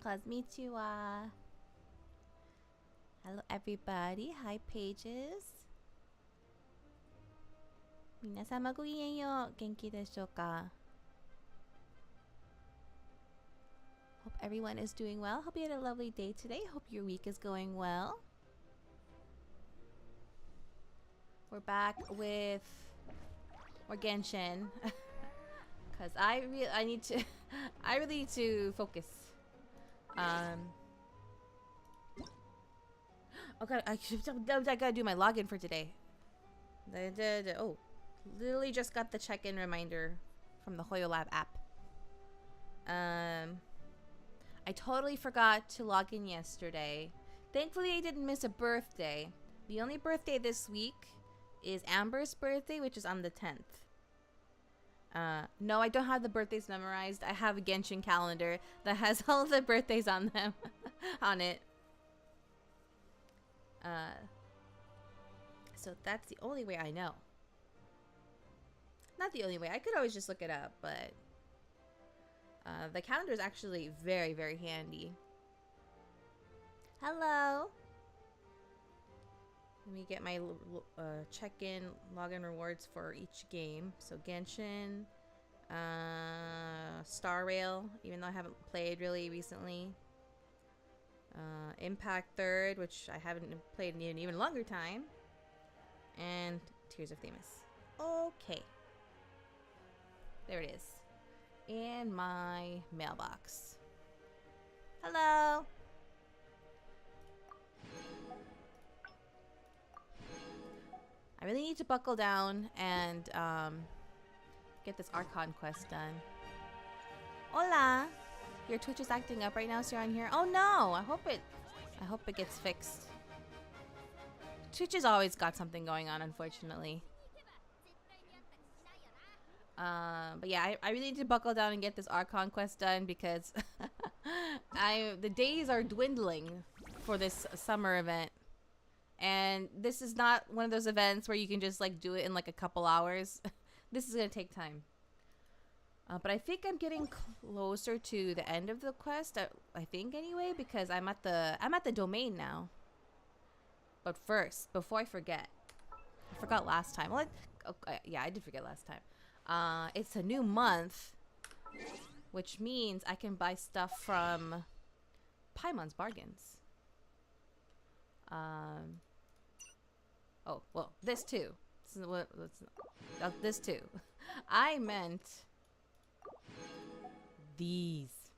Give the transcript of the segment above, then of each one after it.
Konnichiwa. Hello everybody. Hi pages. 皆様ごきげんよう。元気でしょうか? Hope everyone is doing well. Hope you had a lovely day today. Hope your week is going well. We're back with more Genshin. Cause I really need to focus. Okay, I gotta do my login for today. Oh, literally just got the check-in reminder from the HoYoLab app. I totally forgot to log in yesterday. Thankfully, I didn't miss a birthday. The only birthday this week is Amber's birthday, which is on the 10th. No, I don't have the birthdays memorized. I have a Genshin calendar that has all the birthdays on them, on it. So that's the only way I know. Not the only way. I could always just look it up, but the calendar is actually very, very handy. Hello. Let me get my check-in login rewards for each game. So Genshin, Star Rail, even though I haven't played really recently. Impact 3rd, which I haven't played in an even longer time. And Tears of Themis. Okay. There it is. In my mailbox. Hello. I really need to buckle down and get this Archon quest done. Hola. Your Twitch is acting up right now, so you're on here. Oh no! I hope it gets fixed. Twitch has always got something going on, unfortunately. But yeah, I really need to buckle down and get this Archon quest done because the days are dwindling for this summer event. And this is not one of those events where you can just like do it in like a couple hours. This is gonna take time. But I think I'm getting closer to the end of the quest. I think anyway, because I'm at the domain now. But first, before I forget, I forgot last time. Well, yeah, I did forget last time. It's a new month, which means I can buy stuff from Paimon's Bargains. Oh, well, this too. This too. I meant these.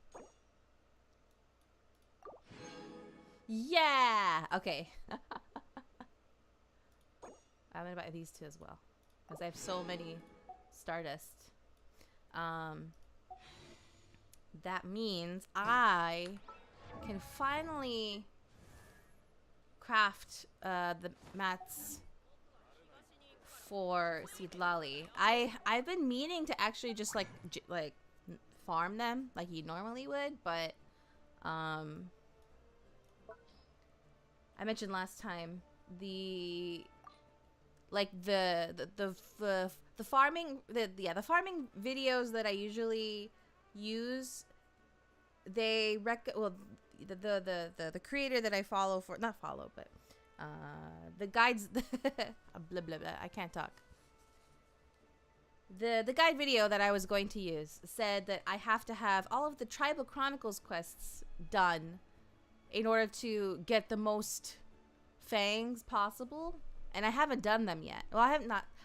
Yeah! Okay. I'm gonna buy these two as well, because I have so many Stardust. That means I can finally craft the mats for Seedlali. I've been meaning to actually just like farm them like you normally would, but I mentioned last time the farming the farming videos that I usually use, they the creator that I follow for, not follow, but the guides blah blah blah, I can't talk. The guide video that I was going to use said that I have to have all of the Tribal Chronicles quests done in order to get the most fangs possible, and I haven't done them yet. Well,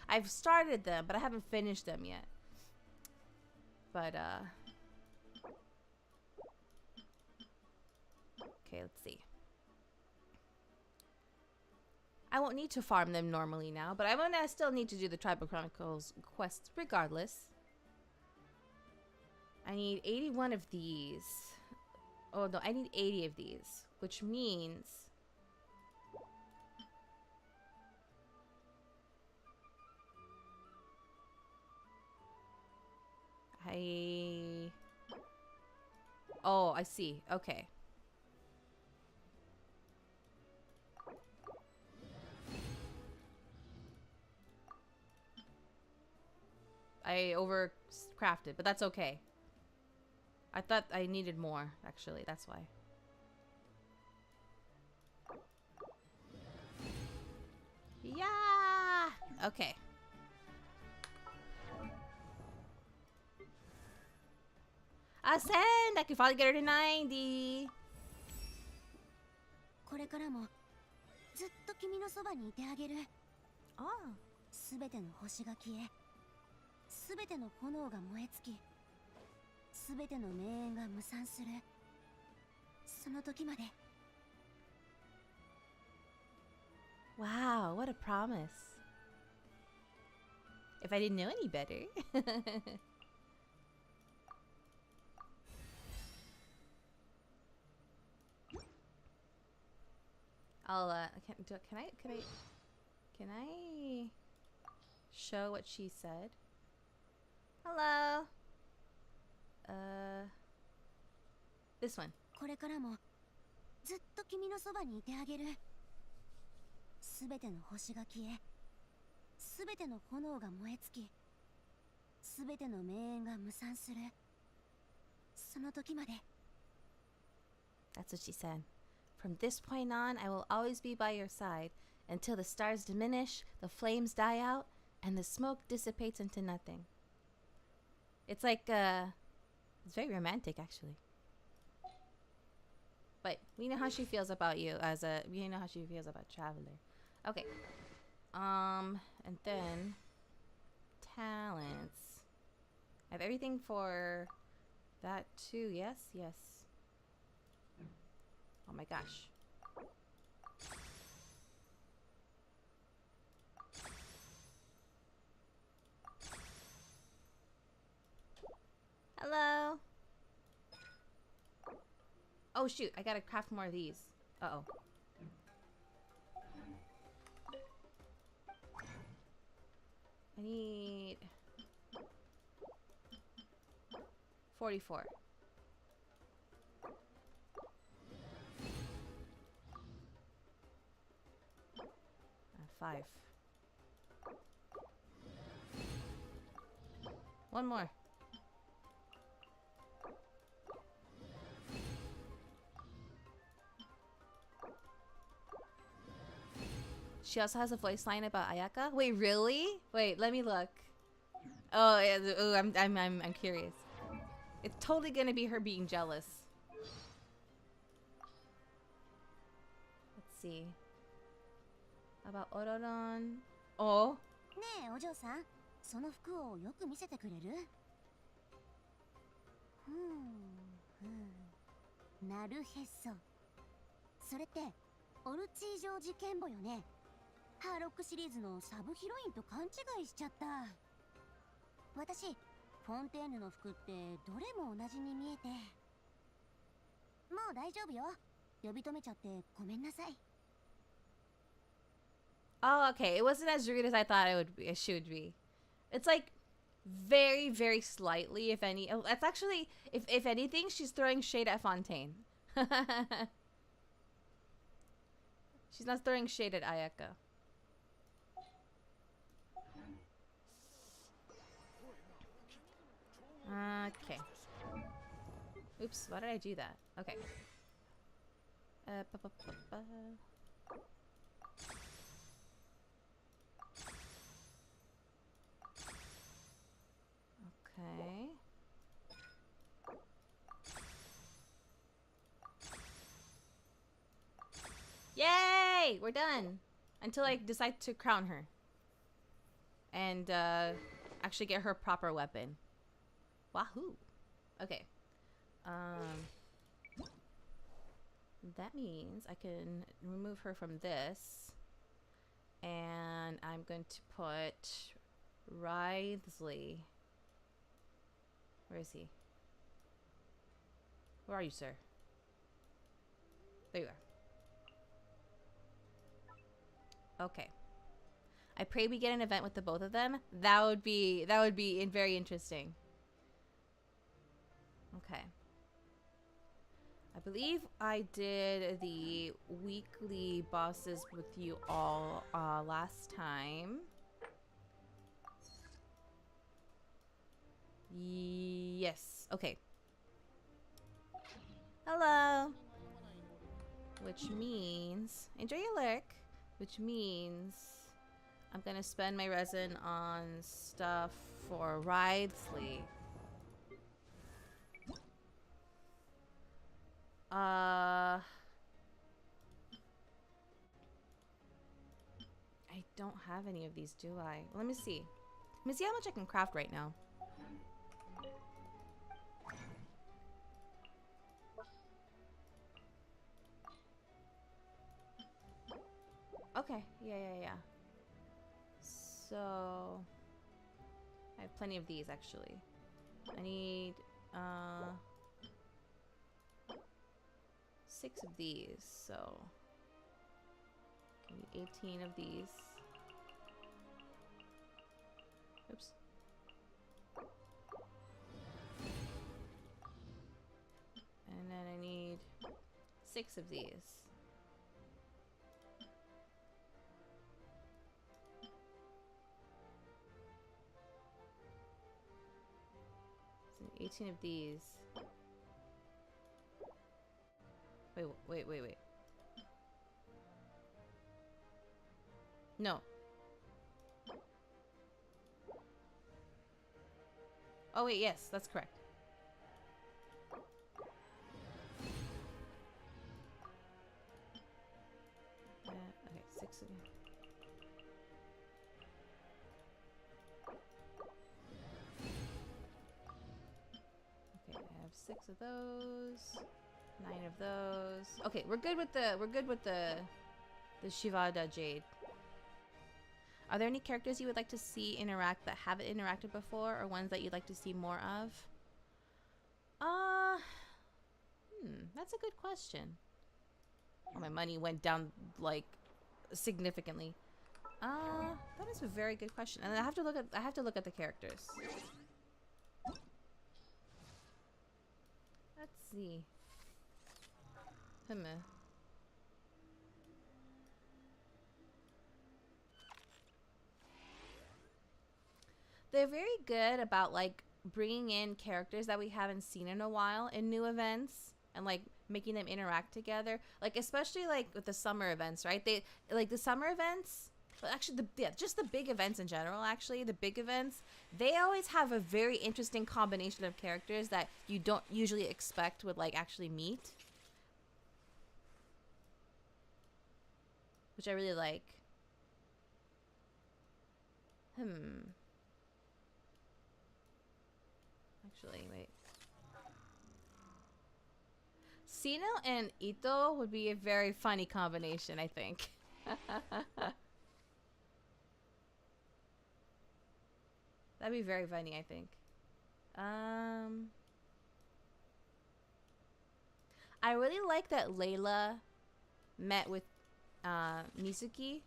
I've started them, but I haven't finished them yet. But okay, let's see. I won't need to farm them normally now, but I still need to do the Tribal Chronicles quests regardless. I need 81 of these. Oh no, I need 80 of these, which means oh, I see. Okay. I overcrafted, but that's okay. I thought I needed more, actually. That's why. Yeah! Okay. Ascend! I can finally get her to 90! これからもずっと君のそばにいてあげる。ああ。すべての星が消え、すべての炎が燃え尽き、すべての名演が無賛する。その時まで。Wow, what a promise. If I didn't know any better. I'll can I show what she said? Hello. This one. これからもずっと君のそばにいてあげる。すべての星が消え、すべての炎が燃え尽き、すべての名演が無賛する。その時まで。That's what she said. From this point on, I will always be by your side until the stars diminish, the flames die out, and the smoke dissipates into nothing. It's like, it's very romantic, actually. But we know how she feels about you we know how she feels about Traveler. Okay. And then, talents. I have everything for that too, yes? Yes. Oh my gosh. Hello. Oh shoot, I gotta craft more of these. Uh-oh. I need 44. 5. One more. She also has a voice line about Ayaka. Wait, really? Wait, let me look. Oh, yeah, ooh, I'm curious. It's totally gonna be her being jealous. Let's see. About Ororon. Oh. ねえお嬢さん、その服をよく見せてくれる？なるへそ。それってオルチージョ事件簿よね。ハーロックシリーズのサブヒロインと勘違いしちゃった。私、フォンテーヌの服ってどれも同じに見えて。もう大丈夫よ。呼び止めちゃってごめんなさい。Oh, okay. It wasn't as rude as I thought it should be. It's like very, very slightly, if any. Oh, that's actually, if anything, she's throwing shade at Fontaine. She's not throwing shade at Ayaka. Okay. Oops, why did I do that? Okay. Okay. Yay! We're done. Until I decide to crown her. And, actually get her proper weapon. Wahoo! Okay. That means I can remove her from this. And I'm going to put Writhely. Where is he? Where are you, sir? There you are. Okay. I pray we get an event with the both of them. That would be very interesting. Okay. I believe I did the weekly bosses with you all last time. Yes. Okay. Hello. Which means enjoy your lurk. Which means I'm gonna spend my resin on stuff for Ride Fleet. I don't have any of these, do I? Let me see. Let me see how much I can craft right now. Okay, yeah. So I have plenty of these actually. I need 6 of these, so I need 18 of these. Oops. And then I need 6 of these. So 18 of these. Wait. No. Oh wait, yes, that's correct. Okay, 6 again. Okay, I have 6 of those. 9 of those. Okay, we're good with the Shivada Jade. Are there any characters you would like to see interact that haven't interacted before, or ones that you'd like to see more of? That's a good question. Oh, my money went down like significantly. That is a very good question, and I have to look at the characters. Let's see. They're very good about like bringing in characters that we haven't seen in a while in new events and like making them interact together. Like especially like with the summer events, right? They like the summer events. But actually, just the big events in general. Actually, the big events, they always have a very interesting combination of characters that you don't usually expect would like actually meet. Which I really like. Actually, wait. Sino and Ito would be a very funny combination, I think. That'd be very funny, I think. I really like that Layla met with Mizuki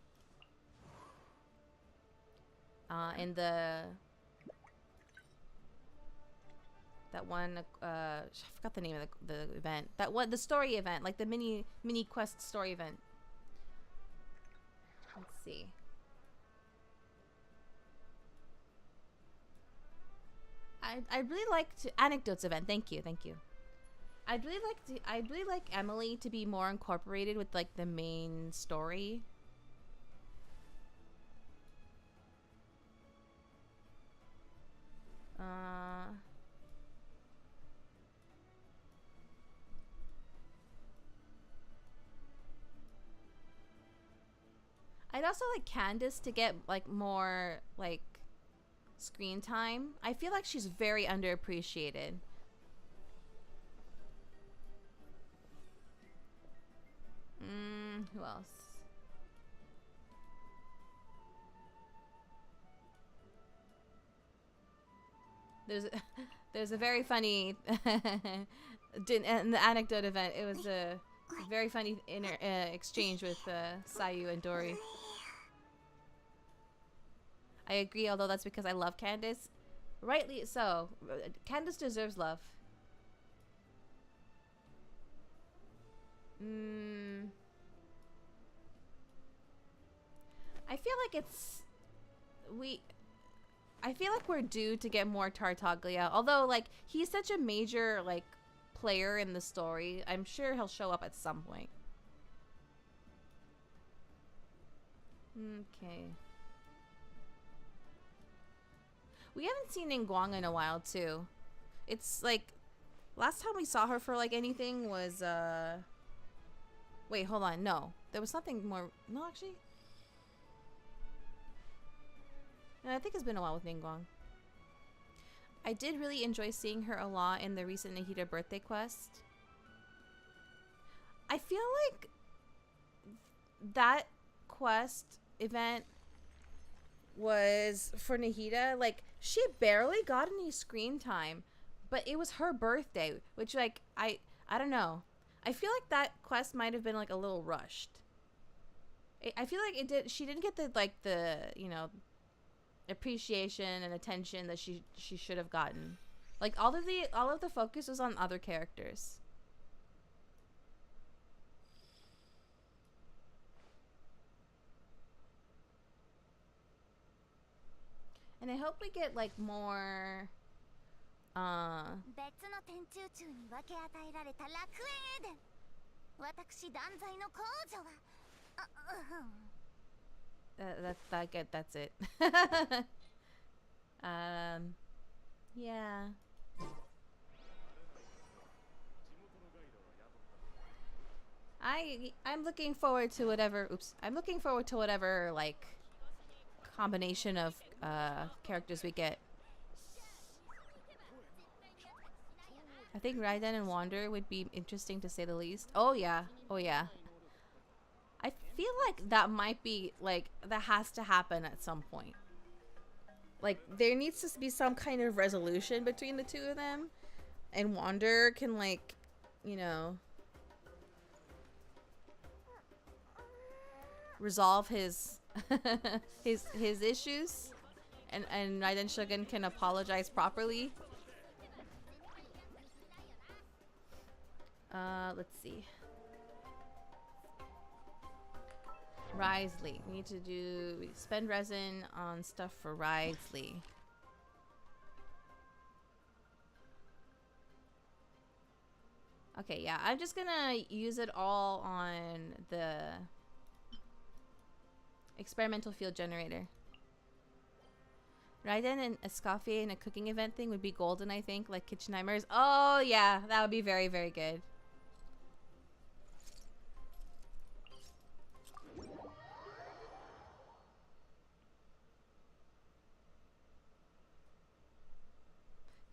in that one I forgot the name of the event, the story event, like the mini quest story event. Let's see. I'd really like to anecdotes event. Thank you. I'd really like Emily to be more incorporated with like the main story. I'd also like Candace to get like more like screen time. I feel like she's very underappreciated. Who else? There's a very funny in the anecdote event. It was a very funny exchange with Sayu and Dory. I agree, although that's because I love Candace. Rightly so. Candace deserves love. I feel like we're due to get more Tartaglia. Although, like, he's such a major, like, player in the story. I'm sure he'll show up at some point. Okay. We haven't seen Ningguang in a while too. It's like last time we saw her for like anything was wait, hold on. No. There was something more. No, actually. No, I think it's been a while with Ningguang. I did really enjoy seeing her a lot in the recent Nahida birthday quest. I feel like that quest event was for Nahida. Like, she barely got any screen time, but it was her birthday, which, like, I don't know. I feel like that quest might have been like a little rushed. I feel like she didn't get the you know, appreciation and attention that she should have gotten. Like, all of the focus was on other characters. And I hope we get like more 別の天中中に分け与えられた楽園エデン。私断罪の公女はthat's good. That's it. Yeah. I'm looking forward to whatever. Oops. I'm looking forward to whatever like combination of characters we get. I think Raiden and Wander would be interesting to say the least. Oh yeah. Oh yeah. I feel like that might be like that has to happen at some point. Like there needs to be some kind of resolution between the two of them, and Wander can like, you know, resolve his his issues, and Raiden Shogun can apologize properly. Let's see. Risley. We need to spend resin on stuff for Risley. Okay, yeah. I'm just gonna use it all on the experimental field generator. Raiden and Escoffier in a cooking event thing would be golden, I think, like Kitchenheimers. Oh, yeah. That would be very, very good.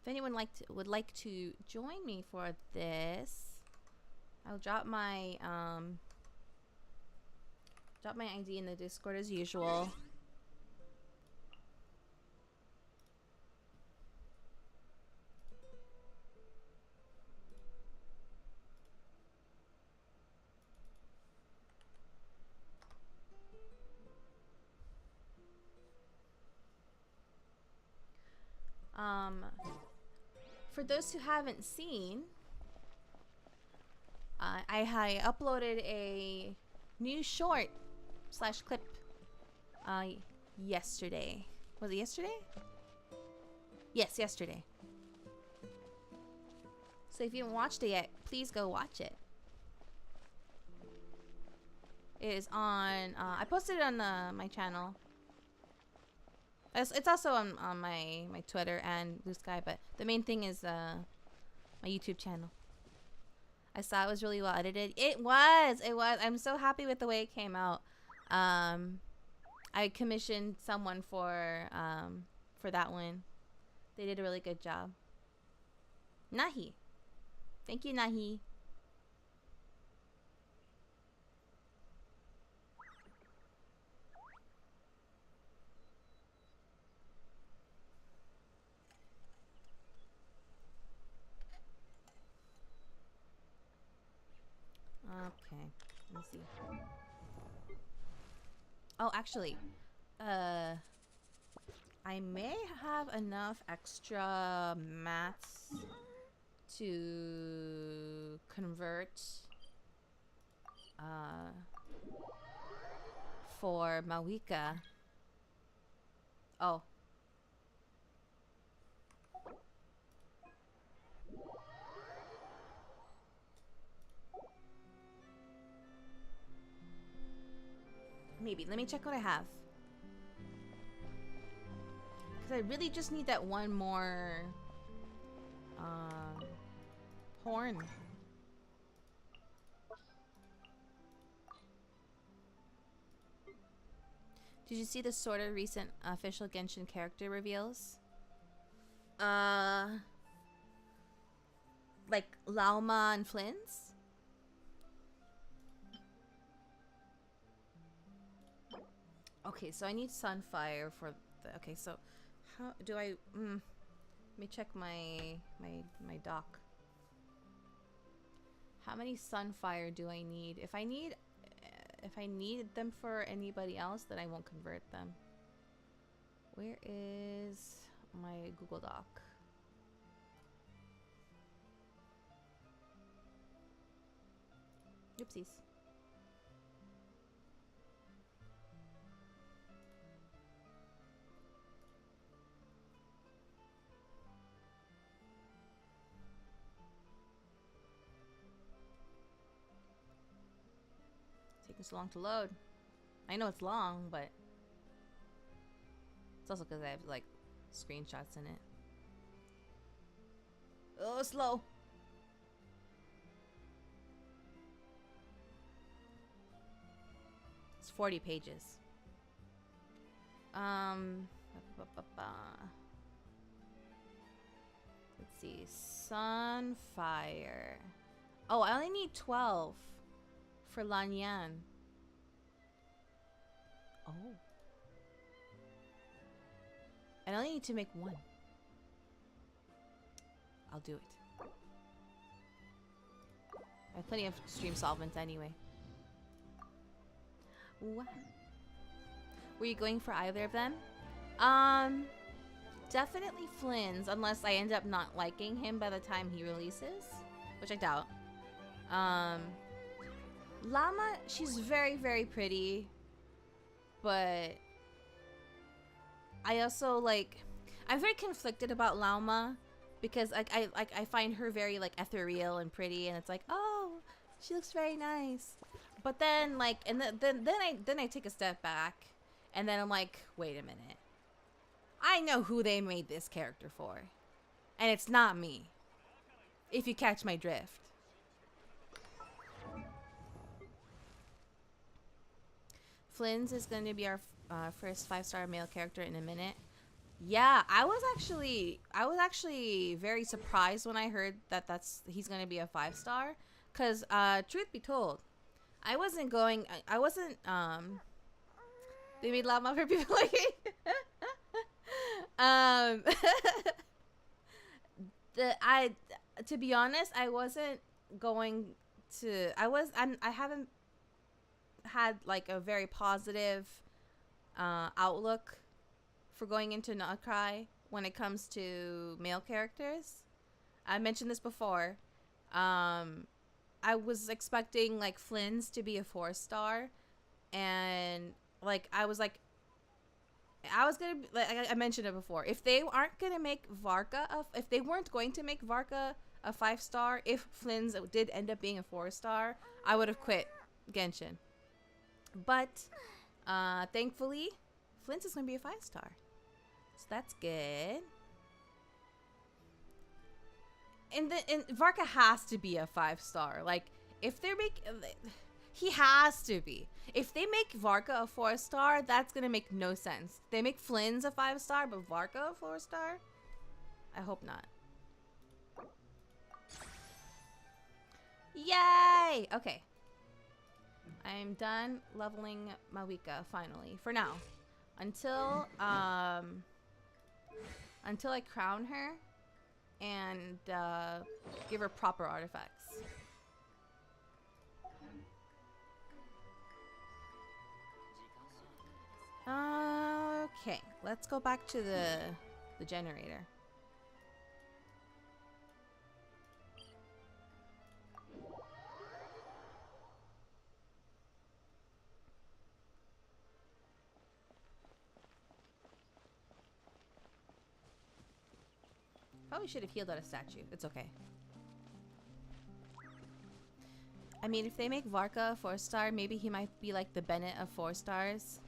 If anyone would like to join me for this, I'll drop my ID in the Discord as usual. For those who haven't seen, I uploaded a new short / clip yesterday. Was it yesterday? Yes, yesterday. So if you haven't watched it yet, please go watch it. It is on, I posted it on my channel. It's also on my Twitter and Blue Sky, but the main thing is my YouTube channel. I saw it was really well edited. It was. I'm so happy with the way it came out. I commissioned someone for that one. They did a really good job. Nahi. Thank you, Nahi. Okay, let me see. Oh, actually, I may have enough extra mats to convert for Mawika. Oh. Maybe. Let me check what I have. Because I really just need that one more horn. Did you see the sort of recent official Genshin character reveals? Like Lauma and Flynn's? Okay, so I need Sunfire for the... Okay, so how do I... let me check my doc. How many Sunfire do I need? If I need them for anybody else, then I won't convert them. Where is my Google Doc? Oopsies. Taking so long to load. I know it's long, but it's also because I have like screenshots in it. Oh, slow. It's 40 pages. Let's see. Sunfire. Oh, I only need 12 for Lanyan. Oh. I only need to make one. I'll do it. I have plenty of stream solvents anyway. What? Were you going for either of them? Definitely Flynn's, unless I end up not liking him by the time he releases, which I doubt. Llama, she's very, very pretty, but I also like... I'm very conflicted about Llama because I find her very like ethereal and pretty, and it's like, oh, she looks very nice. But then like, and then I take a step back, and then I'm like, wait a minute. I know who they made this character for, and it's not me. If you catch my drift. Flynn's is going to be our first 5-star male character in a minute. Yeah, I was actually very surprised when I heard that he's going to be a 5-star, cuz truth be told, I wasn't they made llama for people like me. To be honest, I wasn't going to I haven't had like a very positive outlook for going into Notcry when it comes to male characters. I mentioned this before. I was expecting like Flynn's to be a 4-star, and like I was gonna, like I mentioned it before, if they weren't going to make Varka a 5-star, if Flynn's did end up being a 4-star, I would have quit Genshin. But thankfully, Flynn's is going to be a 5-star. So that's good. And Varka has to be a 5-star. Like, if they're he has to be. If they make Varka a 4-star, that's going to make no sense. They make Flynn's a 5-star, but Varka a 4-star? I hope not. Yay! Okay. I'm done leveling Mawika finally, for now. Until I crown her and give her proper artifacts. Okay, let's go back to the generator. Probably should have healed out a statue. It's okay. I mean, if they make Varka a 4-star, maybe he might be like the Bennett of 4 stars.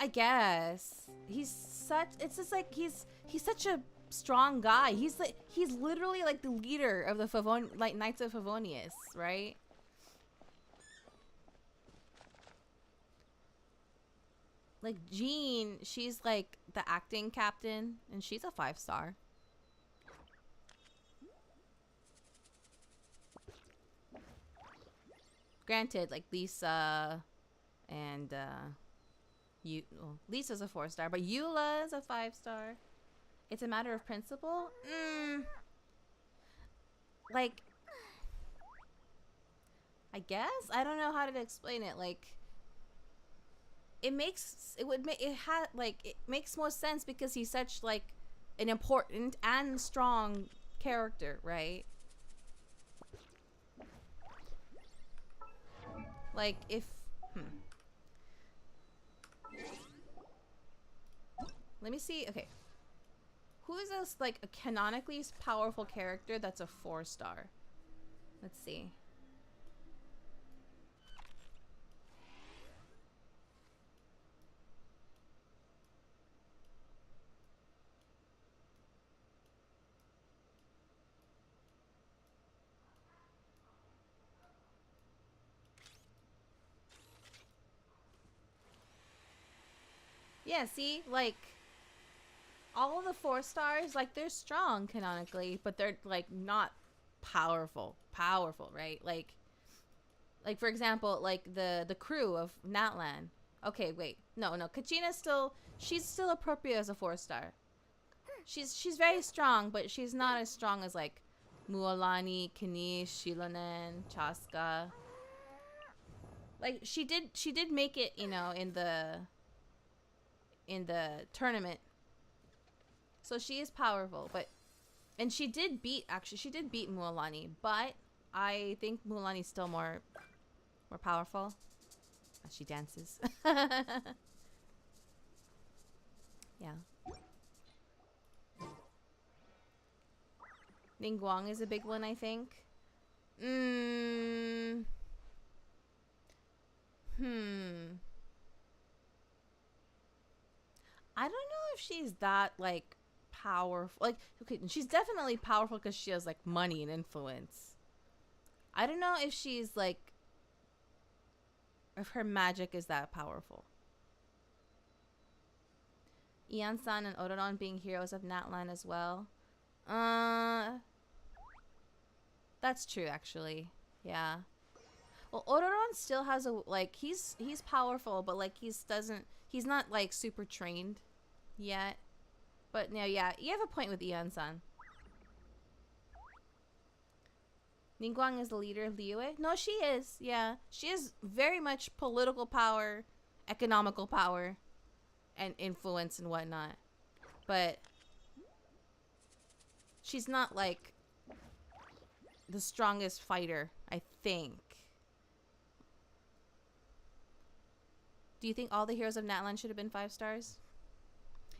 I guess. It's just like he's such a strong guy. He's literally like the leader of the Knights of Favonius, right? Like Jean, she's like the acting captain, and she's a 5-star. Granted, like Lisa and Lisa's a 4-star, but Eula's a 5-star. It's a matter of principle. Like, I guess I don't know how to explain it. Like, it makes more sense because he's such like an important and strong character, right? Like if let me see. Okay, who is this like a canonically powerful character that's a 4-star? Let's see. Yeah, see, like all the 4-stars, like they're strong canonically, but they're like not powerful, right? Like for example, like the crew of Natlan. Okay, wait, no, Kachina's she's still appropriate as a 4-star. She's very strong, but she's not as strong as like Mualani, Kanish, Shilonen, Chaska. Like she did make it, you know, in the tournament, so she is powerful, and she did beat Mualani, but I think Mualani's still more powerful as she dances. Yeah. Ningguang is a big one, I think. I don't know if she's that like powerful. Like, okay, she's definitely powerful because she has like money and influence. I don't know if she's like, if her magic is that powerful. Ian-san and Ororon being heroes of Natlan as well. That's true actually. Yeah. Well, Ororon still has a like he's powerful, but like he's not like super trained yet. But no, yeah, you have a point with Ian-san. Ningguang is the leader of Liyue? No, she is. Yeah, she has very much political power, economical power, and influence and whatnot. But she's not like the strongest fighter, I think. Do you think all the heroes of Natlan should have been 5-stars?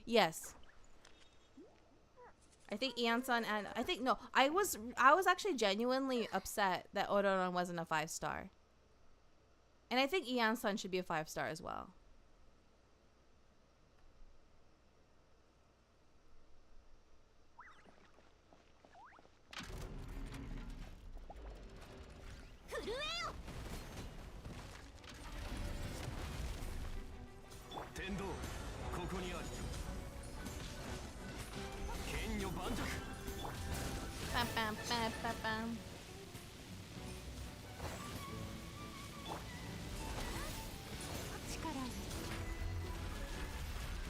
Yes. I think Ian-san and I was actually genuinely upset that Ororon wasn't a 5-star. And I think Ian-san should be a 5-star as well. Bam, bam, bam, bam, bam.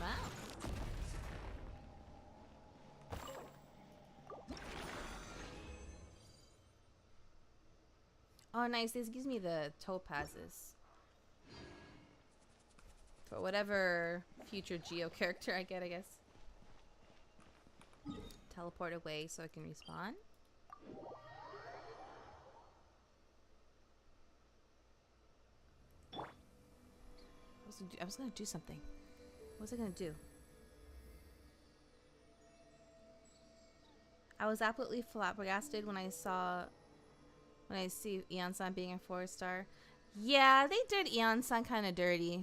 Wow. Oh, nice. This gives me the topazes. For whatever future Geo character I get, I guess. Teleport away so I can respawn. I was gonna do something. What was I gonna do? I was absolutely flabbergasted when I saw when I see Eon-san being a 4-star. Yeah, they did Eon-san kind of dirty.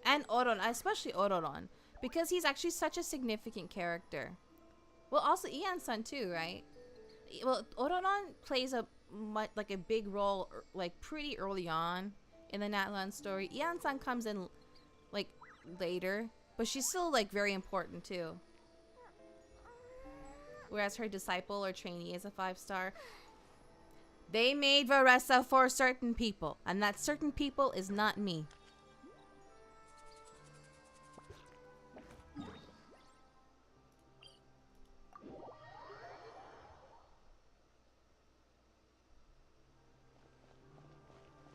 And Oron, especially Ororon. Because he's actually such a significant character. Well, also Eon-san too, right? Well, Ororon plays a big role like pretty early on in the Natlan story. Eon-san comes in like later, but she's still like very important too. Whereas her disciple or trainee is a 5-star. They made Varesa for certain people, and that certain people is not me.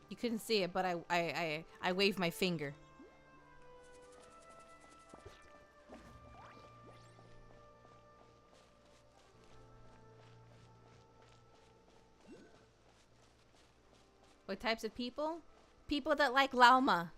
You couldn't see it, but I waved my finger. What types of people? People that like Lauma.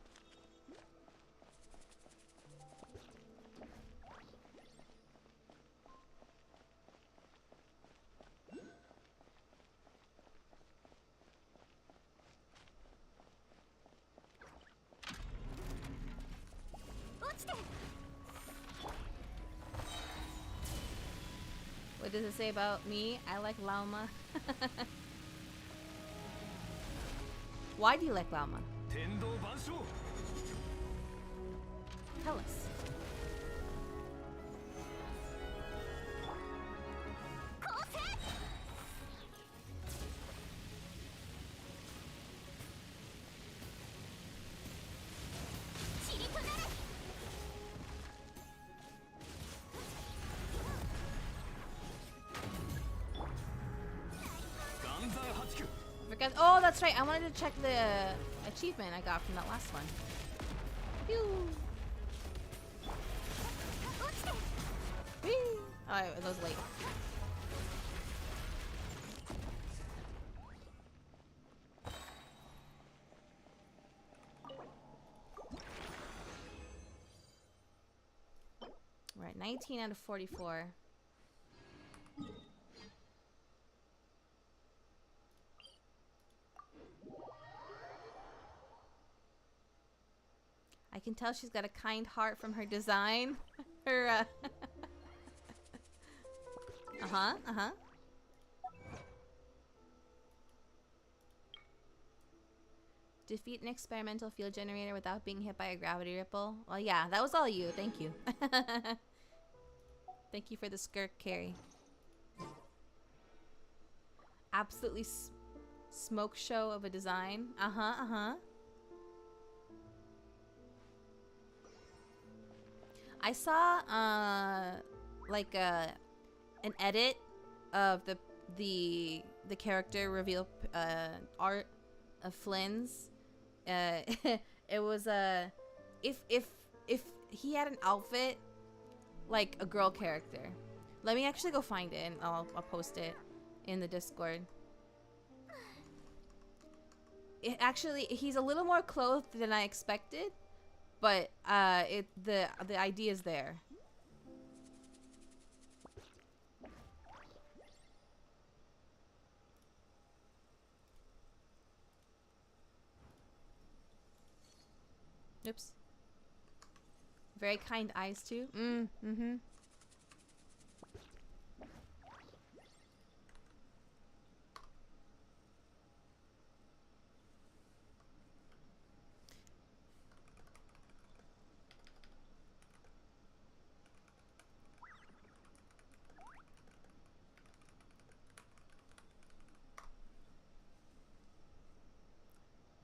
What does it say about me? I like Lauma. Why do you like Lauma? Tell us. Oh, that's right. I wanted to check the achievement I got from that last one. Pew. Whee. Oh, it was late. Right, 19 out of 44. I can tell she's got a kind heart from her design. Her, uh-huh. Defeat an experimental field generator without being hit by a gravity ripple. Well, yeah, that was all you. Thank you. Thank you for the skirt carry. Absolutely smoke show of a design. Uh-huh. I saw like an edit of the character reveal art of Flynn's. It was if he had an outfit like a girl character. Let me actually go find it and I'll post it in the Discord. He's a little more clothed than I expected. But the idea is there. Oops. Very kind eyes too. Mm-hmm.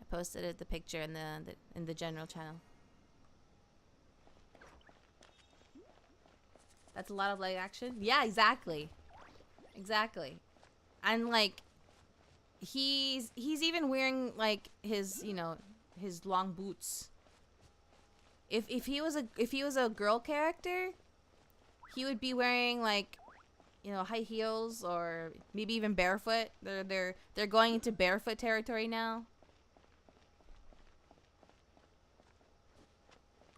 Posted it, the picture in the general channel. That's a lot of leg action. Yeah, exactly. And like he's even wearing like his his long boots. If he was a girl character, he would be wearing like high heels or maybe even barefoot. They're going into barefoot territory now.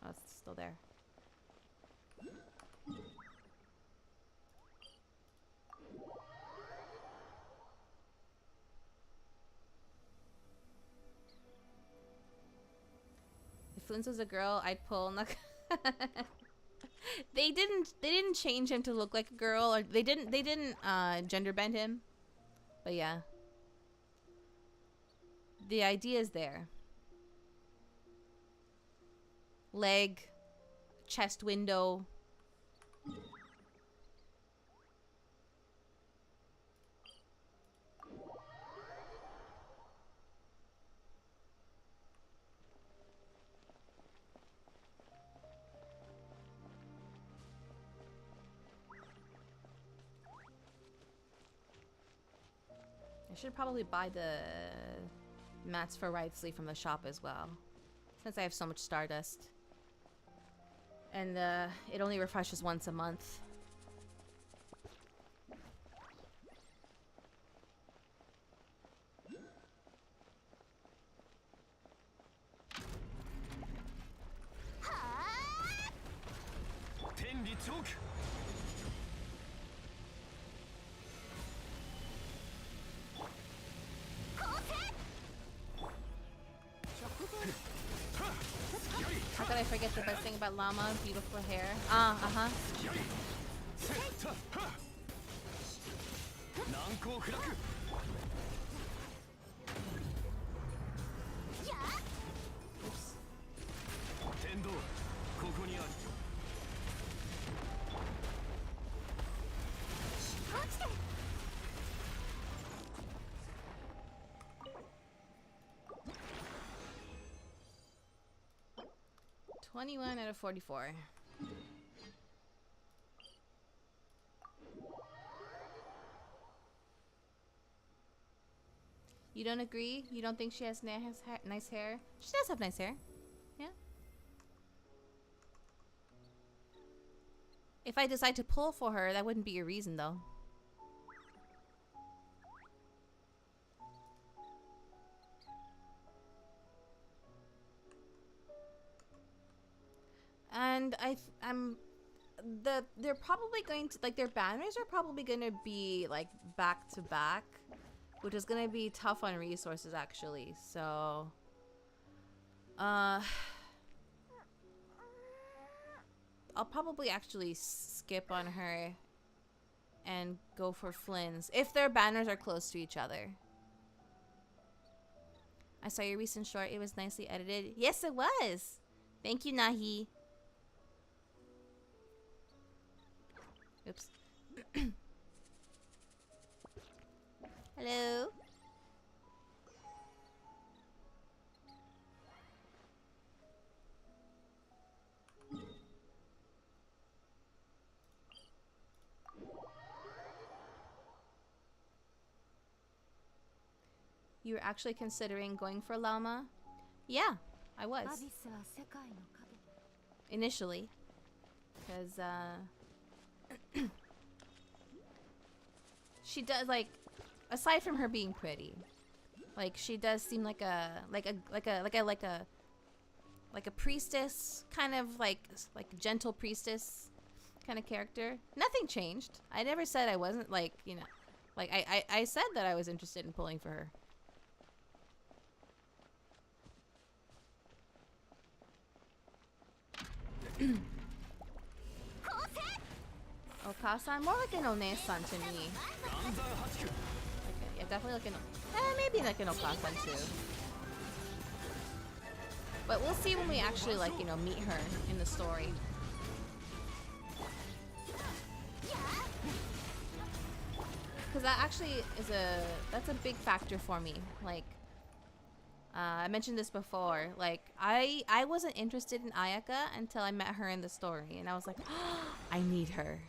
Oh, it's still there. Flint's was a girl, I'd pull. They didn't change him to look like a girl, or they didn't gender bend him. But yeah. The idea is there. Leg, chest window. I should probably buy the mats for Wrightsley from the shop as well, since I have so much Stardust. And it only refreshes once a month. How could I forget the best thing about Llama? Beautiful hair. Uh-huh. Oops. 21 out of 44. You don't agree? You don't think she has nice hair? She does have nice hair. Yeah. If I decide to pull for her, that wouldn't be a reason though. And they're probably going to, like, their banners are probably going to be like back to back, which is going to be tough on resources actually. So I'll probably actually skip on her and go for Flynn's if their banners are close to each other. I saw your recent short. It was nicely edited. Yes, it was. Thank you, Nahi. Oops. Hello. You were actually considering going for Llama? Yeah, I was. Initially. Because, she does, like, aside from her being pretty, like, she does seem like a priestess, kind of like gentle priestess kind of character. Nothing changed. I never said I wasn't, like, you know, like, I said that I was interested in pulling for her. Okasan? More like an One-san to me. Okay, yeah, definitely like an... maybe like an Okasan too. But we'll see when we actually, like, you know, meet her in the story. Because that actually is that's a big factor for me. Like, I mentioned this before. Like, I wasn't interested in Ayaka until I met her in the story. And I was like, oh, I need her.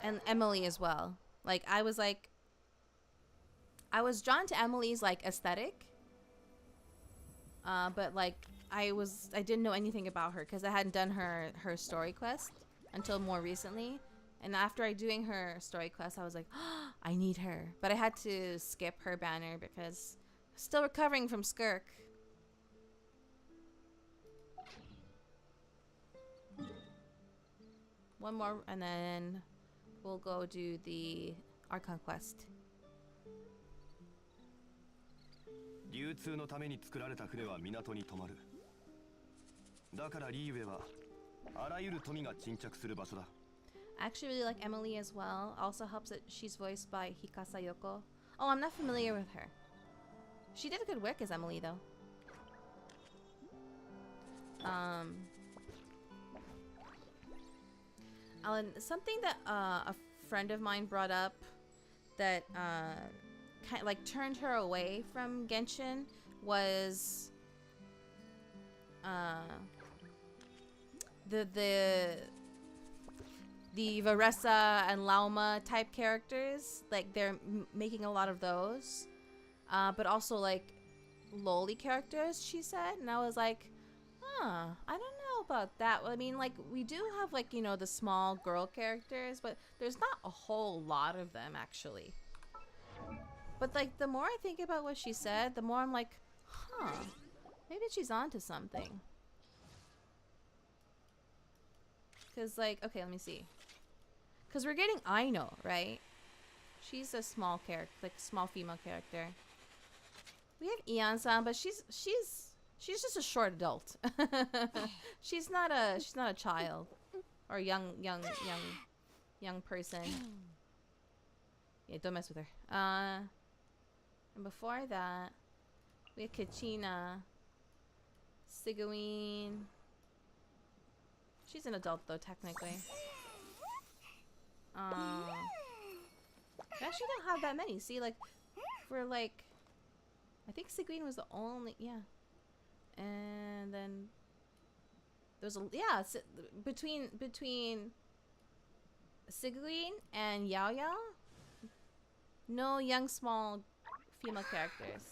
And Emily as well. Like, I was drawn to Emily's, like, aesthetic. But, like, I didn't know anything about her because I hadn't done her story quest until more recently. And after doing her story quest, I was like, oh, I need her. But I had to skip her banner because I'm still recovering from Skirk. One more, and then we'll go do the Archon quest. 流通のために作られた船は港に止まる。だからリーウェはあらゆる富が沈着する場所だ。I actually really like Emily as well. Also helps that she's voiced by Hikasa Yoko. Oh, I'm not familiar with her. She did good work as Emily though. Alan, something that a friend of mine brought up that kind of like turned her away from Genshin was the Varesa and Lauma type characters. Like they're making a lot of those, but also like loli characters, she said, and I was like, I don't know about that. I mean, like, we do have, like, you know, the small girl characters, but there's not a whole lot of them, actually. But, like, the more I think about what she said, the more I'm like, maybe she's onto something. Because, like, okay, let me see. Because we're getting Aino, right? She's a small character, like, small female character. We have Ian-san, but she's just a short adult. she's not a child or a young person. Yeah, don't mess with her. And before that, we have Kachina, Sigaween. She's an adult though, technically. We actually don't have that many. See, like, we're like, I think Sigaween was the only, yeah. And then there's a between Sigaween and Yao Yao, no young small female characters.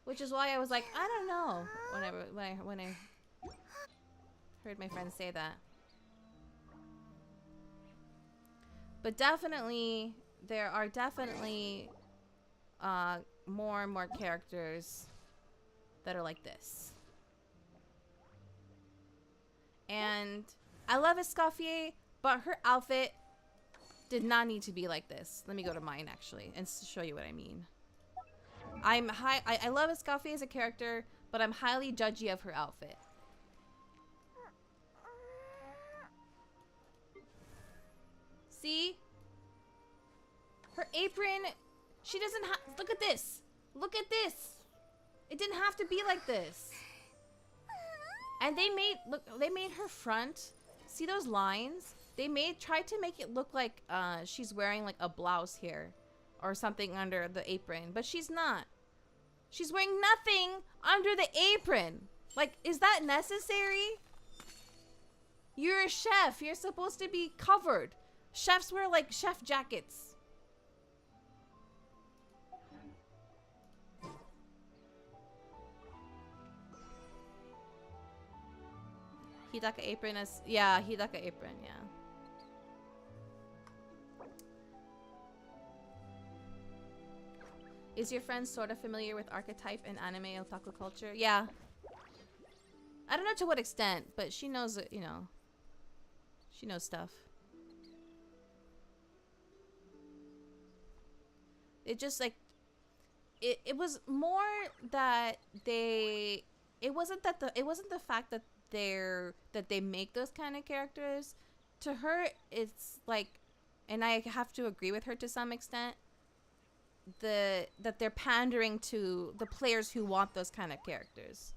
Which is why I was like, I don't know when I heard my friends say that. But definitely there are definitely more and more characters that are like this. And I love Escoffier, but her outfit did not need to be like this. Let me go to mine actually and show you what I mean. I love Escoffier as a character, but I'm highly judgy of her outfit. See? Her apron, she doesn't have, look at this. Look at this. It didn't have to be like this. And they made her front, see those lines? They tried to make it look like she's wearing like a blouse here or something under the apron, but she's not. She's wearing nothing under the apron. Like, is that necessary? You're a chef. You're supposed to be covered. Chefs wear like chef jackets. Hidaka apron is, yeah, Hidaka apron, yeah. Is your friend sort of familiar with archetype and anime otaku culture? Yeah. I don't know to what extent, but she knows it, you know. She knows stuff. It just like, it was more that it wasn't the fact that they make those kind of characters. To her, it's like, and I have to agree with her to some extent, that they're pandering to the players who want those kind of characters,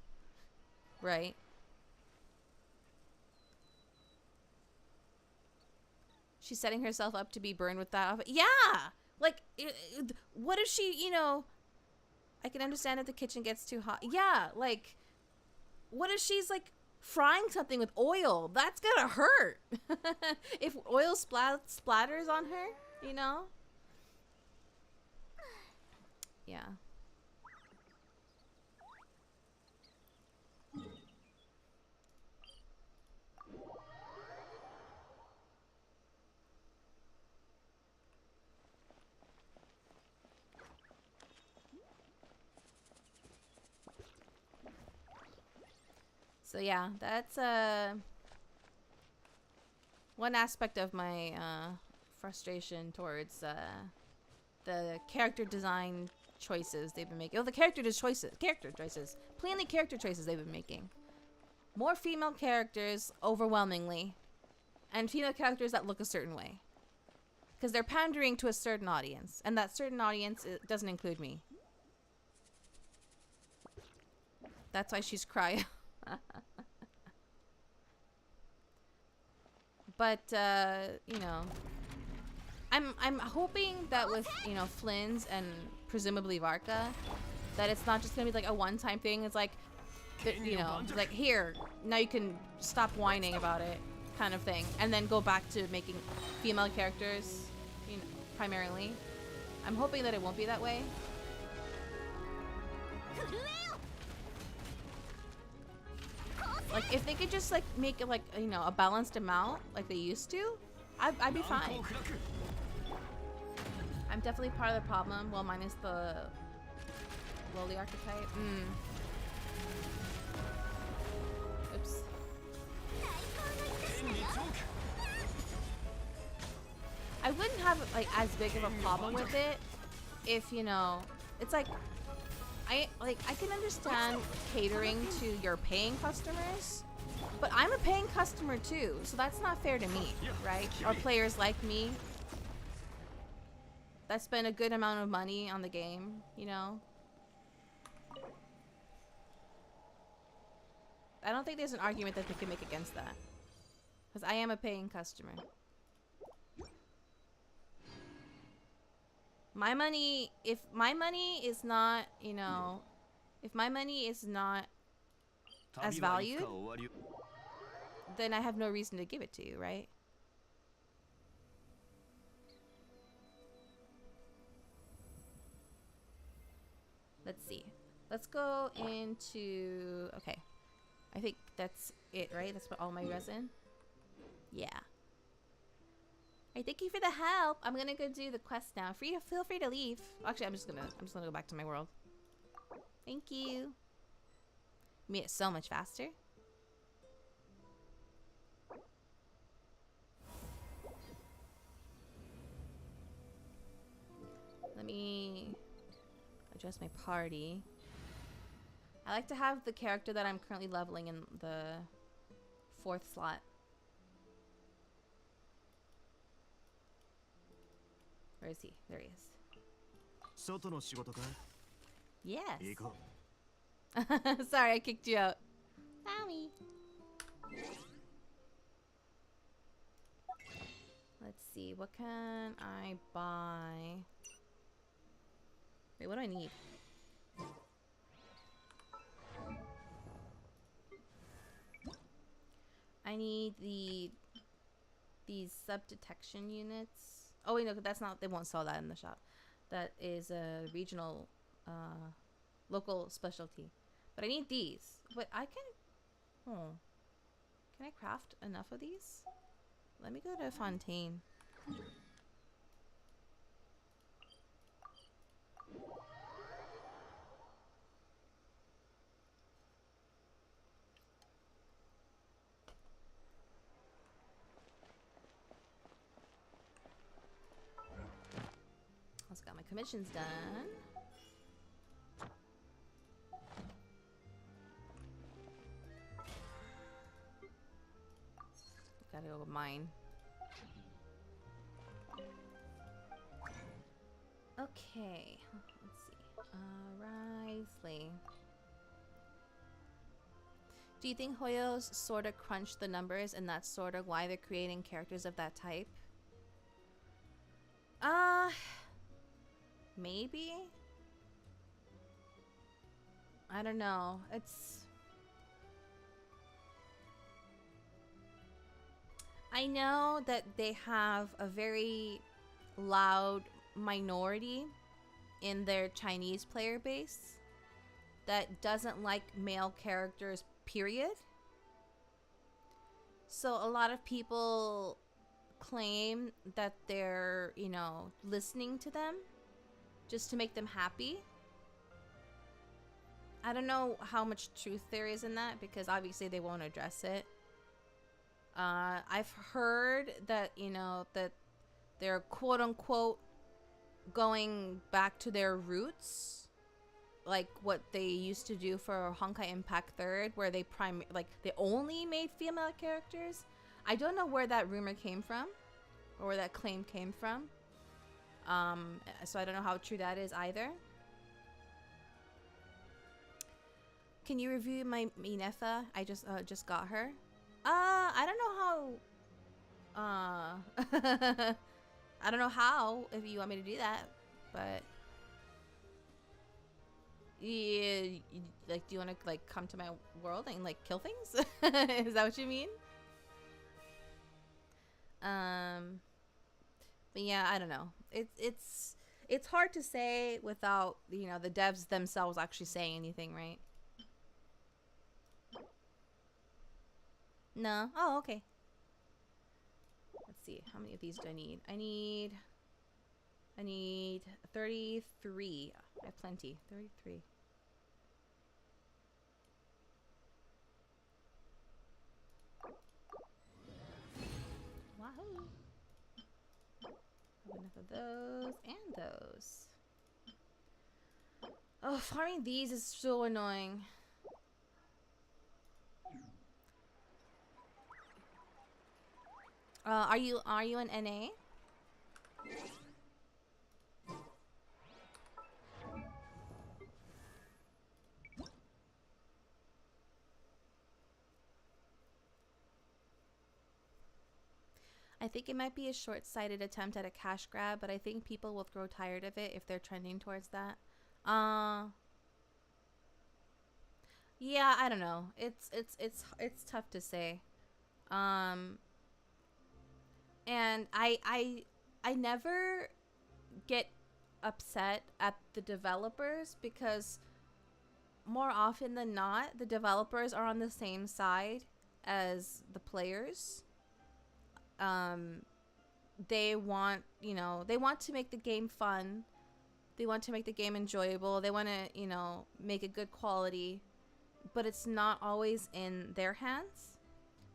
right? She's setting herself up to be burned with that. Yeah, like, what if she, you know, I can understand if the kitchen gets too hot. Yeah, like, what if she's like frying something with oil? That's gonna hurt. If oil splatters on her, you know? Yeah. So yeah, that's one aspect of my frustration towards the character design choices they've been making. Oh, the character choices. Plainly character choices they've been making. More female characters, overwhelmingly. And female characters that look a certain way. Because they're pandering to a certain audience. And that certain audience doesn't include me. That's why she's cryo. But, you know... I'm hoping that with, you know, Flynn's and presumably Varka, that it's not just gonna be like a one-time thing. It's like, you know, like, here, now you can stop whining about it, kind of thing. And then go back to making female characters, you know, primarily. I'm hoping that it won't be that way. Like, if they could just, like, make it, like, you know, a balanced amount, like they used to, I'd be fine. I'm definitely part of the problem, well, minus the lowly archetype. Oops. I wouldn't have, like, as big of a problem with it if, you know, it's like, I can understand catering to your paying customers, but I'm a paying customer too, so that's not fair to me, right? Or players like me that spend a good amount of money on the game, you know? I don't think there's an argument that they can make against that. Because I am a paying customer. My money, if my money is not, you know, if my money is not as valued, then I have no reason to give it to you, right? Let's see. Let's go into... Okay. I think that's it, right? That's all my resin? Yeah. Alright, thank you for the help. I'm gonna go do the quest now. Feel free to leave. Actually, I'm just gonna go back to my world. Thank you. Made it so much faster. Let me adjust my party. I like to have the character that I'm currently leveling in the 4th slot. Where is he? There he is. Yes. Sorry, I kicked you out. Sorry. Let's see. What can I buy? Wait, what do I need? I need these sub-detection units. Oh wait, no, that's not, they won't sell that in the shop. That is a regional, local specialty. But I need these. But I can, can I craft enough of these? Let me go to Fontaine. Also got my commissions done. Gotta go mine. Okay, let's see. Risley. Do you think Hoyo's sort of crunched the numbers and that's sort of why they're creating characters of that type? Maybe? I don't know. It's... I know that they have a very loud minority in their Chinese player base that doesn't like male characters, period. So a lot of people claim that they're, you know, listening to them just to make them happy. I don't know how much truth there is in that because obviously they won't address it. I've heard that, you know, that they're quote unquote going back to their roots, like what they used to do for Honkai Impact 3rd, where they they only made female characters. I don't know where that rumor came from, or where that claim came from. So I don't know how true that is either. Can you review my Minefa? I just got her. I don't know how. I don't know how, if you want me to do that, but yeah, like, do you want to like come to my world and like kill things? Is that what you mean? But yeah, I don't know. It's hard to say without, you know, the devs themselves actually saying anything, right? No. Oh, okay. Let's see. How many of these do I need? I need 33. I have plenty. 33. Wahoo! Enough of those and those. Oh, farming these is so annoying. Are you an NA? I think it might be a short-sighted attempt at a cash grab, but I think people will grow tired of it if they're trending towards that. Yeah, I don't know. It's tough to say. And I never get upset at the developers, because more often than not, the developers are on the same side as the players. They want, you know, they want to make the game fun. They want to make the game enjoyable. They want to, you know, make a good quality, but it's not always in their hands.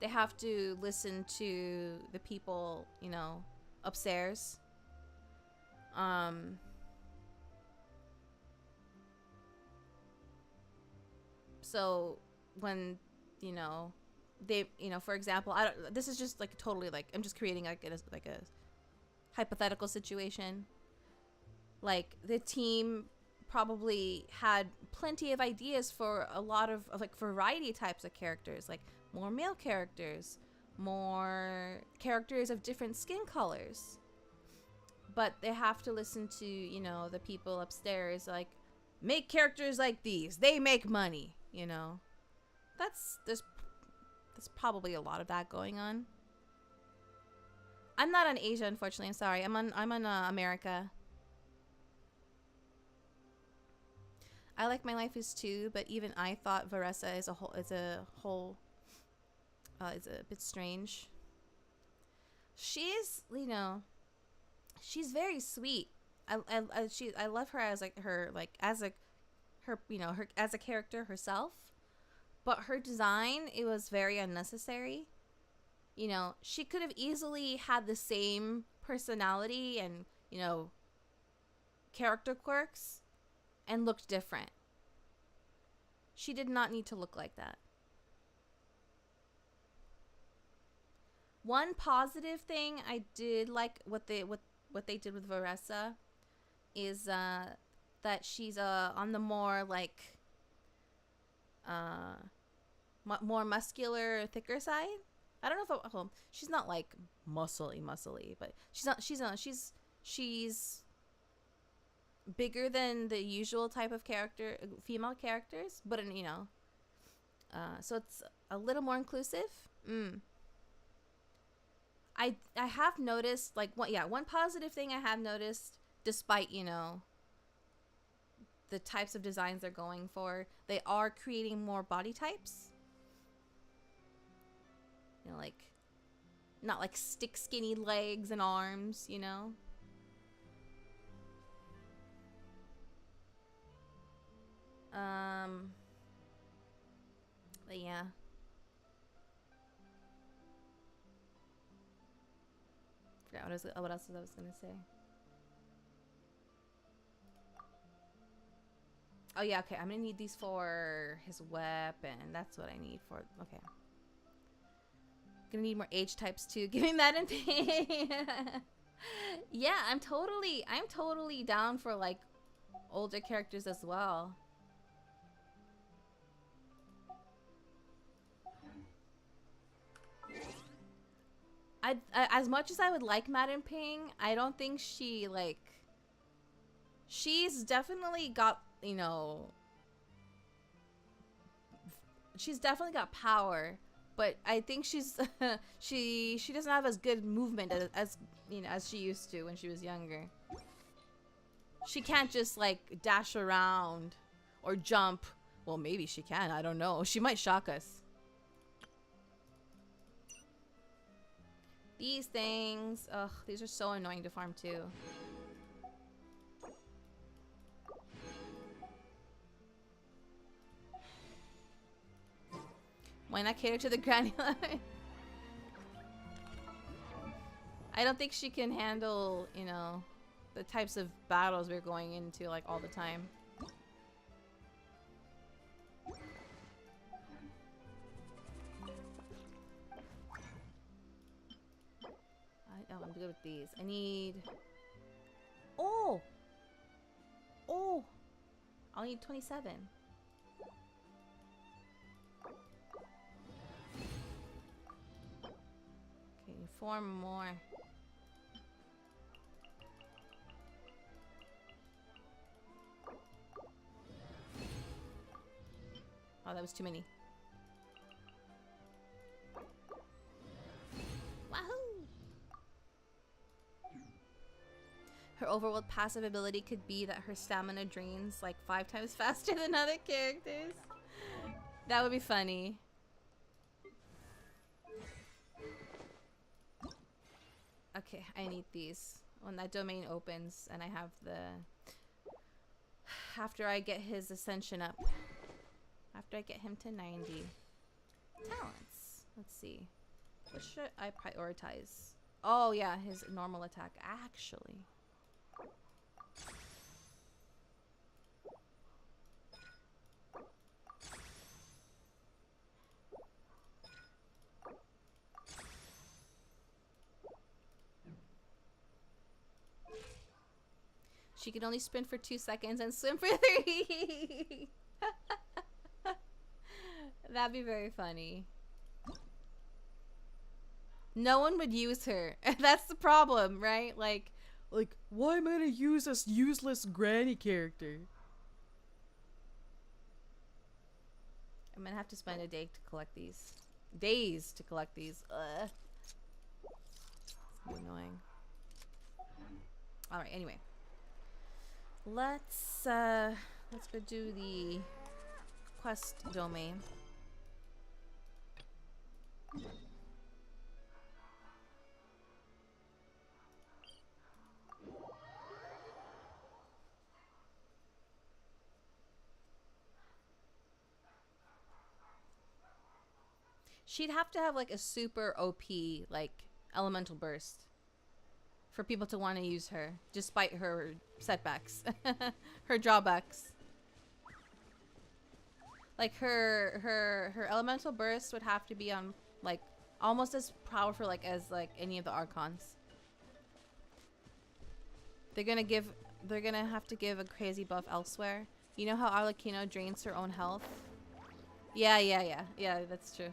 They have to listen to the people, you know, upstairs. So when, you know, they, you know, for example, this is just like totally like, I'm just creating like a hypothetical situation. Like, the team probably had plenty of ideas for a lot of like variety types of characters, like more male characters, more characters of different skin colors, but they have to listen to, you know, the people upstairs, like, make characters like these, they make money, you know. There's probably a lot of that going on. I'm not on Asia, unfortunately. I'm sorry. I'm on America. I like my life too, but even I thought Varessa is a bit strange. She's, you know, she's very sweet. I love her as like her you know, her as a character herself, but her design, it was very unnecessary. You know, she could have easily had the same personality and, you know, character quirks and looked different. She did not need to look like that. One positive thing I did like what they did with Varessa is that she's on the more like more muscular, thicker side. I don't know if she's not like muscly, but she's bigger than the usual type of female characters, but you know, so it's a little more inclusive. I have noticed, like, one positive thing I have noticed, despite, you know, the types of designs they're going for, they are creating more body types. You know, like, not like stick skinny legs and arms, you know. But yeah. forgot what else I was gonna say. Oh yeah, okay. I'm gonna need these for his weapon. That's what I need for. Okay. Gonna need more age types too. Give me Madden Ping. Yeah, I'm totally down for like older characters as well. I as much as I would like Madden Ping, I don't think she like. She's definitely got, you know. She's definitely got power, but I think she's she doesn't have as good movement as you know as she used to when she was younger. She can't just like dash around or jump. Well, maybe she can. I don't know. She might shock us. These things, ugh, these are so annoying to farm too. Why not cater to the granny line? I don't think she can handle, you know, the types of battles we're going into like all the time. I'm good with these. I need... Oh! Oh! I'll need 27. Okay, 4 more. Oh, that was too many. Her overworld passive ability could be that her stamina drains like 5 times faster than other characters. That would be funny. Okay, I need these. When that domain opens and I have the... After I get his ascension up. After I get him to 90. Talents. Let's see. What should I prioritize? Oh yeah, his normal attack. Actually. She could only sprint for 2 seconds and swim for 3. That'd be very funny. No one would use her. That's the problem, right? Like, why am I gonna use this useless granny character? I'm gonna have to spend a day to collect these. Days to collect these. Ugh. It's annoying. Alright, anyway. Let's go do the quest domain. She'd have to have like a super OP like elemental burst for people to want to use her, despite her setbacks, her drawbacks. Like her elemental burst would have to be on like almost as powerful like as like any of the archons. They're gonna have to give a crazy buff elsewhere. You know how Arlecchino drains her own health? Yeah, that's true.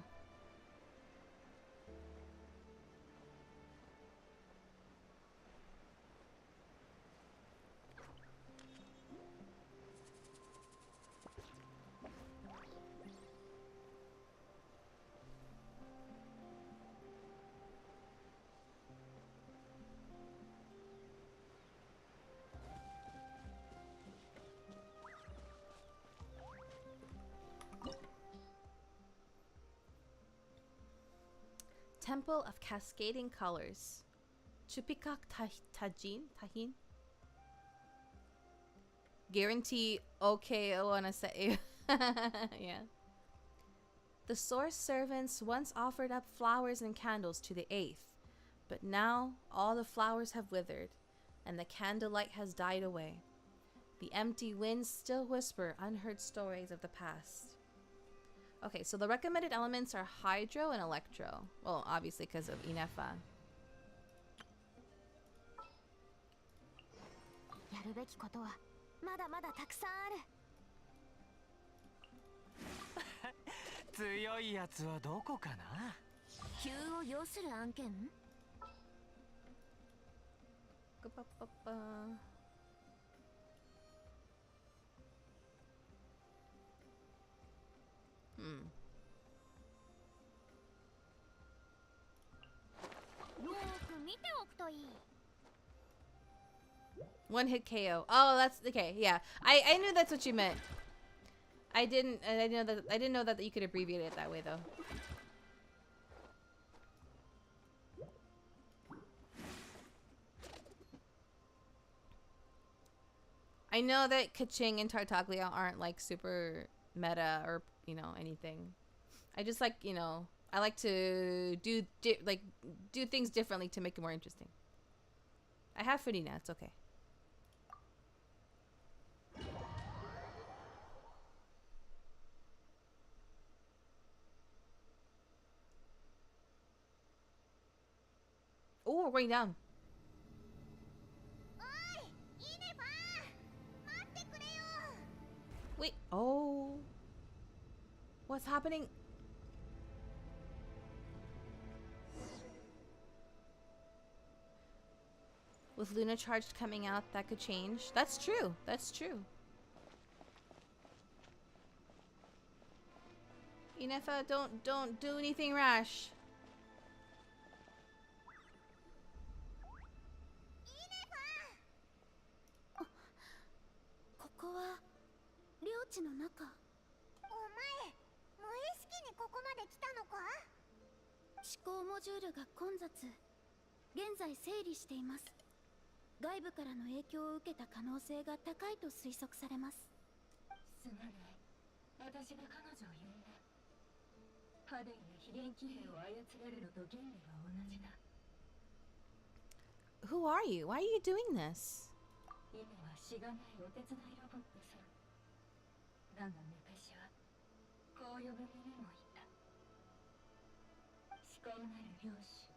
Temple of Cascading Colors. Chupikak Tajin? Guarantee okay, I wanna say. Yeah. The source servants once offered up flowers and candles to the 8th, But now all the flowers have withered, and the candlelight has died away. The empty winds still whisper unheard stories of the past. Okay, so the recommended elements are hydro and electro. Well, obviously because of Inefa. やるべきことはまだまだたくさんある。強いやつはどこかな。急を要する案件？よく見ておくといい。One hit KO. Oh, that's okay. Yeah, I knew that's what you meant. I didn't know that you could abbreviate it that way though. I know that Kaching and Tartaglia aren't like super meta or, you know, anything. I just like, you know, I like to do things differently to make it more interesting. I have Fudina, it's okay. Oh, we're going down. Wait, oh. What's happening? With Luna Charged coming out, that could change. That's true. That's true. Inefa, don't do anything rash. Inefa! ここは領地の中。お前、無意識にここまで来たのか？思考モジュールが混雑。現在整理しています。外部からの影響を受けた可能性が高いと推測されます。すまない。私が彼女を呼んだ。ハデンや非電気兵を操れるのと原理は同じだ。Who are you? Why are you doing this? 今はしがないお手伝いロボットさ。だが昔はこう呼ぶ者もいた。思考なる領主、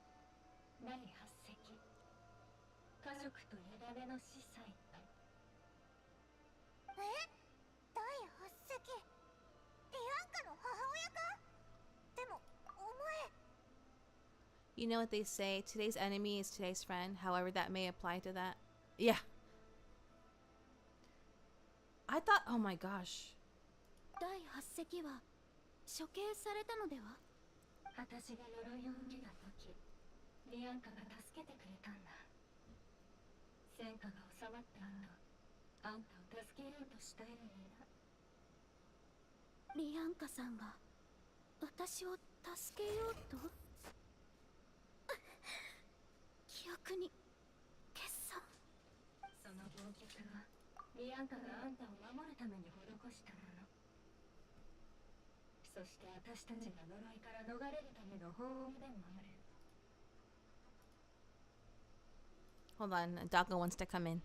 第八隻。家族と枝目の司祭と。え？第八隻？ディアンカの母親か？でも、お前。You know what they say, today's enemy is today's friend, however that may apply to that. Yeah. I thought, oh my gosh. 第八隻は処刑されたのでは？私が呪いを受けた時、ディアンカが助けてくれたんだ。戦火が収まった後、あんたを助けようとしたようにな。リアンカさんが私を助けようと？記憶に決算。その忘却はリアンカがあんたを守るために施したもの。そして私たちが呪いから逃れるための方法でもある。Hold on, Dako wants to come in.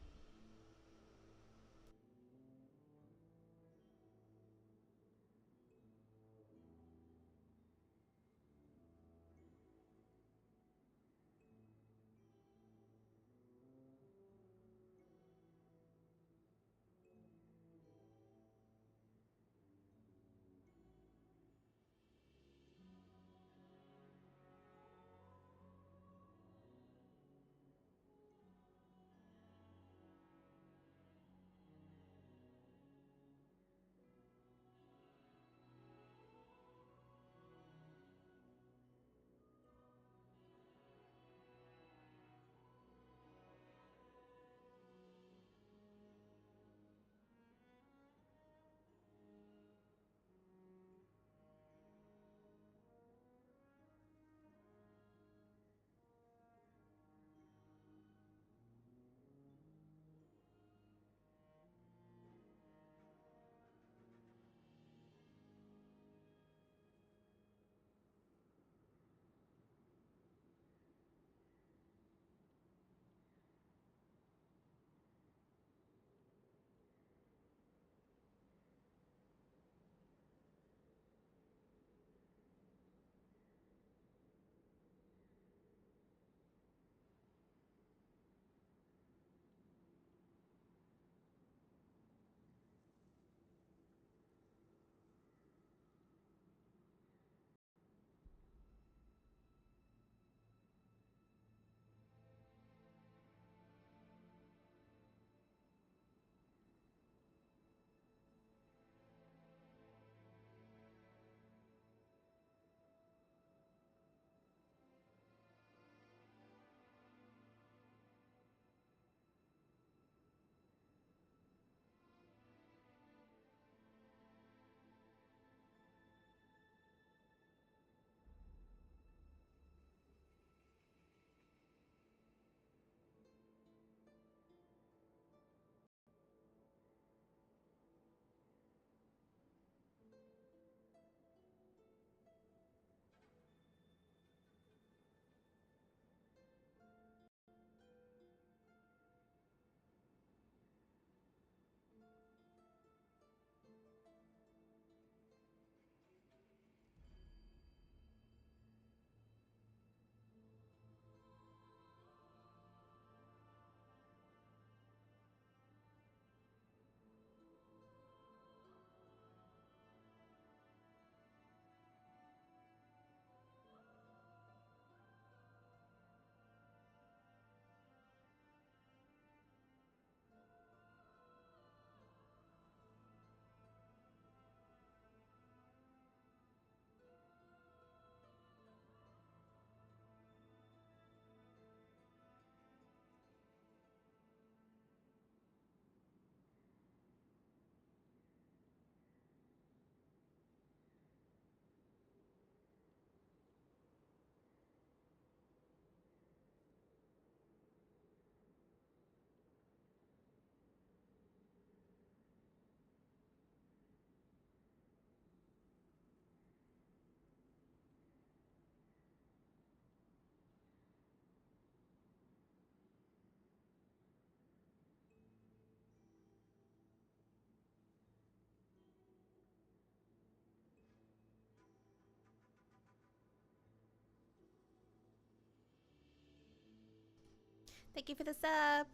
Thank you for the sub.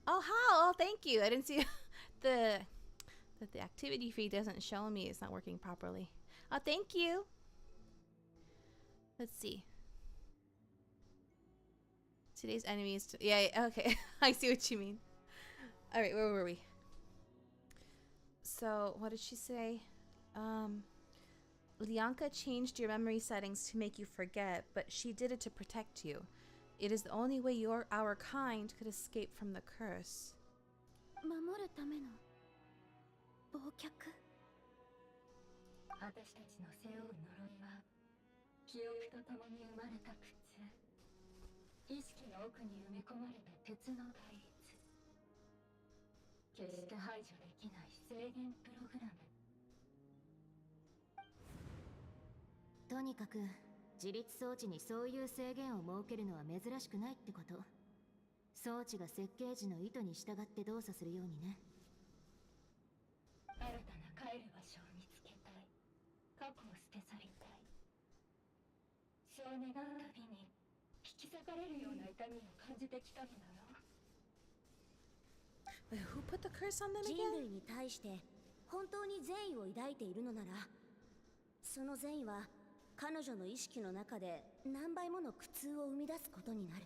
Oh, how? Oh, thank you. I didn't see the activity feed doesn't show me. It's not working properly. Oh, thank you. Let's see. Today's enemies. Yeah, okay. I see what you mean. All right, where were we? So, what did she say? Lianka changed your memory settings to make you forget, but she did it to protect you. It is the only way our kind could escape from the curse. 守るための忘却。私たちの背負う呪いは記憶とともに生まれた苦痛、意識の奥に埋め込まれた鉄の対立、決して排除できない制限プログラム。とにかく自立装置にそういう制限を設けるのは珍しくないってこと。装置が設計時の意図に従って動作するようにね。新たな帰る場所を見つけたい。過去を捨て去りたい。そう願うたびに引き裂かれるような痛みを感じてきたのだろう。 Wait, who put the curse on them 人 again? 類に対して本当に善意を抱いているのなら、その善意は彼女の意識の中で何倍もの苦痛を生み出すことになる。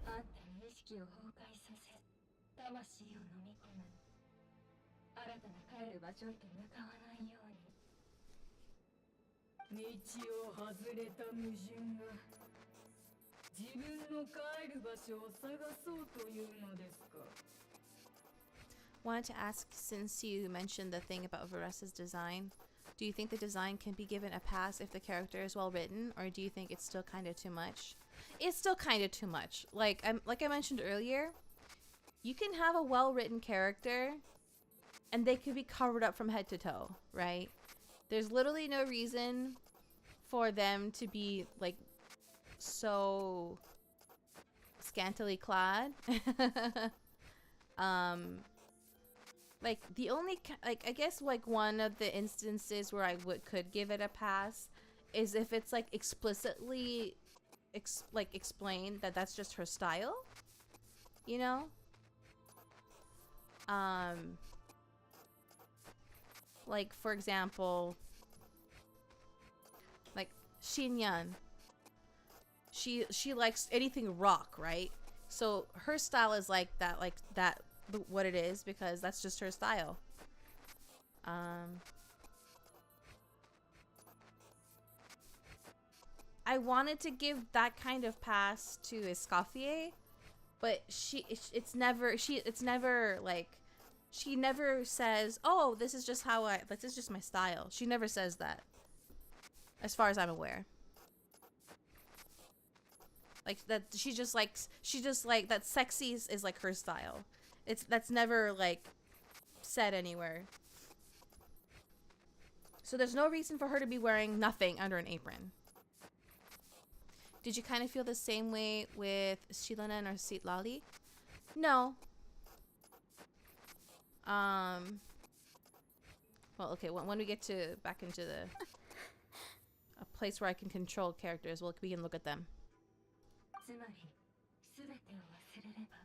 あんたの意識を崩壊させ、魂を飲み込む。新たな帰る場所へと向かわないように。道を外れた矛盾が自分の帰る場所を探そうというのですか。 Wanted to ask, since you mentioned the thing about Varesa's design, do you think the design can be given a pass if the character is well written, or do you think it's still kind of too much? It's still kind of too much. Like I mentioned earlier, you can have a well written character and they could be covered up from head to toe, right? There's literally no reason for them to be like so scantily clad. Like the only I guess like one of the instances where I could give it a pass is if it's like explicitly explained that that's just her style, you know? Like for example, like Shinyan. She likes anything rock, right? So her style is like that what it is because that's just her style. I wanted to give that kind of pass to Escoffier, but it's never like she never says, "Oh, this is just this is just my style." She never says that, as far as I'm aware. Like that she just like that sexy is like her style. That's never like said anywhere. So there's no reason for her to be wearing nothing under an apron. Did you kind of feel the same way with Shilonen or Sitlali? No. Well, okay, when we get back into a place where I can control characters, we can look at them. つまり、すべてを忘れれば、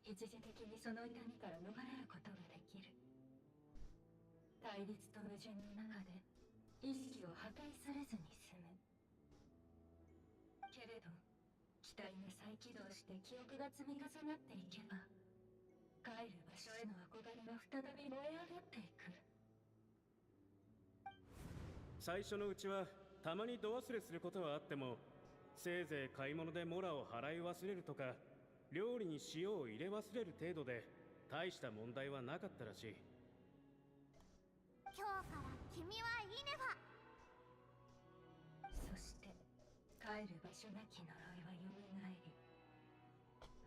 一時的にその痛みから逃れることができる。対立と矛盾の中で、意識を破壊されずに済む。けれど、機体が再起動して記憶が積み重なっていけば、帰る場所への憧れが再び燃え上がっていく。最初のうちはたまに度忘れすることはあっても、せいぜい買い物でモラを払い忘れるとか、料理に塩を入れ忘れる程度で大した問題はなかったらしい。今日から君はいいねば。そして帰る場所なき呪いはよみがえり、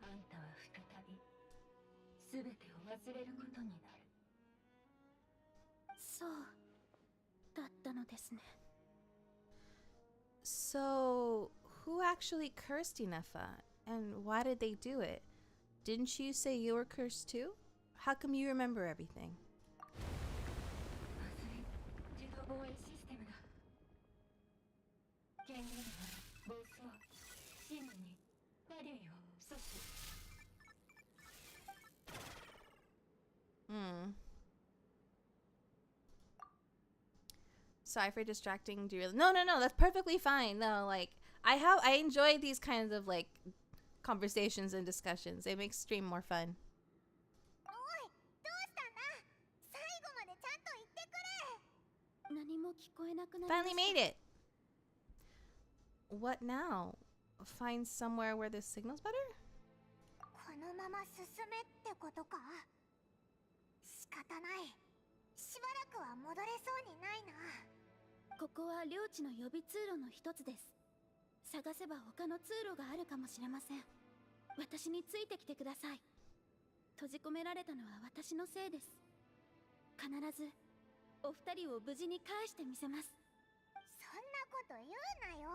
あんたは再び全てを忘れることになる。そうだったのですね。So, who actually cursed Inefa? And why did they do it? Didn't you say you were cursed too? How come you remember everything? まずい、自動防衛システムだ。権限は暴走、真理にバリューを阻止。Sorry for distracting. Do you really? No, no, no. That's perfectly fine. No, like I enjoy these kinds of like conversations and discussions. It makes stream more fun. おい、どうしたんだ。最後までちゃんと言ってくれ。何も聞こえなくなりました。 Finally made it. What now? Find somewhere where this signal's better? このまま進めってことか。仕方ない。しばらくは戻れそうにないな。ここは領地の予備通路の一つです。探せば他の通路があるかもしれません。私についてきてください。閉じ込められたのは私のせいです。必ずお二人を無事に返してみせます。そんなこと言うなよ。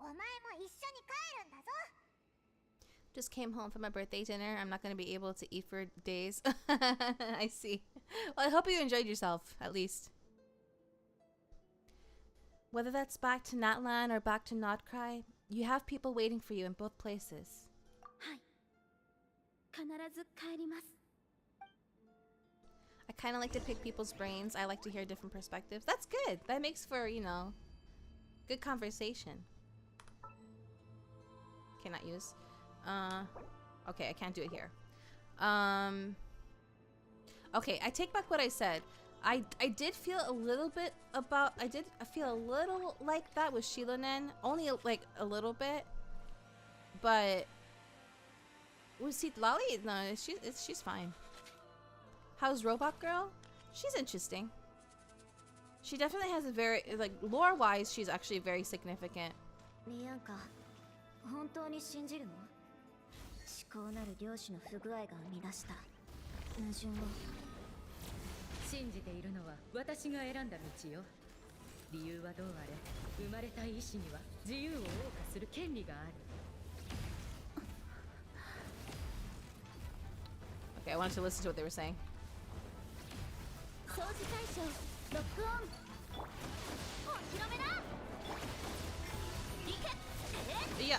お前も一緒に帰るんだぞ。Just came home from a birthday dinner. I'm not going to be able to eat for days. I see. Well, I hope you enjoyed yourself, at least. Whether that's back to Natlan or back to Notcry, you have people waiting for you in both places. はい。必ず帰ります。 I kind of like to pick people's brains. I like to hear different perspectives. That's good. That makes for, you know, good conversation. Cannot use. Okay, I can't do it here. Okay, I take back what I said. I did feel a little bit about, I feel a little like that with Shilonen, only like a little bit, but with Lali, no, she's fine. How's Robot Girl? She's interesting. She definitely has a very, like, lore-wise, she's actually very significant. ミアンカ、本当に信じるの？思考なる漁師の不具合が生み出した矛盾を。信じているのは私が選んだ道よ。理由はどうあれ、生まれた意志には自由を謳歌する権利がある。Okay, I wanted to listen to what they were saying. 掃除対象ロックオン。お披露目だ。行け。いや。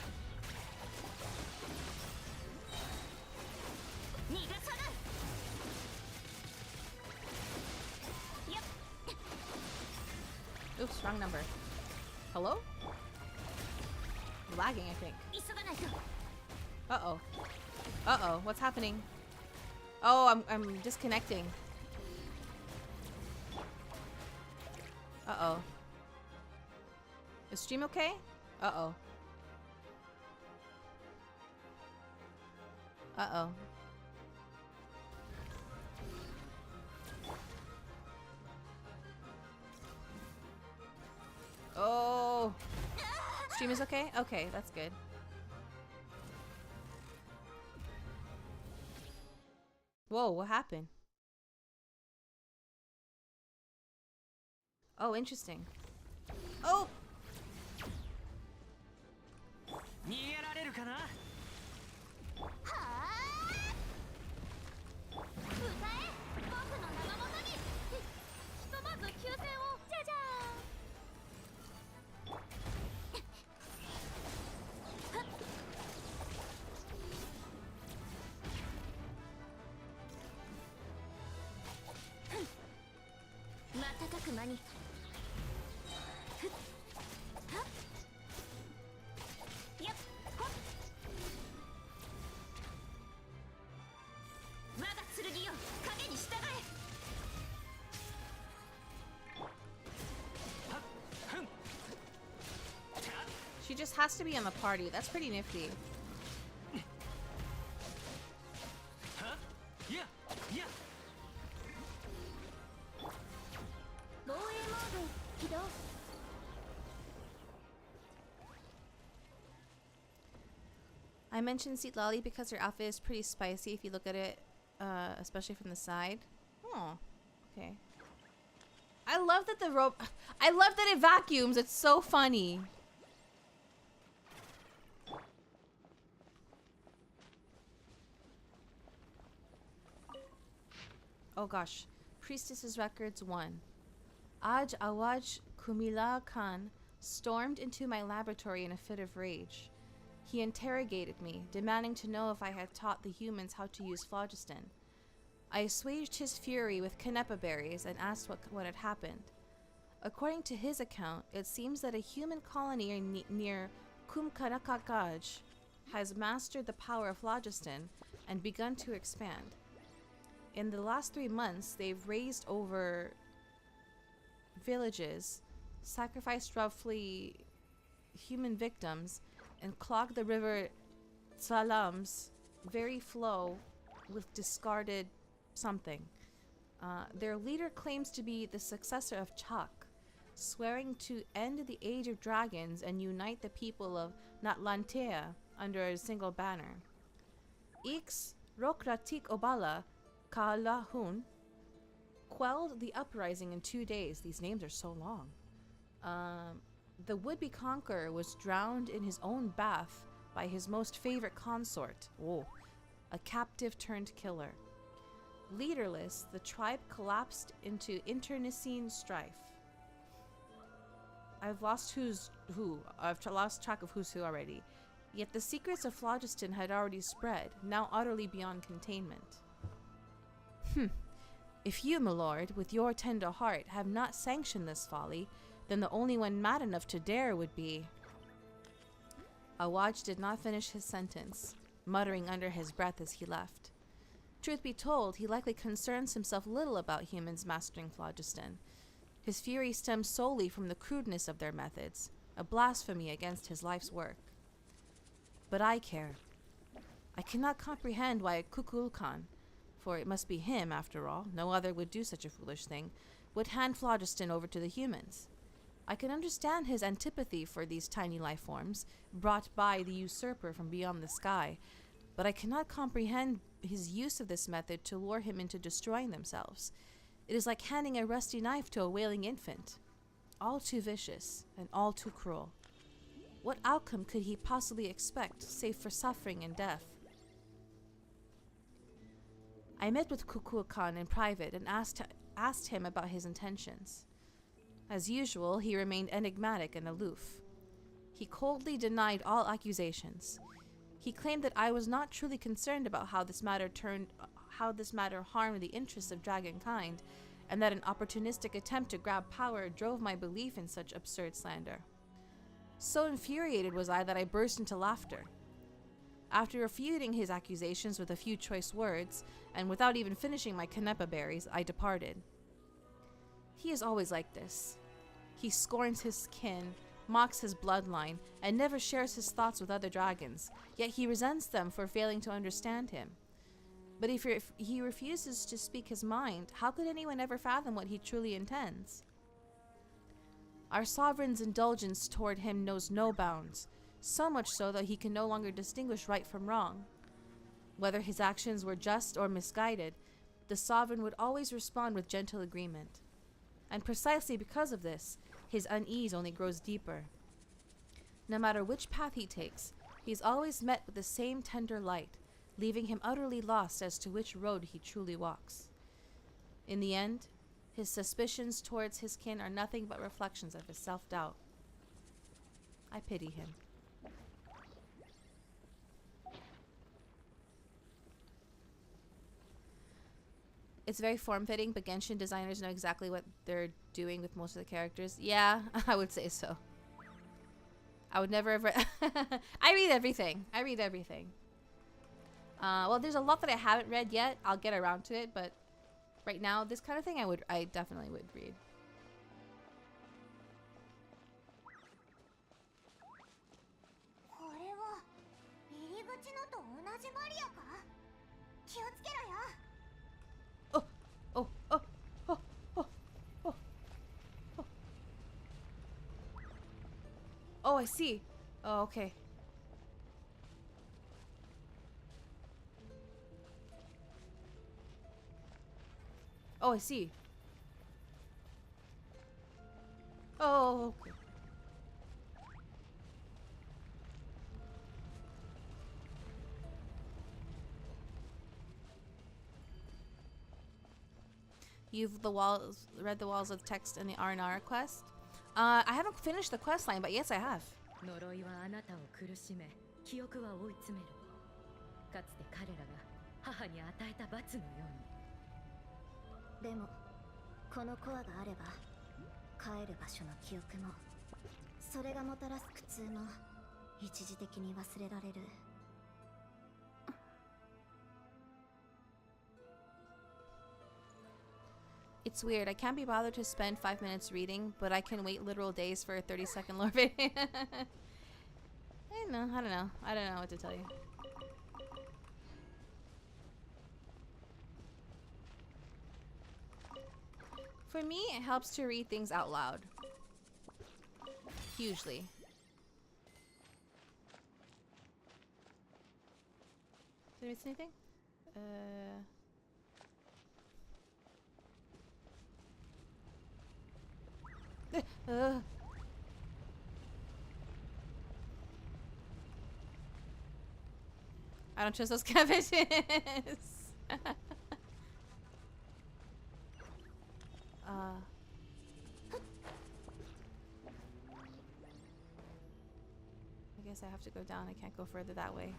逃がさない。 Oops, wrong number. Hello? Lagging, I think. Uh-oh. Uh-oh, what's happening? Oh, I'm disconnecting. Uh-oh. Is stream okay? Uh-oh. Uh-oh. Oh. Stream is okay? Okay, that's good. Whoa, what happened? Oh, interesting. Oh! 逃げられるかな。はあ。歌え、僕の名のもとに。ひとまず休戦を。じゃじゃーん。瞬く間に。She just has to be in the party. That's pretty nifty. I mentioned Seat Lolly because her outfit is pretty spicy if you look at it, especially from the side. Oh, okay. I love that I love that it vacuums. It's so funny. Oh gosh. Priestess's Records 1. Aj Awaj Kumila Khan stormed into my laboratory in a fit of rage. He interrogated me, demanding to know if I had taught the humans how to use phlogiston. I assuaged his fury with canepa berries and asked what had happened. According to his account, it seems that a human colony near Kumkanakakaj has mastered the power of phlogiston and begun to expand. In the last 3 months, they've raised over villages, sacrificed roughly human victims, and clogged the river Salam's very flow with discarded something. Their leader claims to be the successor of Chak, swearing to end the age of dragons and unite the people of Natlantea under a single banner. Ix Rokratik Obala Kaalahun quelled the uprising in 2 days. These names are so long. The would-be conqueror was drowned in his own bath by his most favorite consort, a captive turned killer. Leaderless, the tribe collapsed into internecine strife. I've lost who's who. I've lost track of who's who already. Yet the secrets of phlogiston had already spread, now utterly beyond containment. If you, my lord, with your tender heart, have not sanctioned this folly, then the only one mad enough to dare would be... Awaj did not finish his sentence, muttering under his breath as he left. Truth be told, he likely concerns himself little about humans mastering phlogiston. His fury stems solely from the crudeness of their methods, a blasphemy against his life's work. But I care. I cannot comprehend why Kukulkan, for it must be him after all, no other would do such a foolish thing, would hand phlogiston over to the humans. I can understand his antipathy for these tiny life forms, brought by the usurper from beyond the sky, but I cannot comprehend his use of this method to lure him into destroying themselves. It is like handing a rusty knife to a wailing infant. All too vicious, and all too cruel. What outcome could he possibly expect, save for suffering and death? I met with Kukulkan in private and asked him about his intentions. As usual, he remained enigmatic and aloof. He coldly denied all accusations. He claimed that I was not truly concerned about how this matter harmed the interests of dragonkind, and that an opportunistic attempt to grab power drove my belief in such absurd slander. So infuriated was I that I burst into laughter. After refuting his accusations with a few choice words, and without even finishing my canepa berries, I departed. He is always like this. He scorns his kin, mocks his bloodline, and never shares his thoughts with other dragons, yet he resents them for failing to understand him. But if he refuses to speak his mind, how could anyone ever fathom what he truly intends? Our sovereign's indulgence toward him knows no bounds, so much so that he can no longer distinguish right from wrong. Whether his actions were just or misguided, the sovereign would always respond with gentle agreement. And precisely because of this, his unease only grows deeper. No matter which path he takes, he is always met with the same tender light, leaving him utterly lost as to which road he truly walks. In the end, his suspicions towards his kin are nothing but reflections of his self-doubt. I pity him. It's very form-fitting, but Genshin designers know exactly what they're doing with most of the characters. Yeah, I would say so. I would never ever... I read everything. Well, there's a lot that I haven't read yet. I'll get around to it, but right now, this kind of thing I definitely would read. これは入り口のと同じバリアか？気をつけろよ。 Oh, I see. Oh, okay. Oh, I see. Oh, okay. You've read the walls of text in the R&R quest. I haven't finished the quest line, but yes, I have. 呪いはあなたを苦しめ、記憶は追い詰める。かつて彼らが母に与えた罰のように。でもこのコアがあれば帰る場所の記憶もそれがもたらす苦痛も一時的に忘れられる。It's weird. I can't be bothered to spend 5 minutes reading, but I can wait literal days for a 30-second lore video. I don't know. I don't know what to tell you. For me, it helps to read things out loud. Hugely. Did I miss anything? I don't trust those cabbages. I guess I have to go down. I can't go further that way.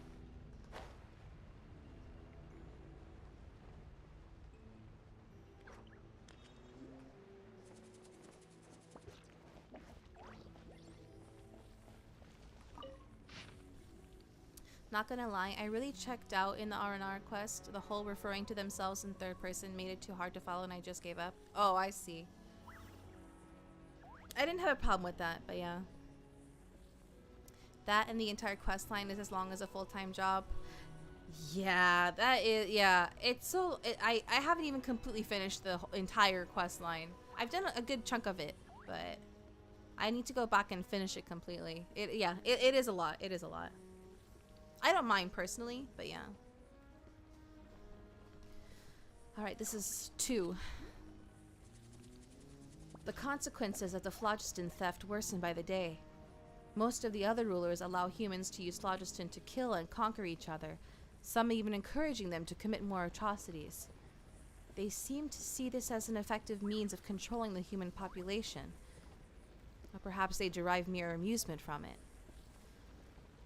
Not gonna lie, I really checked out in the R&R quest. The whole referring to themselves in third person made it too hard to follow and I just gave up. Oh, I see. I didn't have a problem with that, but yeah. That and the entire quest line is as long as a full-time job. Yeah, that is, yeah. It's so, I haven't even completely finished the entire quest line. I've done a good chunk of it, but I need to go back and finish it completely. It is a lot. It is a lot. I don't mind personally, but yeah. Alright, this is 2. The consequences of the phlogiston theft worsen by the day. Most of the other rulers allow humans to use phlogiston to kill and conquer each other, some even encouraging them to commit more atrocities. They seem to see this as an effective means of controlling the human population. Or perhaps they derive mere amusement from it.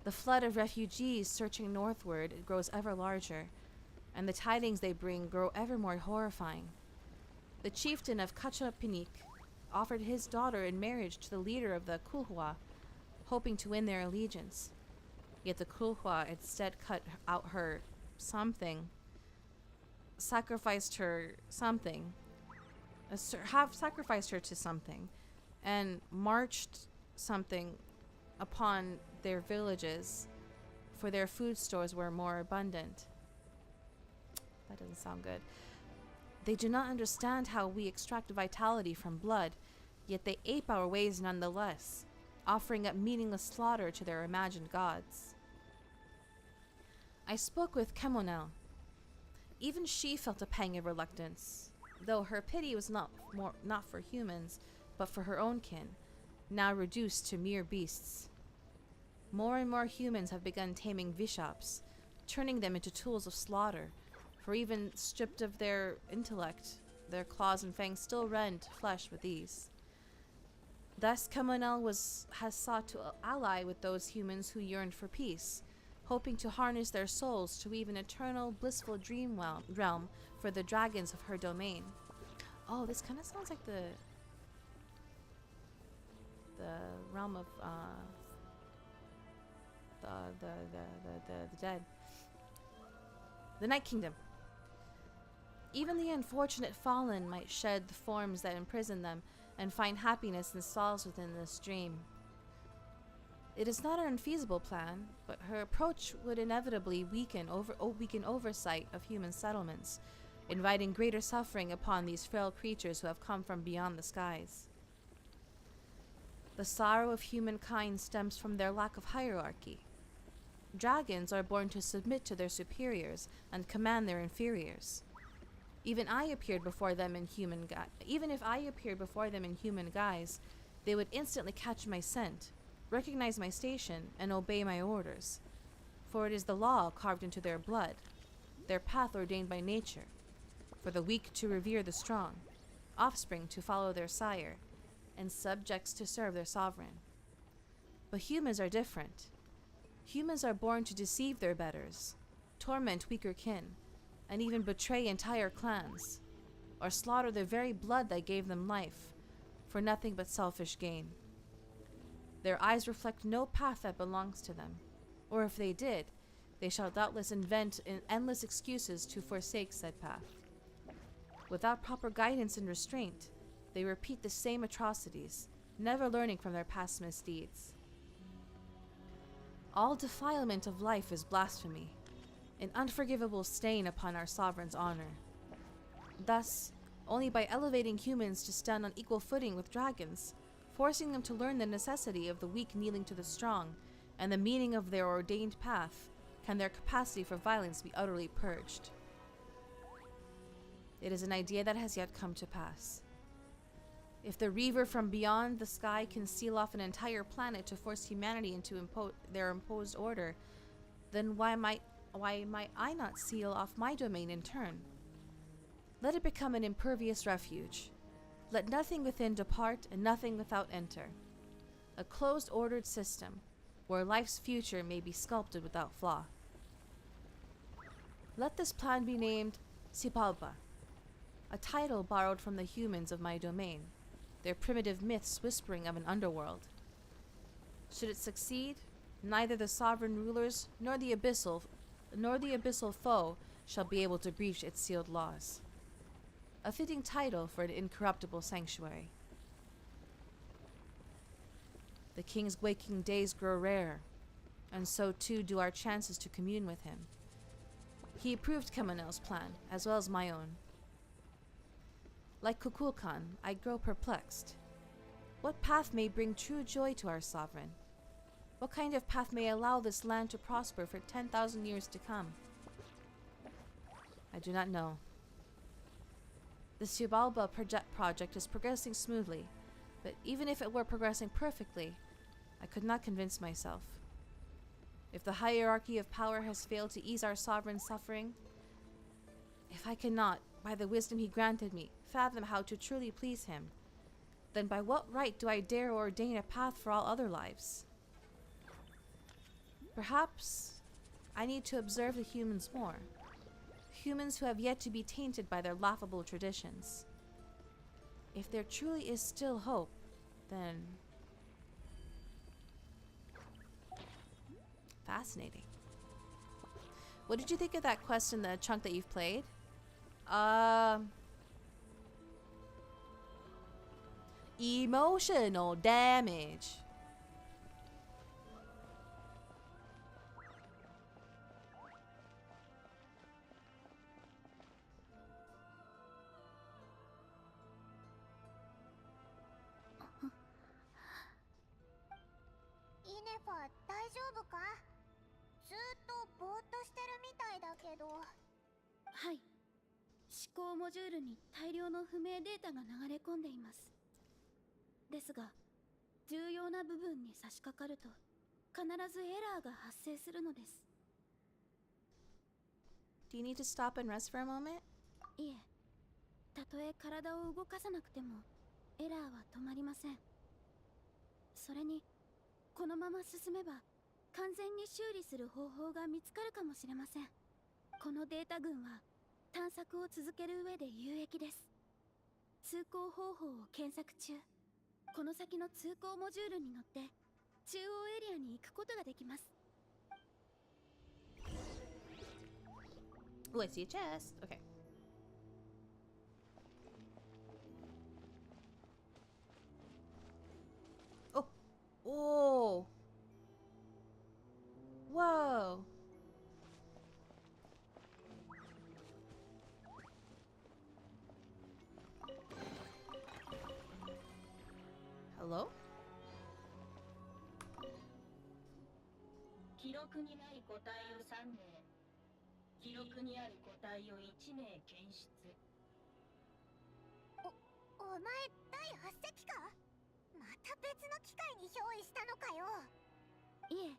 The flood of refugees searching northward grows ever larger, and the tidings they bring grow ever more horrifying. The chieftain of Kachapinik offered his daughter in marriage to the leader of the Kulhua, hoping to win their allegiance. Yet the Kulhua instead cut out her something, sacrificed her something, sacrificed her to something, and marched something upon their villages, for their food stores were more abundant. That doesn't sound good. They do not understand how we extract vitality from blood, yet they ape our ways nonetheless, offering up meaningless slaughter to their imagined gods. I spoke with Kemonel. Even she felt a pang of reluctance, though her pity was not for humans, but for her own kin, now reduced to mere beasts. More and more humans have begun taming Vishops, turning them into tools of slaughter, for even stripped of their intellect, their claws and fangs still rend flesh with ease. Thus, Kemonel has sought to ally with those humans who yearned for peace, hoping to harness their souls to weave an eternal, blissful dream realm for the dragons of her domain. Oh, this kind of sounds like the realm of the dead. The Night Kingdom. Even the unfortunate fallen might shed the forms that imprison them and find happiness in solace within this dream. It is not an unfeasible plan, but her approach would inevitably weaken oversight of human settlements, inviting greater suffering upon these frail creatures who have come from beyond the skies. The sorrow of humankind stems from their lack of hierarchy. Dragons are born to submit to their superiors and command their inferiors. Even if I appeared before them in human guise, they would instantly catch my scent, recognize my station, and obey my orders. For it is the law carved into their blood, their path ordained by nature, for the weak to revere the strong, offspring to follow their sire, and subjects to serve their sovereign. But humans are different. Humans are born to deceive their betters, torment weaker kin, and even betray entire clans, or slaughter the very blood that gave them life, for nothing but selfish gain. Their eyes reflect no path that belongs to them, or if they did, they shall doubtless invent endless excuses to forsake said path. Without proper guidance and restraint, they repeat the same atrocities, never learning from their past misdeeds. All defilement of life is blasphemy, an unforgivable stain upon our sovereign's honor. Thus, only by elevating humans to stand on equal footing with dragons, forcing them to learn the necessity of the weak kneeling to the strong, and the meaning of their ordained path, can their capacity for violence be utterly purged. It is an idea that has yet come to pass. If the Reaver from beyond the sky can seal off an entire planet to force humanity into their imposed order, then why might I not seal off my domain in turn? Let it become an impervious refuge. Let nothing within depart and nothing without enter. A closed ordered system, where life's future may be sculpted without flaw. Let this plan be named Sipalpa, a title borrowed from the humans of my domain, their primitive myths whispering of an underworld. Should it succeed, neither the sovereign rulers nor the abyssal foe shall be able to breach its sealed laws. A fitting title for an incorruptible sanctuary. The king's waking days grow rare, and so too do our chances to commune with him. He approved Kamanel's plan, as well as my own. Like Kukulkan, I grow perplexed. What path may bring true joy to our sovereign? What kind of path may allow this land to prosper for 10,000 years to come? I do not know. The Subalba project is progressing smoothly, but even if it were progressing perfectly, I could not convince myself. If the hierarchy of power has failed to ease our sovereign's suffering, if I cannot, by the wisdom he granted me, fathom how to truly please him, then by what right do I dare ordain a path for all other lives? Perhaps I need to observe the humans more. Humans who have yet to be tainted by their laughable traditions. If there truly is still hope, then... Fascinating. What did you think of that quest in the chunk that you've played? Emotional damage. Inefa, 大丈夫か？ずっとぼーっとしてるみたいだけど。はい。思考モジュールに大量の不明データが流れ込んでいます。ですが、重要な部分に差し掛かると必ずエラーが発生するのです。Do you need to stop and rest for a moment? いえ、たとえ体を動かさなくてもエラーは止まりません。それに、このまま進めば完全に修理する方法が見つかるかもしれません。このデータ群は探索を続ける上で有益です。通行方法を検索中。この先の通行モジュールに乗って中央エリアに行くことができます。Oh, I see a chest. Okay. Oh. Oh. Whoa. Hello? 記録にない個体を3名、記録にある個体を1名検出。お前第8隻か？また別の機械に憑依したのかよ。いえ、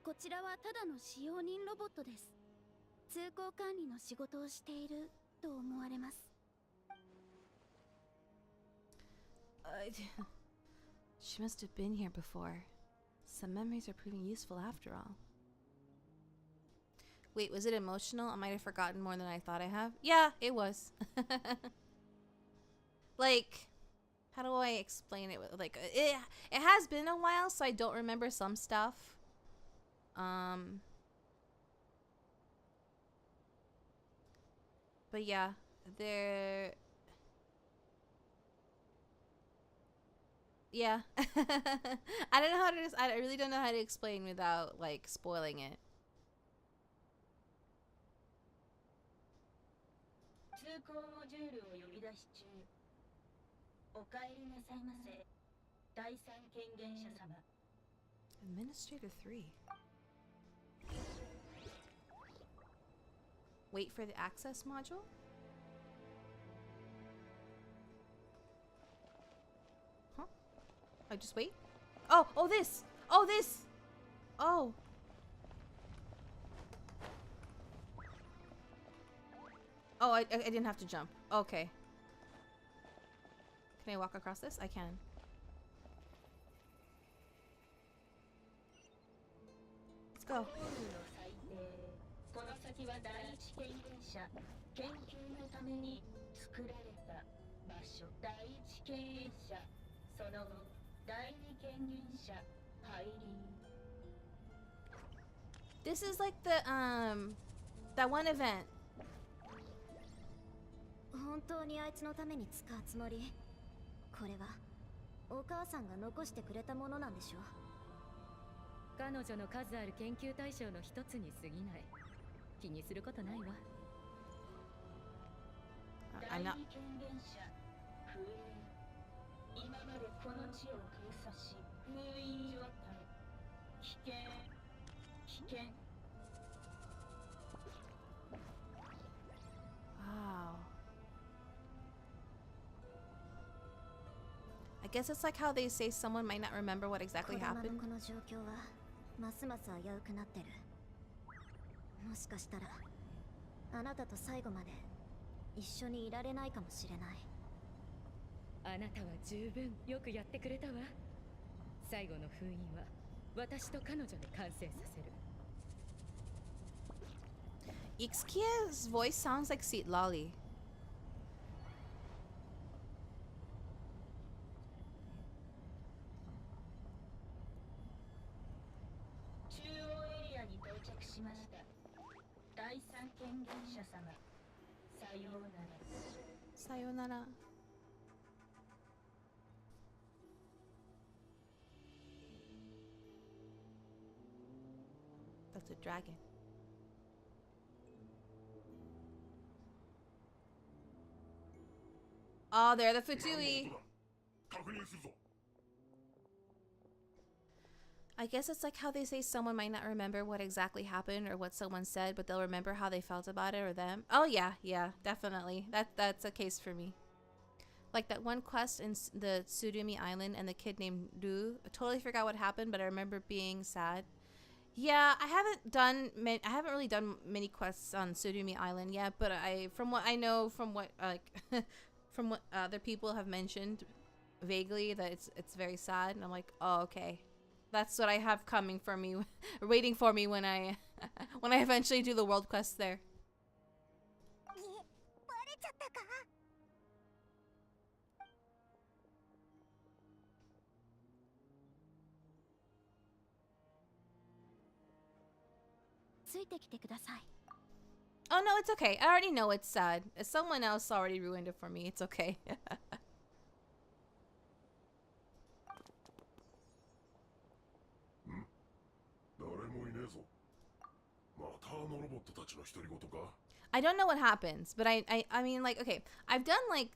こちらはただの使用人ロボットです。通行管理の仕事をしていると思われます。She must have been here before. Some memories are proving useful after all. Wait, was it emotional? I might have forgotten more than I thought I have. Yeah, it was. Like, how do I explain it? Like, it has been a while, so I don't remember some stuff. But yeah, there. Yeah. I don't know how to. I really don't know how to explain without like spoiling it. 通行モジュールを呼び出し中。お帰りなさいませ。第三権限者様。Administrator 3. Wait for the access module? Huh? I just wait? Oh, this! Oh, this! Oh. Oh, I didn't have to jump. Okay. Can I walk across this? I can. Let's go. この先は第一権限者研究のために作られた場所。第一権限者その後第二権限者入り。 This is like the that one event. 本当にあいつのために使うつもり？これはお母さんが残してくれたものなんでしょ？彼女の数ある研究対象の一つに過ぎない。気にすることないわ。第二権限者封印。今までこの地を封鎖し封印状態。危険。危険。 Wow. I guess it's like how they say someone might not remember what exactly 子供 happened. のこの状況はますます危うくなってる。もしかしたらあなたと最後まで一緒にいられないかもしれない。あなたは十分よくやってくれたわ。最後の封印は私と彼女で完成させる。Ixkia's voice sounds like Seat Lolly. 中央エリアに到着しました。第三権限者様。さようなら。Sayonara. That's a dragon. Oh, they're the Futui. I guess it's like how they say someone might not remember what exactly happened or what someone said, but they'll remember how they felt about it or them. Oh yeah, definitely. That's a case for me. Like that one quest in the Tsurumi Island and the kid named Ru. I totally forgot what happened, but I remember being sad. Yeah, I haven't really done many quests on Tsurumi Island yet, but from what I know, from what from what other people have mentioned vaguely, that it's very sad, and I'm like, oh, okay. That's what I have coming for me, waiting for me when I when I eventually do the world quest there. バレちゃったか？ついてきてください。 Oh no, it's okay. I already know it's sad. Someone else already ruined it for me. It's okay. 誰もいねえぞ。またあのロボットたちの独り言か。 I don't know what happens, but I mean, like, okay, I've done like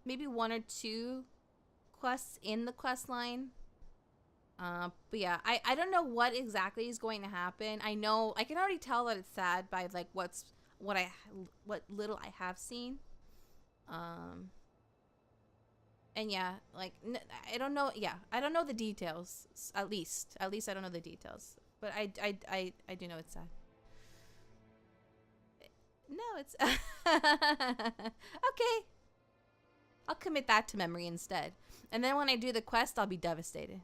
maybe 1 or 2 quests in the quest line. But yeah, I don't know what exactly is going to happen. I know I can already tell that it's sad by like what little I have seen. And yeah, like I don't know. Yeah, I don't know the details. At least I don't know the details. But I do know it's sad. No, it's okay. I'll commit that to memory instead. And then when I do the quest, I'll be devastated.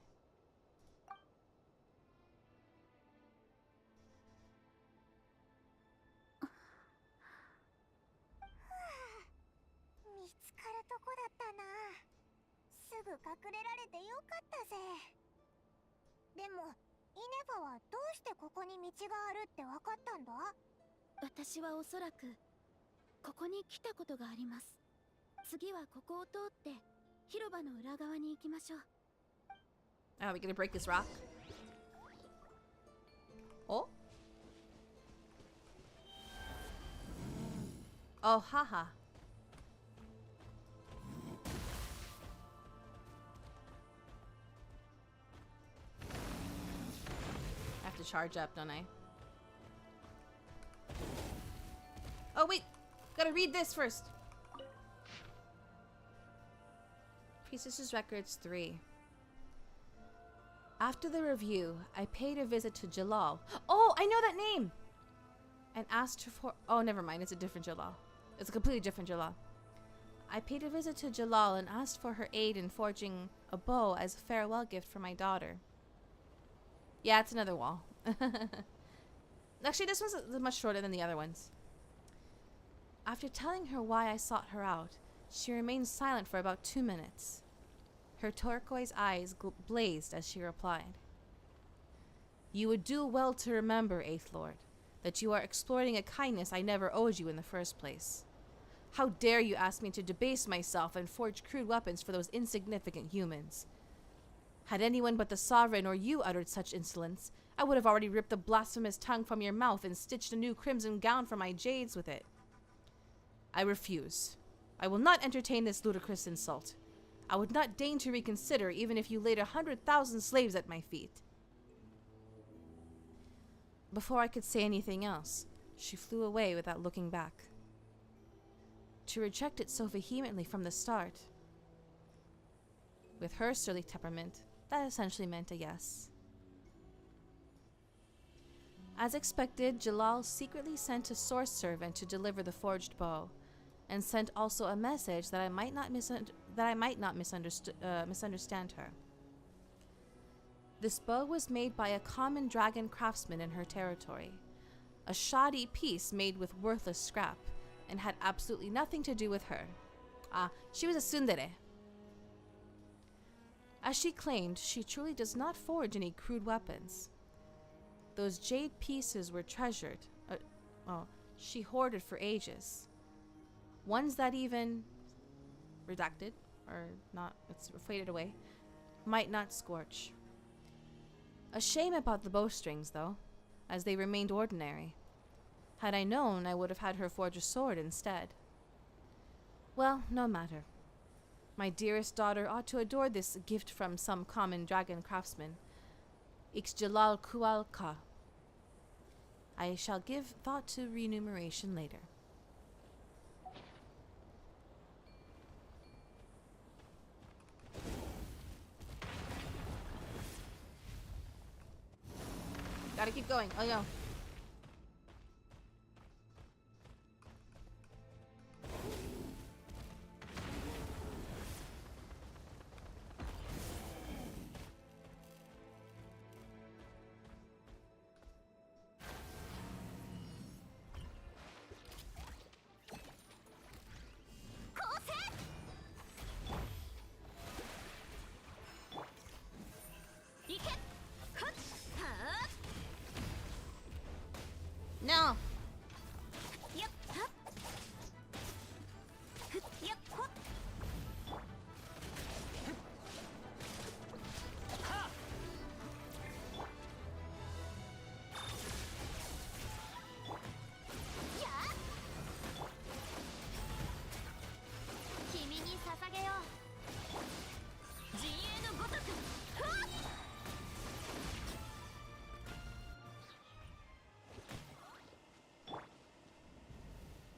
見つかるとこだったな。すぐ隠れられてよかったぜ。でもイネファはどうしてここに道があるって分かったんだ？私はおそらくここに来たことがあります。次はここを通って広場の裏側に行きましょう。Oh, we gonna break this rock? Oh? Oh, haha. I have to charge up, don't I? Oh, wait! Gotta read this first! Priestess's Records 3. After the review, I paid a visit to Jalal. Oh, I know that name! And asked her for... Oh, never mind. It's a different Jalal. It's a completely different Jalal. I paid a visit to Jalal and asked for her aid in forging a bow as a farewell gift for my daughter. Yeah, it's another wall. Actually, this one's much shorter than the other ones. After telling her why I sought her out, she remained silent for about 2 minutes. Her turquoise eyes blazed as she replied. You would do well to remember, Eighth Lord, that you are exploiting a kindness I never owed you in the first place. How dare you ask me to debase myself and forge crude weapons for those insignificant humans? Had anyone but the Sovereign or you uttered such insolence, I would have already ripped the blasphemous tongue from your mouth and stitched a new crimson gown for my jades with it. I refuse. I will not entertain this ludicrous insult. I would not deign to reconsider even if you laid 100,000 slaves at my feet. Before I could say anything else, she flew away without looking back. To reject it so vehemently from the start. With her surly temperament, that essentially meant a yes. As expected, Jalal secretly sent a source servant to deliver the forged bow, and sent also a message that I might not misunderstand her. This bow was made by a common dragon craftsman in her territory, a shoddy piece made with worthless scrap, and had absolutely nothing to do with her. She was a tsundere. As she claimed, she truly does not forge any crude weapons. Those jade pieces were treasured. She hoarded for ages. Ones that even redacted, or not, it's faded away, might not scorch. A shame about the bowstrings, though, as they remained ordinary. Had I known, I would have had her forge a sword instead. Well, no matter. My dearest daughter ought to adore this gift from some common dragon craftsman. Ix Jalal Kualka. I shall give thought to remuneration later. Gotta keep going. Oh, no. No.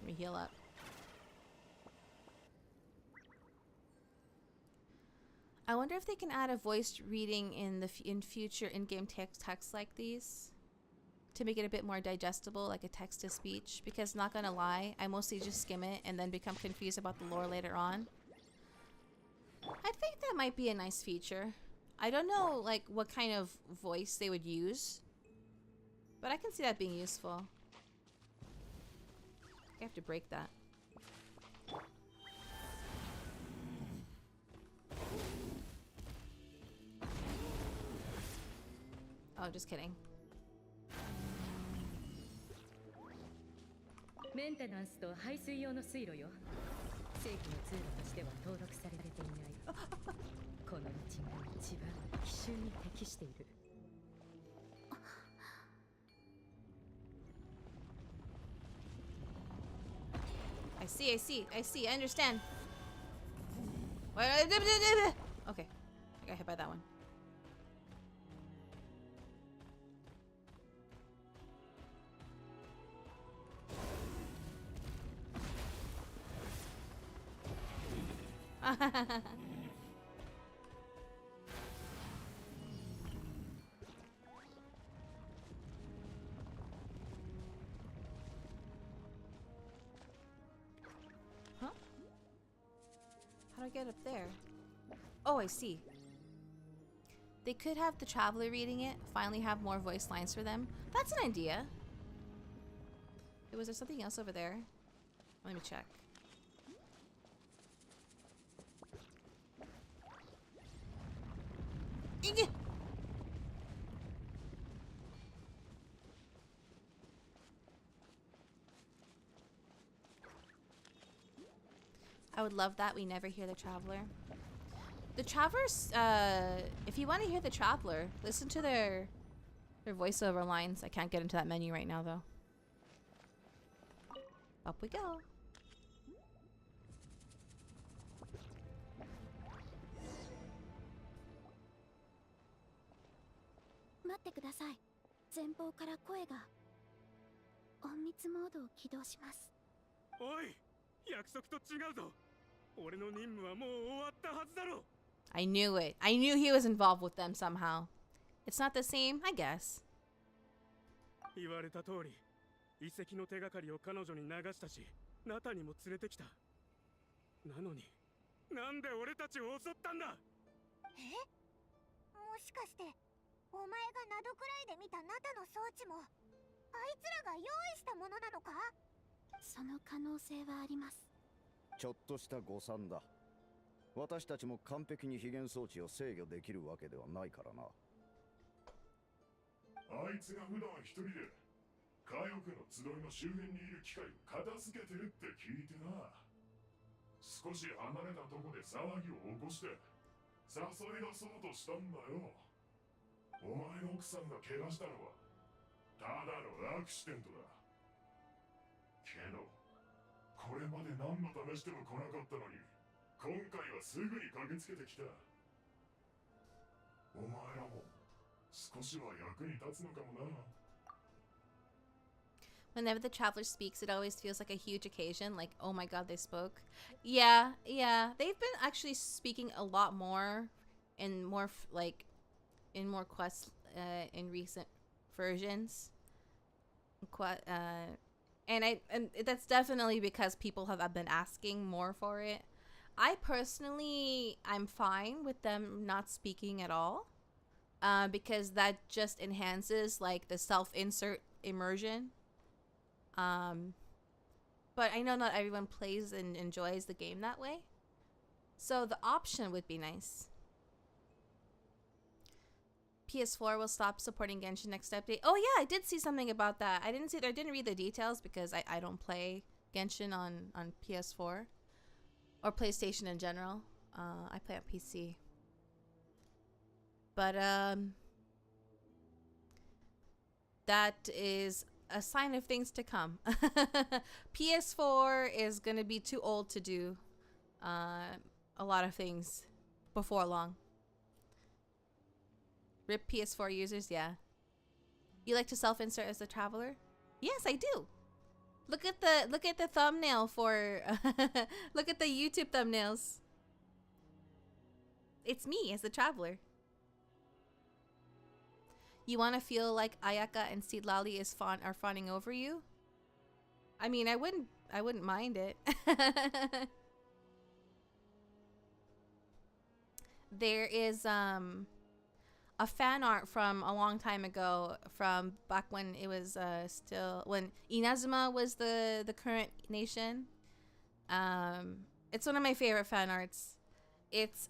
Let me heal up. I wonder if they can add a voiced reading in future in-game text like these to make it a bit more digestible, like a text-to-speech. Because not gonna lie, I mostly just skim it and then become confused about the lore later on. I think that might be a nice feature. I don't know like what kind of voice they would use, but I can see that being useful. I have to break that. Oh, just kidding. メンテナンスと排水用の水路よ。正規の通路としては登録されていない。この道が一番奇襲に適している。I see, I understand. Okay, I got hit by that one. Huh? How do I get up there? Oh, I see. They could have the traveler reading it, finally have more voice lines for them. That's an idea. Was there something else over there? Let me check. I would love that we never hear the traveler. The travelers, if you want to hear the traveler, listen to their voiceover lines. I can't get into that menu right now though. Up we go. I knew it. I knew he was involved with them somehow. It's not the same, I guess. 言われた通り、遺跡の手がかりを彼女に流したし、ナタにも連れてきた。なのに、なんで俺たちを襲ったんだ？え？もしかして、お前がナドくらいで見たナタの装置も、あいつらが用意したものなのか？その可能性はあります。ちょっとした誤算だ。私たちも完璧に非現装置を制御できるわけではないからな。あいつが普段一人で火翼の集いの周辺にいる機械を片付けてるって聞いてな。少し離れたとこで騒ぎを起こして誘い出そうとしたんだよ。お前の奥さんが怪我したのはただのアクシデントだ。けどこれまで何の試しても来なかったのに今回はすぐに駆けつけてきた。お前らも少しは役に立つのかもな。Whenever the traveler speaks, it always feels like a huge occasion. Like, oh my god, they spoke. Yeah. They've been actually speaking a lot more in more in more quests in recent versions. And that's definitely because people have been asking more for it. I personally, I'm fine with them not speaking at all, because that just enhances like the self-insert immersion. But I know not everyone plays and enjoys the game that way, so the option would be nice. PS4 will stop supporting Genshin next update. Oh yeah, I did see something about that. I didn't read the details because I don't play Genshin on PS4 or PlayStation in general. I play on PC. But that is a sign of things to come. PS4 is gonna be too old to do a lot of things before long. RIP PS4 users, yeah. You like to self-insert as a traveler? Yes, I do. Look at the thumbnail for look at the YouTube thumbnails. It's me as the traveler. You want to feel like Ayaka and Seedlali are fawning over you? I mean, I wouldn't mind it. there is a fan art from a long time ago, from back when it was still when Inazuma was the current nation. It's one of my favorite fan arts. It's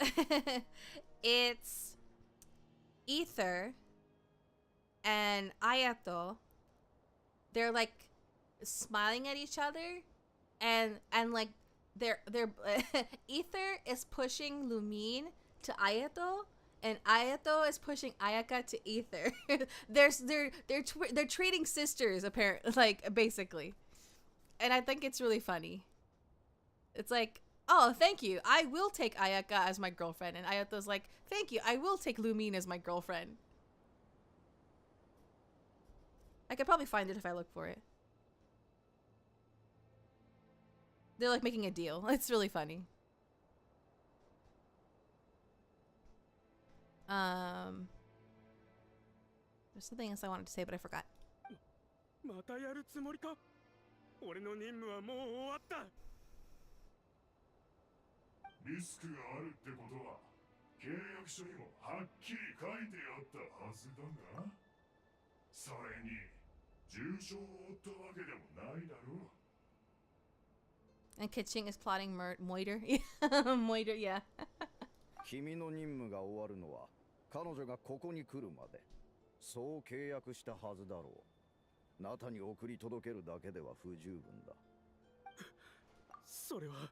it's Ether and Ayato. They're like smiling at each other, and like they're Ether is pushing Lumine to Ayato, and Ayato is pushing Ayaka to Ether. They're trading sisters, apparently, like, basically. And I think it's really funny. It's like, oh, thank you, I will take Ayaka as my girlfriend, and Ayato's like, thank you, I will take Lumine as my girlfriend. I could probably find it if I look for it. They're like making a deal. It's really funny. There's something else I wanted to say, but I forgot. またやるつもりか？俺の任務はもう終わった。リスクがあるってことは契約書にもはっきり書いてあったはずだが、それに重傷を負ったわけでもないだろう。And Kitching is plotting moiter. Moiter, yeah. 君の任務が終わるのは彼女がここに来るまで。そう契約したはずだろう。ナタに送り届けるだけでは不十分だ。それは。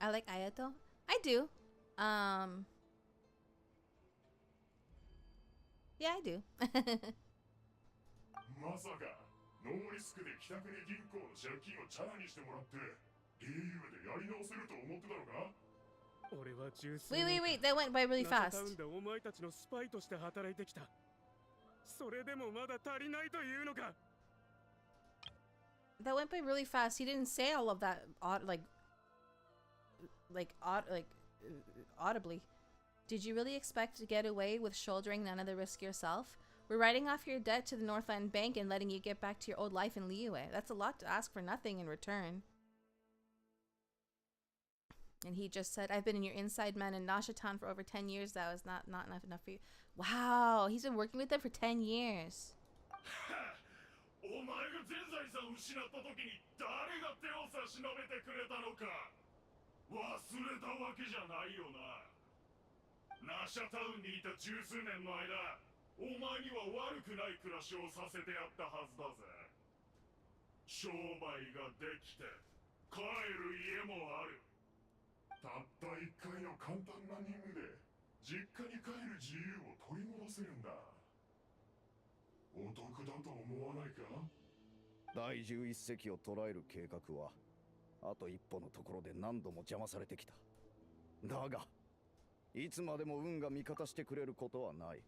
I like Ayato. I do. Yeah, I do. まさかノーリスクで北国銀行の借金をチャラにしてもらって理由でやり直せると思ってたのか？ Wait, that went by really fast. That went by really fast. He didn't say all of that audibly. Did you really expect to get away with shouldering none of the risk yourself? We're writing off your debt to the Northland Bank and letting you get back to your old life in Liyue. That's a lot to ask for nothing in return. And he just said, I've been in your inside man in Nashatown for over 10 years. That was not enough for you. Wow, he's been working with them for 10 years. お前が全財産を失った時に誰が手を差し伸べてくれたのか忘れたわけじゃないよな。ナシャタウンにいた十数年の間、お前には悪くない暮らしをさせてやったはずだぜ。商売ができて帰る家もある。たった一回の簡単な任務で実家に帰る自由を取り戻せるんだ。お得だと思わないか？第11隻を捕らえる計画はあと一歩のところで何度も邪魔されてきた。だがいつまでも運が味方してくれることはない。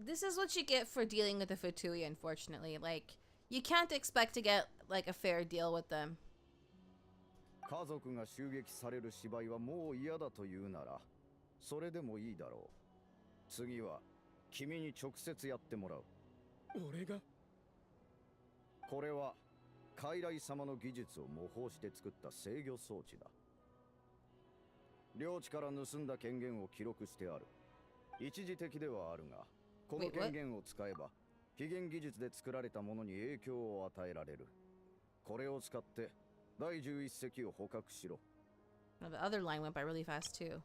This is what you get for dealing with the Futui, unfortunately. Like, you can't expect to get like a fair deal with them. 家族が襲撃される芝居はもう嫌だというならそれでもいいだろう。次は君に直接やってもらう。俺が？これは傀儡様の技術を模倣して作った制御装置だ。領地から盗んだ権限を記録してある。一時的ではあるが、この権限を使えば非現技術で作られたものに影響を与えられる。これを使って第11隻を捕獲しろ。 Now, the other line went by really fast too.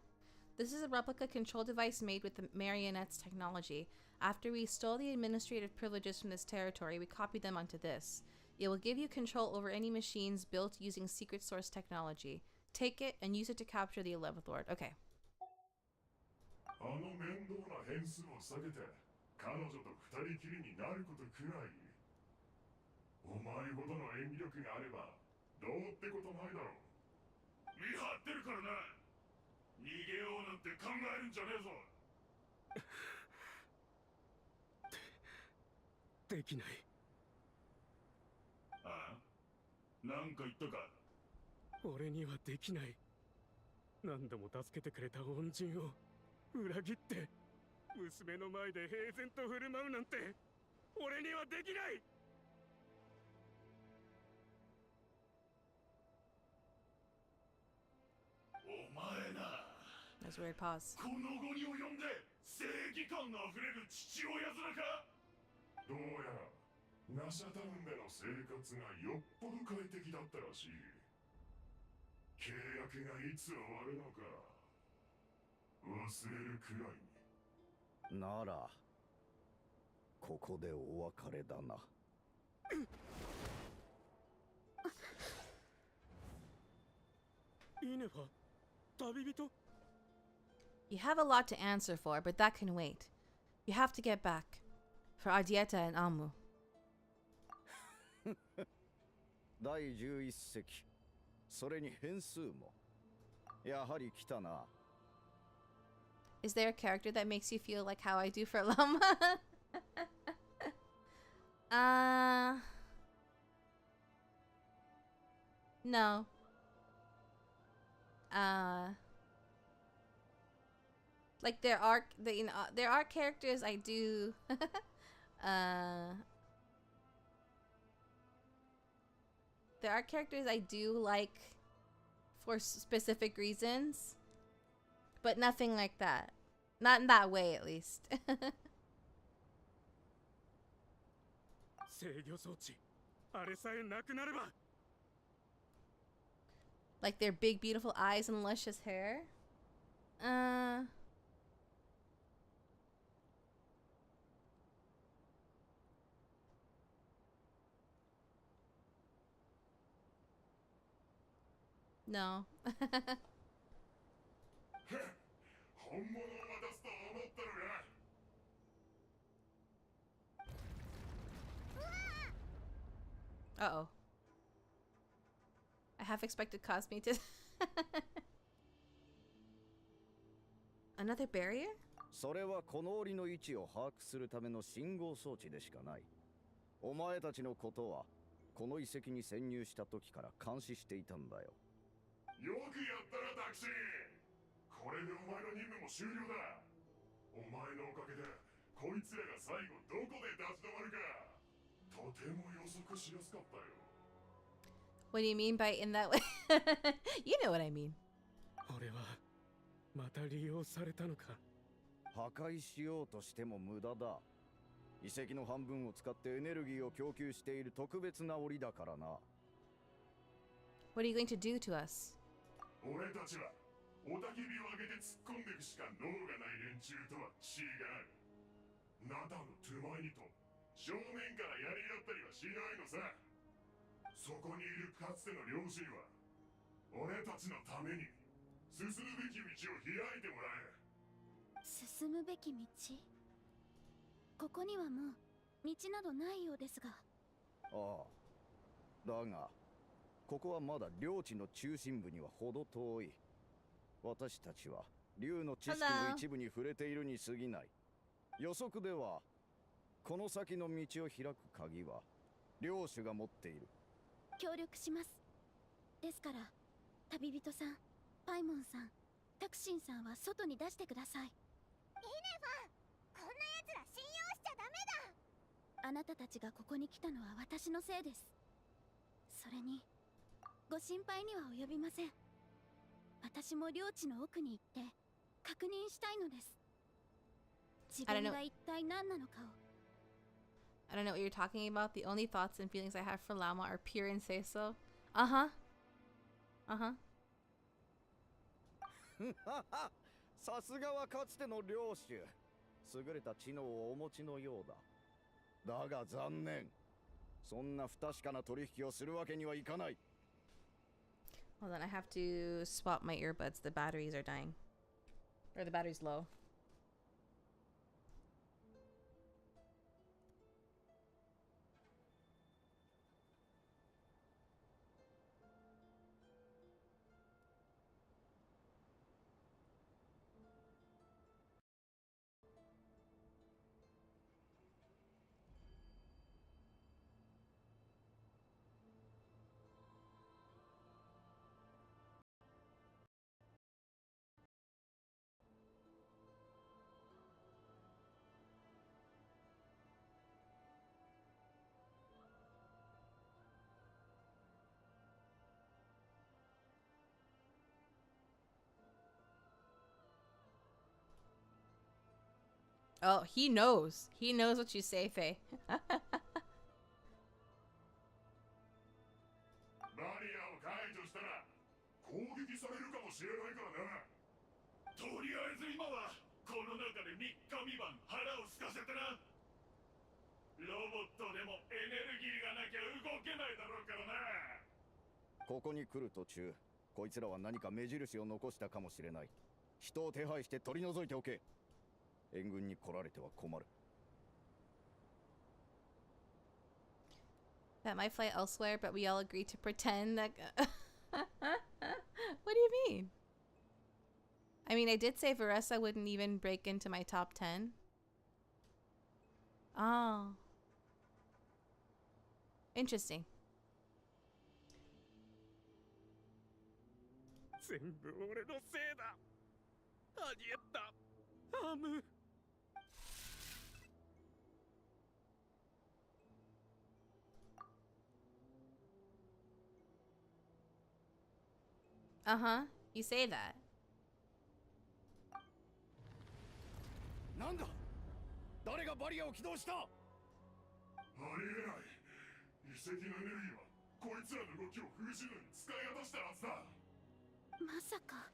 This is a replica control device made with the marionette's technology. After we stole the administrative privileges from this territory, we copied them onto this. It will give you control over any machines built using secret source technology. Take it and use it to capture the 11th Lord. Okay. あの面倒な変数を下げて彼女と二人きりになることくらい。お前ほどの演技力があればどうってことないだろう。見張ってるからな。逃げようなんて考えるんじゃねえぞ。できない。ああ、なんか言ったか。俺にはできない。何度も助けてくれた恩人を裏切って娘の前で平然と振る舞うなんて俺にはできない。There's a weird pause. この後に及んで正義感あふれる父親面か。どうやらナシャタウンでの生活がよっぽど快適だったらしい。契約がいつ終わるのか忘れるくらいに。ならここでお別れだな。イネファ、旅人。 You have a lot to answer for, but that can wait. You have to get back. For Adieta and Amu. 第11席、それに変数もやはり来たな。Is there a character that makes you feel like how I do for Llama? No. Like there are there are characters I do there are characters I do like for specific reasons, but nothing like that. Not in that way, at least. 制御装置、あれさえなくなれば。 Like their big, beautiful eyes and luscious hair. No. 本物を渡すと思ったのか。 Uh-oh. I half expected Cosme to... Another barrier? それはこの檻の位置を把握するための信号装置でしかない。お前たちのことはこの遺跡に潜入した時から監視していたんだよ。よくやったなタクシー。これでお前の任務も終了だ。お前のおかげでこいつらが最後どこで立ち止まるかとても予測しやすかったよ。 What do you mean by in that way? You know what I mean. 俺はまた利用されたのか。破壊しようとしても無駄だ。遺跡の半分を使ってエネルギーを供給している特別な檻だからな。What are you going to do to us? 俺たちは雄たけびを上げて突っ込んでいくしか能がない連中とは違う。ナタの手前にと正面からやり合ったりはしないのさ。そこにいるかつての領主には俺たちのために進むべき道を開いてもらえ。進むべき道。ここにはもう道などないようですが。ああ。だがここはまだ領地の中心部には程遠い。私たちは竜の知識の一部に触れているに過ぎない。予測ではこの先の道を開く鍵は領主が持っている。協力します。ですから旅人さん、パイモンさん、タクシンさんは外に出してください。イネファン、こんな奴ら信用しちゃダメだ。あなたたちがここに来たのは私のせいです。それにご心配には及びません。私も領地の奥に行って確認したいのです。自分が一体何なのかを。I don't know what you're talking about. The only thoughts and feelings I have for Llama are pure and say so. Uh-huh. Uh-huh. さすがはかつての領主。優れた知能をお持ちのようだ。だが残念。そんな不確かな取引をするわけにはいかない。Hold on, I have to swap my earbuds. The batteries are dying. Or the battery's low. Oh, he knows. He knows what you say, Faye. バリアを解除したら攻撃されるかもしれないからな。とりあえず今はこの中で3日3晩腹を空かせてな。ロボットでもエネルギーがなきゃ動けないだろうからな。ここに来る途中、こいつらは何か目印を残したかもしれない。人を手配して取り除いておけ。援軍に来られては困る。That might fly elsewhere, but we all agree to pretend that. What do you mean? I mean, I did say Varessa wouldn't even break into my top 10. Oh. Interesting. 全部俺のせいだ。アニエッタ、ハム。Uh-huh. You say that. なんだ？誰がバリアを起動した？ありえない。遺跡のエネルギーはこいつらの動きを封じるのに使い果たしたはずだ。まさか。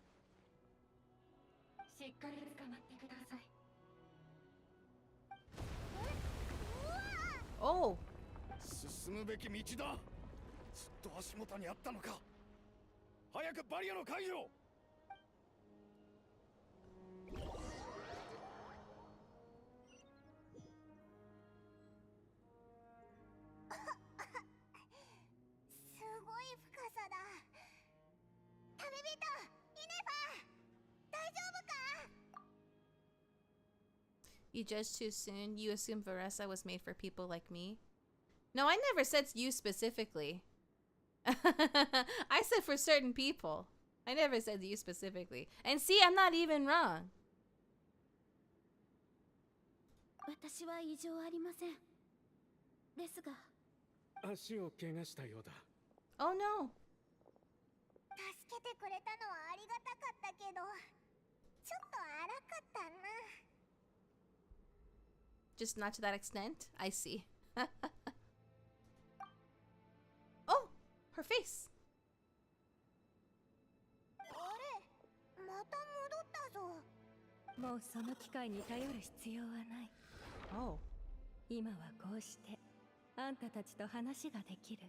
しっかり捕まってください。Oh. 進むべき道だ。ずっと足元にあったのか。早くバリアの解除。すごい深さだ。旅人、イネファ、大丈夫か？ You judge too soon. You assume Varessa was made for people like me. No, I never said you specifically. I said for certain people. I never said you specifically. And see, I'm not even wrong. 私は異常ありません。ですが、足を怪我したようだ。Oh no. 助けてくれたのはありがたかったけど、ちょっと荒かったな。Just not to that extent. I see. Oh, her face. あれ、また戻ったぞ。もうその機会に頼る必要はない。Oh. 今はこうしてあんたたちと話ができる。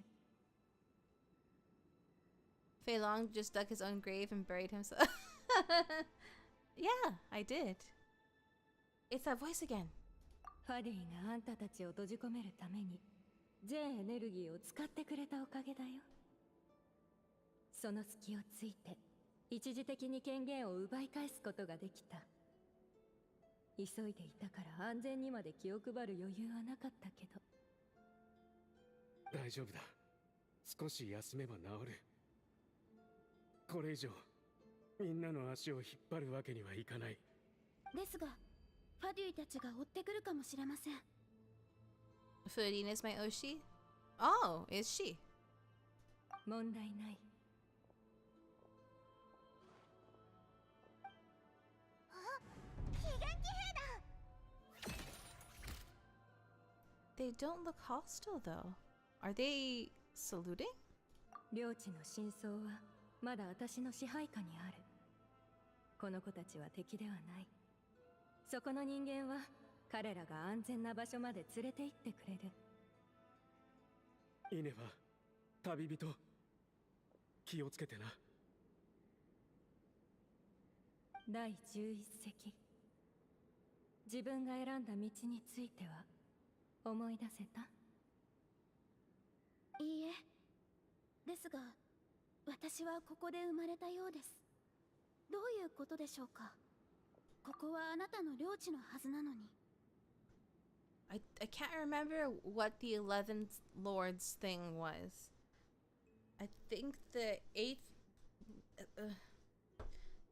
Fei Long just dug his own grave and buried himself. Yeah, I did. It's that voice again. ファディがあんたたちを閉じ込めるために全エネルギーを使ってくれたおかげだよ。その隙をついて一時的に権限を奪い返すことができた。急いでいたから安全にまで気を配る余裕はなかったけど。大丈夫だ。少し休めば治る。これ以上みんなの足を引っ張るわけにはいかない。ですが、ファデュイたちが追ってくるかもしれません。Fudine is my Oshi? Oh, is she? 問題ない。They don't look hostile though. Are they saluting? 領地の真相はまだ私の支配下にある。この子たちは敵ではない。そこの人間は彼らが安全な場所まで連れて行ってくれる。イネは旅人、気をつけてな。第11席。自分が選んだ道については思い出せた？いいえ。ですが、私はここで生まれたようです。どういうことでしょうか？ここはあなたの領地のはずなのに。I can't remember what the 11th Lord's thing was. I think the 8th...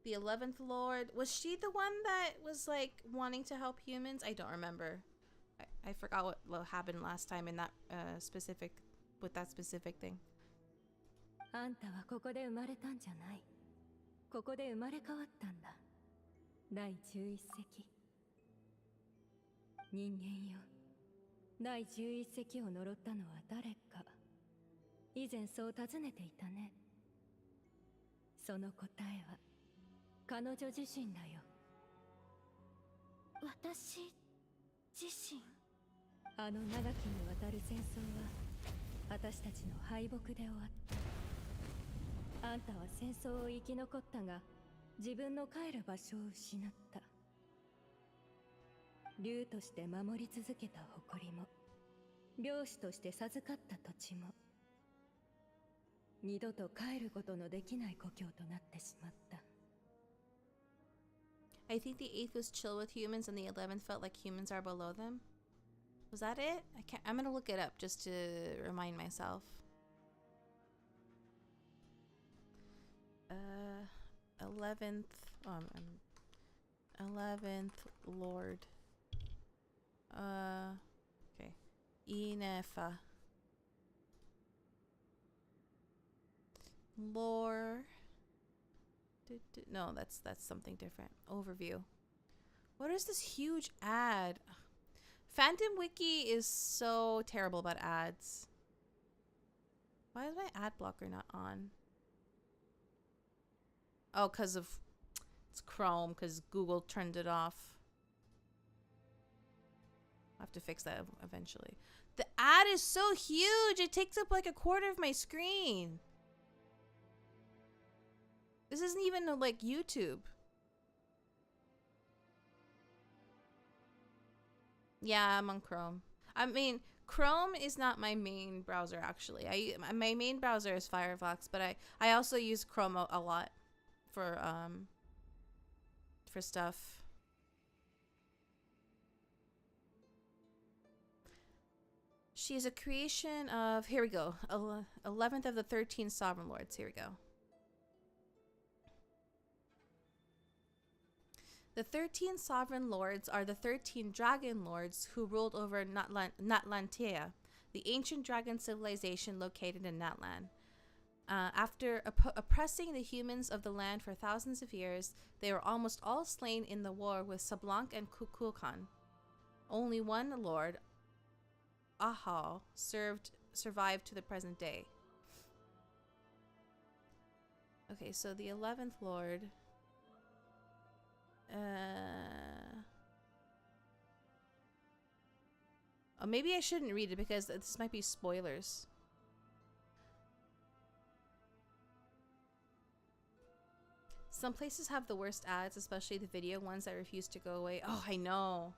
the 11th Lord... Was she the one that was like wanting to help humans? I don't remember. I forgot what happened last time in that specific... with that specific thing. あんたはここで生まれたんじゃない。ここで生まれ変わったんだ。第11席。人間よ、第11隻を呪ったのは誰か。以前そう尋ねていたね。その答えは彼女自身だよ。私自身。あの長きにわたる戦争は私たちの敗北で終わった。あんたは戦争を生き残ったが、自分の帰る場所を失った。竜として守り続けた誇りも、領主として授かった土地も、二度と帰ることのできない故郷となってしまった。I think the 8th was chill with humans and the 11th felt like humans are below them. Was that it? I'm gonna look it up just to remind myself. 11th 11th Lord. Okay. Inefa. Lore. No, that's something different. Overview. What is this huge ad? Phantom Wiki is so terrible about ads. Why is my ad blocker not on? Oh, because of it's Chrome, because Google turned it off. I'll have to fix that eventually. The ad is so huge. It takes up like a quarter of my screen. This isn't even like YouTube. Yeah, I'm on Chrome. I mean, Chrome is not my main browser actually. My main browser is Firefox, but I also use Chrome a lot for stuff. She is a creation of, here we go, 11th of the 13 Sovereign Lords. Here we go. The 13 Sovereign Lords are the 13 Dragon Lords who ruled over Natlantia, the ancient dragon civilization located in Natlan. After oppressing the humans of the land for thousands of years, they were almost all slain in the war with Sablanc and Kukulkan. Only one lord, Ahal, survived to the present day. Okay, so the 11th Lord... Oh, maybe I shouldn't read it because this might be spoilers. Some places have the worst ads, especially the video ones that refuse to go away. Oh, I know.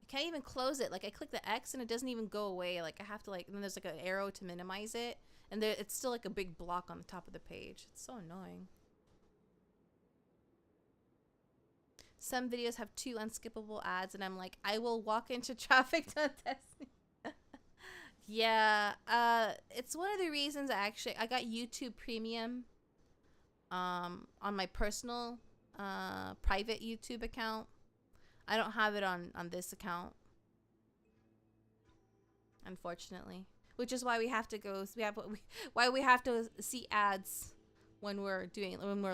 I can't even close it. Like, I click the X and it doesn't even go away. Like, I have to, like, and then there's like an arrow to minimize it. And there, it's still like a big block on the top of the page. It's so annoying. Some videos have 2 unskippable ads, and I'm like, I will walk into traffic to test me. Yeah, it's one of the reasons I got YouTube Premium on my personal private YouTube account. I don't have it on this account, unfortunately. Which is why we have to go. Why we have to see ads when we're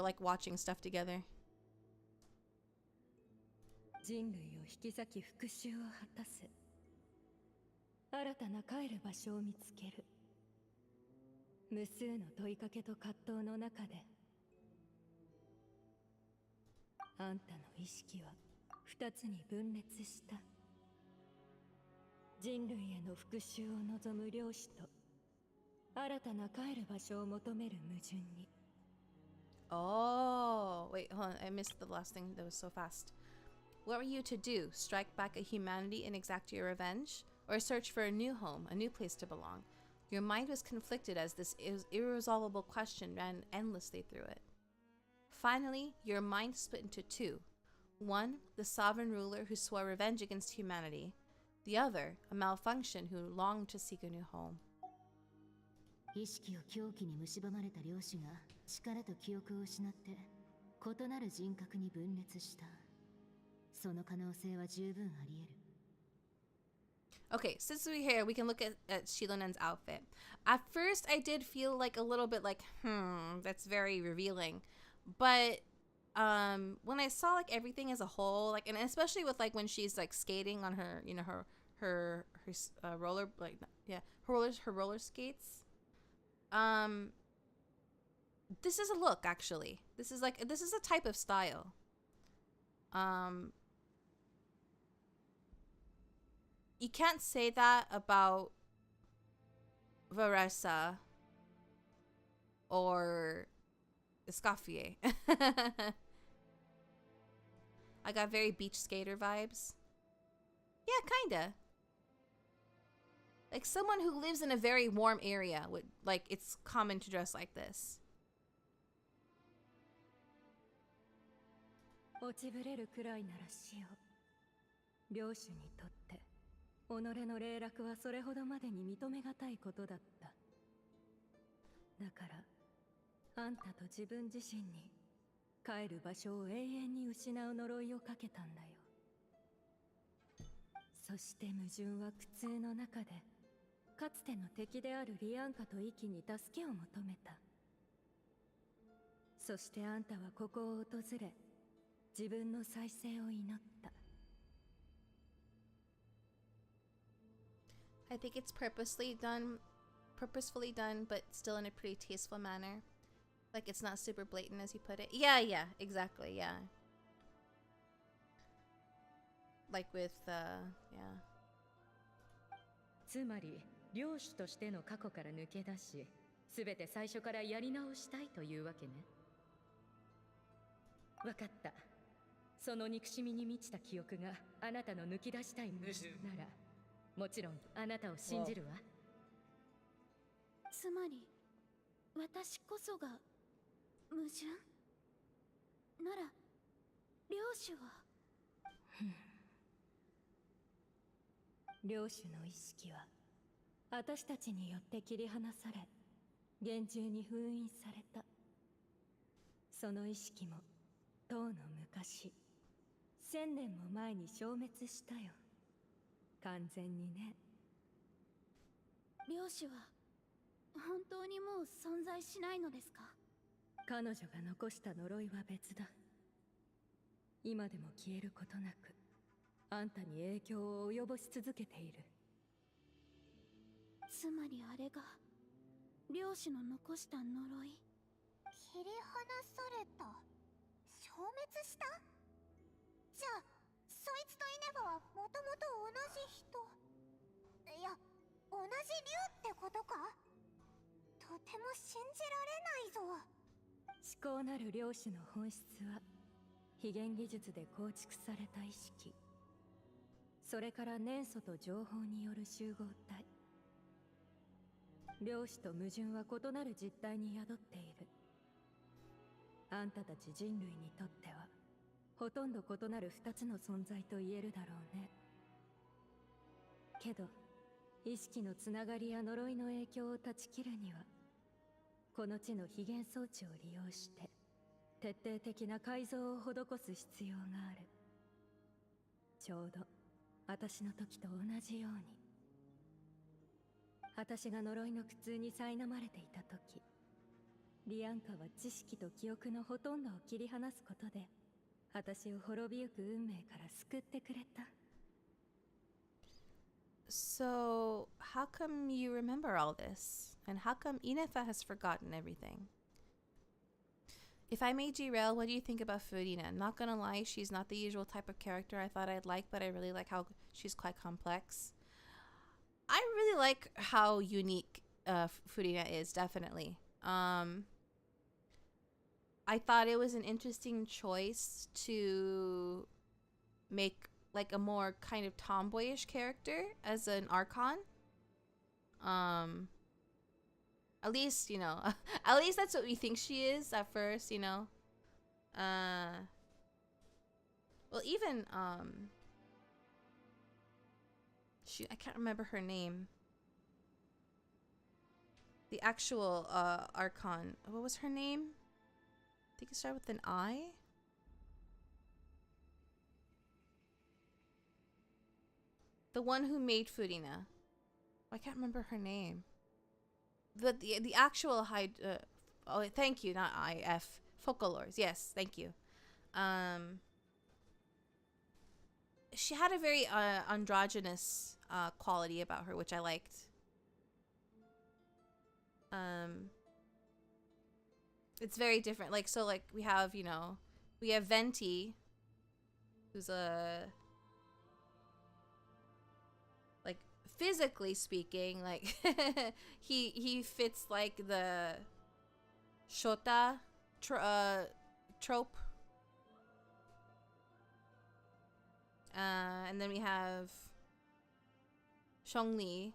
like watching stuff together. 人類を引き裂き復讐を果たせ。新たな帰る場所を見つける。無数の問いかけと葛藤の中で、あんたの意識は2つに分裂した。人類への復讐を望む領主と、新たな帰る場所を求める矛盾に。Oh, wait, hold on. I missed the last thing. That was so fast. What were you to do? Strike back at humanity and exact your revenge? Or search for a new home, a new place to belong? Your mind was conflicted as this irresolvable question ran endlessly through it. Finally, your mind split into 2. One, the sovereign ruler who swore revenge against humanity. The other, a malfunction who longed to seek a new home. 意識を狂気に蝕まれた領主が力と記憶を失って異なる人格に分裂した。その可能性は十分あり得る。Okay, since we're here, we can look at Shilonen's outfit. At first, I did feel like a little bit like, that's very revealing. But when I saw like everything as a whole, like, and especially with like when she's like skating on her, you know, her roller, like, yeah, her roller skates. This is a look, actually. This is a type of style. You can't say that about Varesa or Escoffier. I got very beach skater vibes. Yeah, kinda. Like someone who lives in a very warm area would, like, it's common to dress like this. 落ちぶれるくらいならしよう。領主にとって己の霊落はそれほどまでに認めがたいことだった。だからあんたと自分自身に帰る場所を永遠に失う呪いをかけたんだよ。そして矛盾は苦痛の中でかつての敵であるリアンカとイキに助けを求めた。そしてあんたはここを訪れ自分の再生を祈った。I think it's purposefully done, but still in a pretty tasteful manner. Like it's not super blatant as you put it. Yeah, exactly, yeah. Like with, yeah. つまり、領主としての過去から抜け出し、すべて最初からやり直したいというわけね。わかった。その憎しみに満ちた記憶があなたの抜き出したい矛盾なら、もちろんあなたを信じるわ。つまり私こそが矛盾なら領主は領主の意識は私たちによって切り離され厳重に封印された。その意識もとうの昔1000年も前に消滅したよ。完全にね。領主は本当にもう存在しないのですか？彼女が残した呪いは別だ。今でも消えることなくあんたに影響を及ぼし続けている。つまりあれが領主の残した呪い。切り離された、消滅した。じゃあそいつとイネバはもともと同じ人、いや同じ竜ってことか？とても信じられないぞ。至高なる領主の本質は非現技術で構築された意識、それから念素と情報による集合体。領主と矛盾は異なる実態に宿っている。あんたたち人類にとってはほとんど異なる二つの存在と言えるだろうね。けど意識のつながりや呪いの影響を断ち切るにはこの地の非現装置を利用して徹底的な改造を施す必要がある。ちょうど私の時と同じように。私が呪いの苦痛に苛まれていた時、リアンカは知識と記憶のほとんどを切り離すことで私を滅びゆく運命から救ってくれた。So, how come you remember all this? And how come Inefa has forgotten everything? If I may derail, what do you think about Furina? Not gonna lie, she's not the usual type of character I thought I'd like, but I really like how she's quite complex. I really like how unique Furina is, definitely. I thought it was an interesting choice to make like a more kind of tomboyish character as an Archon. At least, you know, at least that's what we think she is at first, you know. Well, even, shoot, I can't remember her name. The actual, Archon. What was her name? I think it started with an I? The one who made Furina. I can't remember her name. The actual oh, thank you, not IF. Focalors. Yes, thank you. She had a very androgynous quality about her, which I liked. It's very different. Like, so, like, we have, you know, we have Venti, who's like, physically speaking, like, he fits, like, the Shota trope. And then we have Zhongli.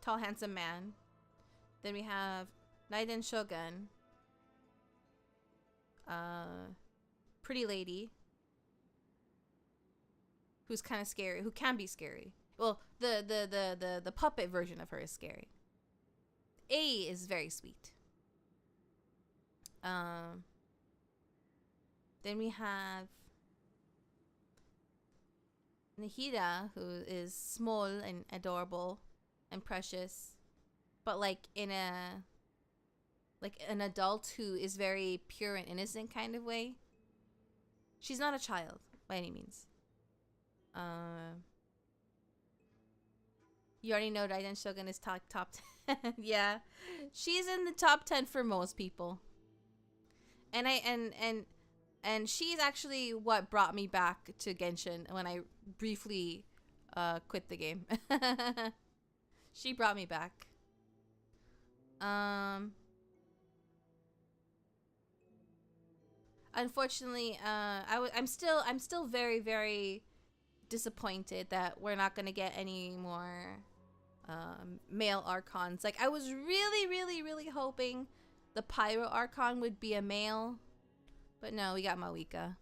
Tall, handsome man. Then we have Naiden Shogun. Pretty lady. Who's kind of scary. Who can be scary. Well, the puppet version of her is scary. A is very sweet. Then we have Nihida, who is small and adorable and precious, but like in a an adult who is very pure and innocent kind of way. She's not a child by any means. You already know Raiden Shogun is top 10. Yeah, she's in the top 10 for most people. And she's actually what brought me back to Genshin when I briefly quit the game. She brought me back. Unfortunately, I'm still very, very disappointed that we're not gonna get any more male archons. Like, I was really, really, really hoping the Pyro Archon would be a male, but no, we got Mawika.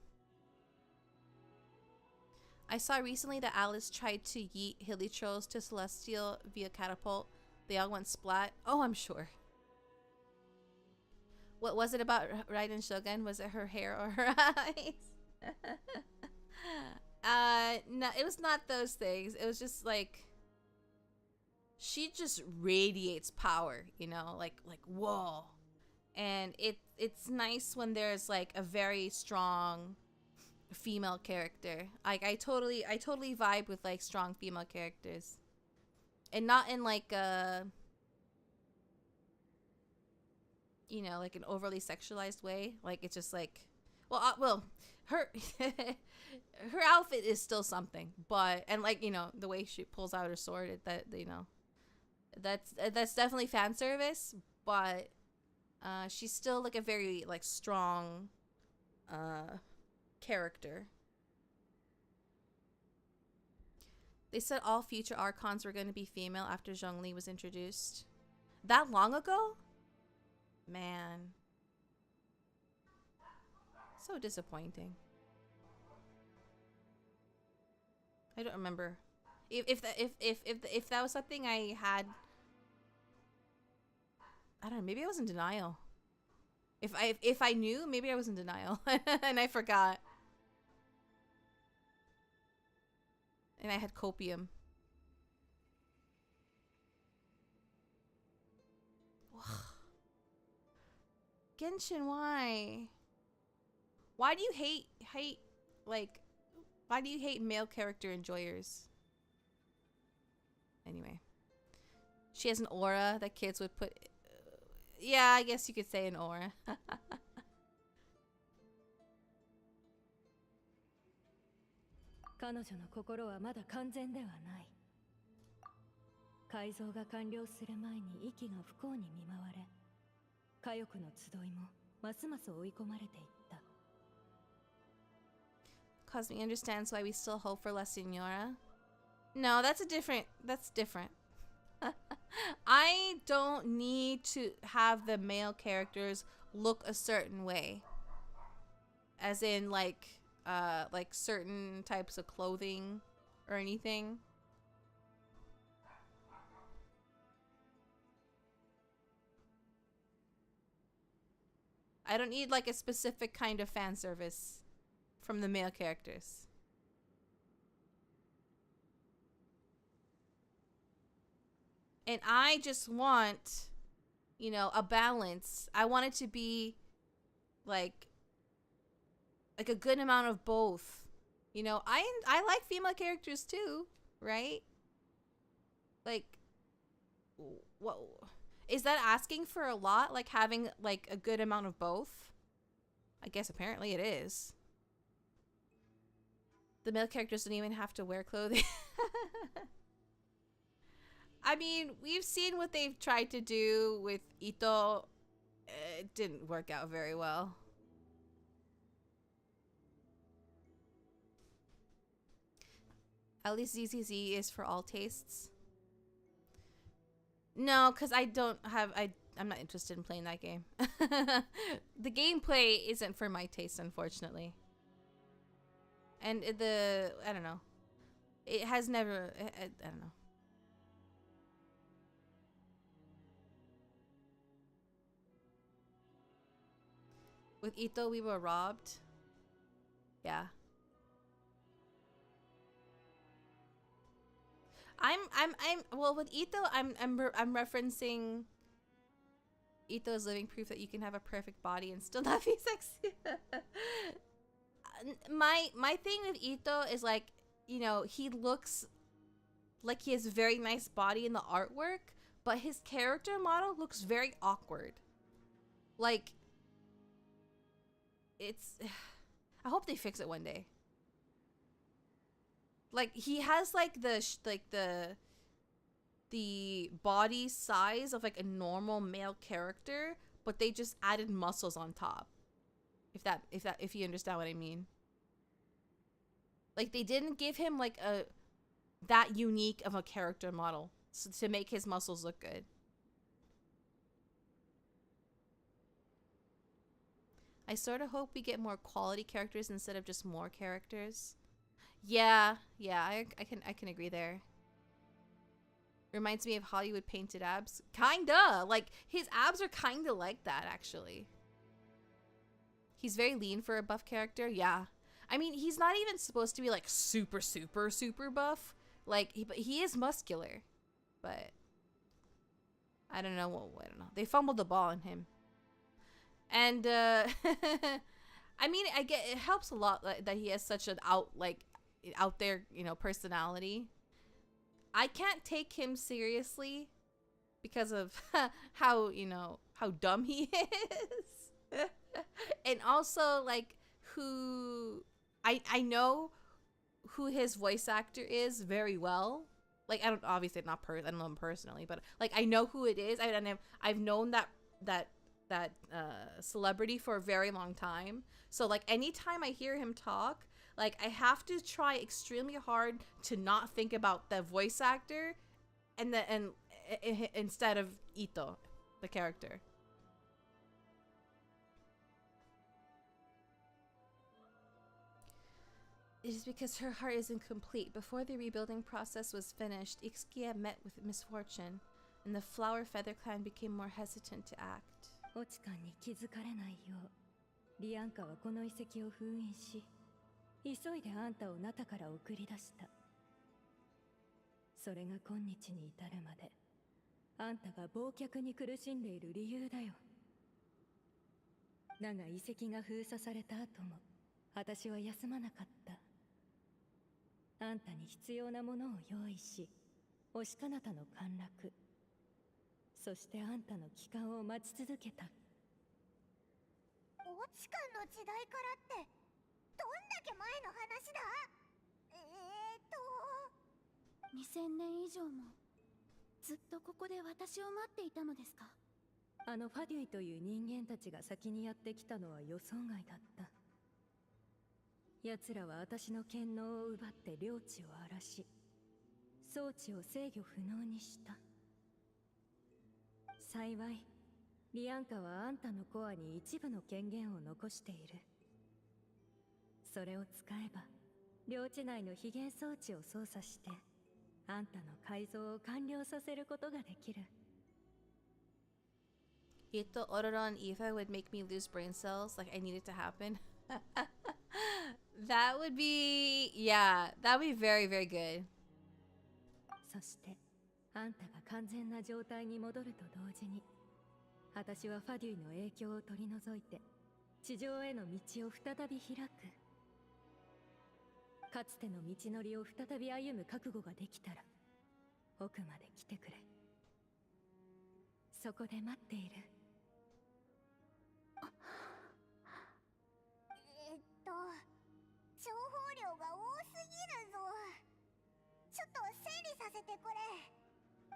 I saw recently that Alice tried to yeet Hilichurls to Celestial via catapult. They all went splat. Oh, I'm sure. What was it about Raiden Shogun? Was it her hair or her eyes? No, it was not those things. It was just like, she just radiates power, you know, like whoa. And it's nice when there's like a very strong female character. Like, I totally vibe with like strong female characters, and not in like a, you know, like an overly sexualized way. Like, it's just like, well, her her outfit is still something, but, and like, you know, the way she pulls out her sword, that, you know, that's definitely fan service, but she's still like a very like strong character. They said all future archons were going to be female after Zhongli was introduced. That long ago? Man. So disappointing. I don't remember. If that was something I had, I don't know, maybe I was in denial. If I knew, maybe I was in denial and I forgot. And I had copium. Genshin, why? Why do you hate like, why do you hate male character enjoyers? Anyway. She has an aura that kids would put, yeah, I guess you could say an aura. 彼女の心はまだ完全ではない。改造が完了する前に息が不幸に見舞われ、佳欲の集いもますます追い込まれていった。Cosme understands why we still hope for La Signora. No, that's different. I don't need to have the male characters look a certain way. As in like certain types of clothing or anything. I don't need like a specific kind of fan service from the male characters. And I just want, you know, a balance. I want it to be like a good amount of both. You know, I like female characters too, right? Like, what is that asking for a lot? Like having like a good amount of both? I guess apparently it is. The male characters don't even have to wear clothing. I mean, we've seen what they've tried to do with Ito. It didn't work out very well. At least ZZZ is for all tastes. No, because I don't have... I'm not interested in playing that game. The gameplay isn't for my taste, unfortunately. And I don't know. It has never... I don't know. With Ito, we were robbed. Yeah. Well, with Ito, I'm referencing Ito's living proof that you can have a perfect body and still not be sexy. My thing with Ito is like, you know, he looks like he has a very nice body in the artwork, but his character model looks very awkward. Like, it's... I hope they fix it one day. Like, he has like the body size of like a normal male character, but they just added muscles on top. If you understand what I mean. Like, they didn't give him like that unique of a character model to make his muscles look good. I sort of hope we get more quality characters instead of just more characters. Yeah, I can agree there. Reminds me of Hollywood painted abs. Kinda! Like, his abs are kinda like that, actually. He's very lean for a buff character, yeah. I mean, he's not even supposed to be, like, super buff. Like, he is muscular. But, I don't know. Well, I don't know. They fumbled the ball on him. And, I mean, I get it helps a lot that he has such an out there, you know, personality. I can't take him seriously because of how, you know, how dumb he is. And also, like, who I know who his voice actor is very well. Like, I don't know him personally, but like, I know who it is. I've known that celebrity for a very long time. So like, anytime I hear him talk, like, I have to try extremely hard to not think about the voice actor and instead of Ito, the character. It is because her heart is incomplete. Before the rebuilding process was finished, Ixkia met with misfortune, and the Flower Feather Clan became more hesitant to act. 落ち感に気づかれないよう、リアンカはこの遺跡を封印し、急いであんたをナタから送り出した。それが今日に至るまで、あんたが忘却に苦しんでいる理由だよ。だが遺跡が封鎖された後も、私は休まなかった。あんたに必要なものを用意し、推し彼方の陥落、そしてあんたの帰還を待ち続けた。オチカの時代からってどんだけ前の話だ？2000年以上もずっとここで私を待っていたのですか？あのファデュイという人間たちが先にやってきたのは予想外だった。奴らは私の権能を奪って領地を荒らし、装置を制御不能にした。幸い、リアンカはあんたのコアに一部の権限を残している。それを使えば、領地内の非現装置を操作して、あんたの改造を完了させることができる。Ito Ororon Eva would make me lose brain cells, like I need it to happen. That would be, yeah, that would be very, very good. そしてあんたが完全な状態に戻ると同時に、私はファデュイの影響を取り除いて地上への道を再び開く。かつての道のりを再び歩む覚悟ができたら奥まで来てくれ。そこで待っている。情報量が多すぎるぞ。ちょっと整理させてくれ。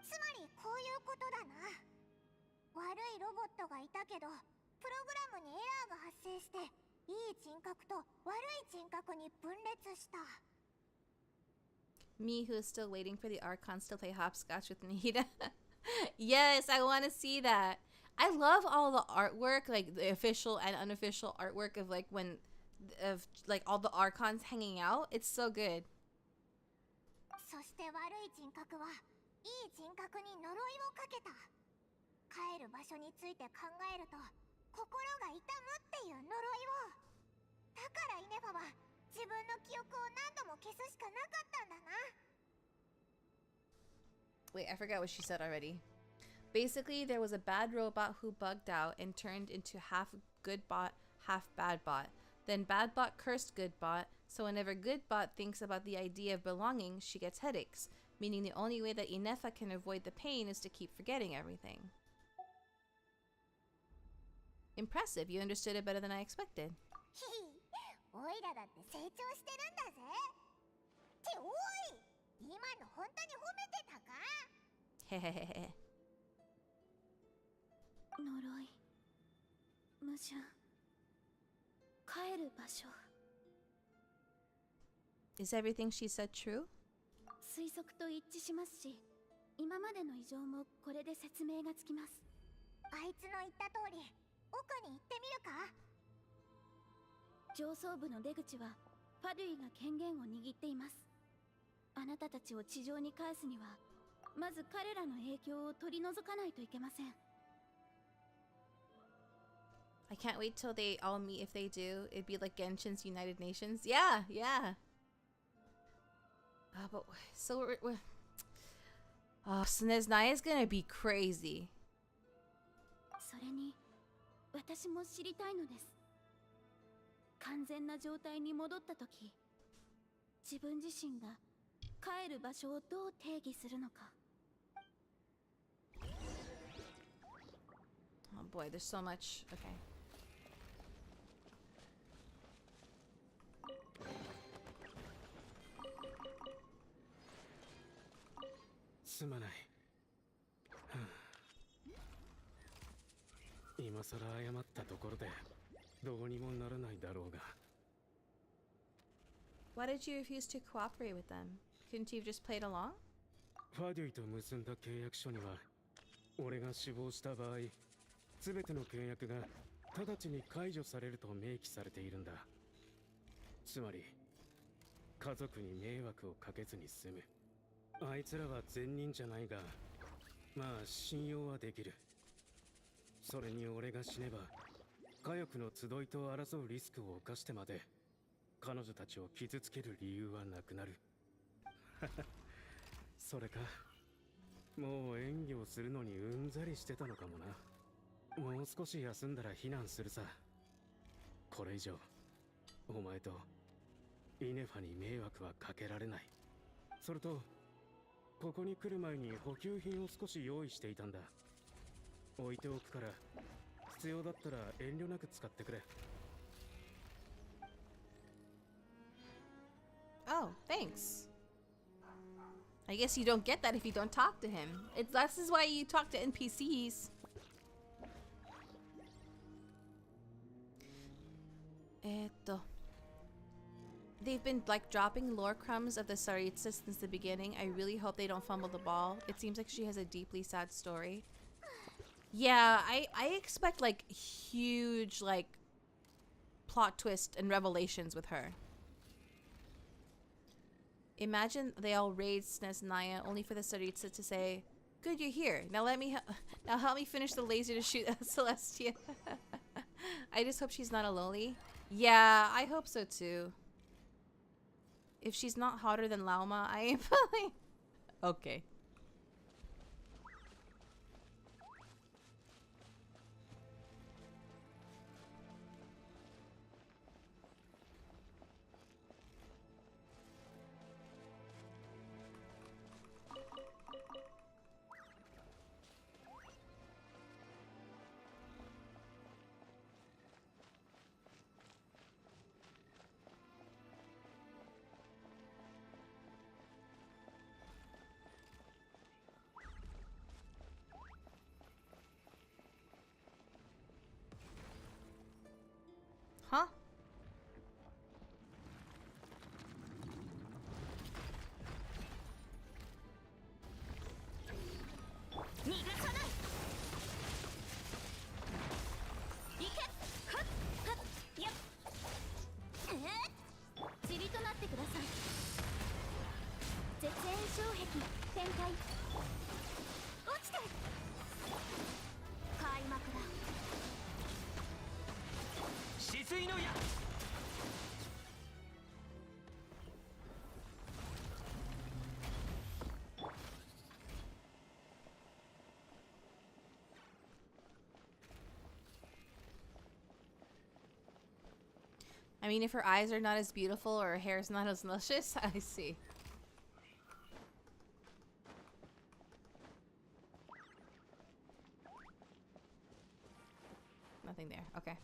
つまりこういうことだな。悪いロボットがいたけど、プログラムにエラーが発生して、いい人格と悪い人格に分裂した。Me who is still waiting for the Archons to play hopscotch with Nihida. Yes, I want to see that. I love all the artwork, like the official and unofficial artwork of like when of like all the Archons hanging out. It's so good. そして悪い人格はいい人格に呪いをかけた。帰る場所について考えると心が痛むっていう呪いを。だからイネファは自分の記憶を何度も消すしかなかったんだな。Wait, I forgot what she said already. Basically, there was a bad robot who bugged out and turned into half good bot, half bad bot. Then bad bot cursed good bot, so whenever good bot thinks about the idea of belonging, she gets headaches, meaning the only way that Inefa can avoid the pain is to keep forgetting everything. Impressive, you understood it better than I expected. おいらだって成長してるんだぜ。っておい、今の本当に褒めてたか？へへへへ。呪い、矛盾、帰る場所。Is everything she said true? 推測と一致しますし、今までの異常もこれで説明がつきます。あいつの言った通り、奥に行ってみるか？上層部の出口はファデュイが権限を握っています。あなたたちを地上に返すにはまず彼らの影響を取り除かないといけません。I can't wait till they all meet. If they do, it'd be like Genshin's United Nations. Yeah, yeah. But so we're oh, Sneznaya's gonna be crazy. それに私も知りたいのです。完全な状態に戻った時、自分自身が帰る場所をどう定義するのか。Oh boy, there's so much. Okay. すまない。今さら謝ったところでどうにもならないだろうが。Why did you refuse to cooperate with them? Couldn't you have just played along? ファデュイと結んだ契約書には、俺が死亡した場合、すべての契約が直ちに解除されると明記されているんだ。つまり、家族に迷惑をかけずに済む。あいつらは善人じゃないが、まあ信用はできる。それに俺が死ねば、家族の集いと争うリスクを冒してまで、彼女たちを傷つける理由はなくなる。それか、もう演技をするのにうんざりしてたのかもな。もう少し休んだら避難するさ。これ以上、お前とイネファに迷惑はかけられない。それと、ここに来る前に補給品を少し用意していたんだ。置いておくから、必要だったら遠慮なく使ってくれ。Oh, thanks. I guess you don't get that if you don't talk to him. This is why you talk to NPCs. They've been like dropping lore crumbs of the Tsaritsa since the beginning. I really hope they don't fumble the ball. It seems like she has a deeply sad story. Yeah, I expect like huge like plot twist and revelations with her. Imagine they all raid Sneznaya only for the Tsaritsa to say, good you're here. Now now help me finish the laser to shoot Celestia. I just hope she's not a loli. Yeah, I hope so too. If she's not hotter than Lauma, I am fine. Okay. Huh? I mean, if her eyes are not as beautiful or her hair is not as luscious, I see. Nothing there. Okay.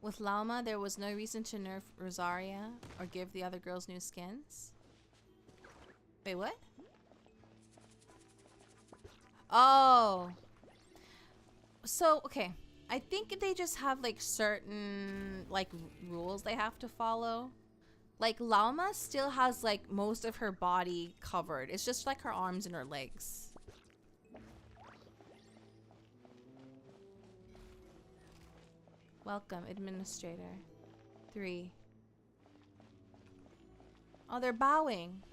With Lauma, there was no reason to nerf Rosaria or give the other girls new skins. Wait, what? Oh. So, okay. I think they just have like certain like rules they have to follow. Like Lauma still has like most of her body covered. It's just like her arms and her legs. Welcome, Administrator. 3. Oh, they're bowing.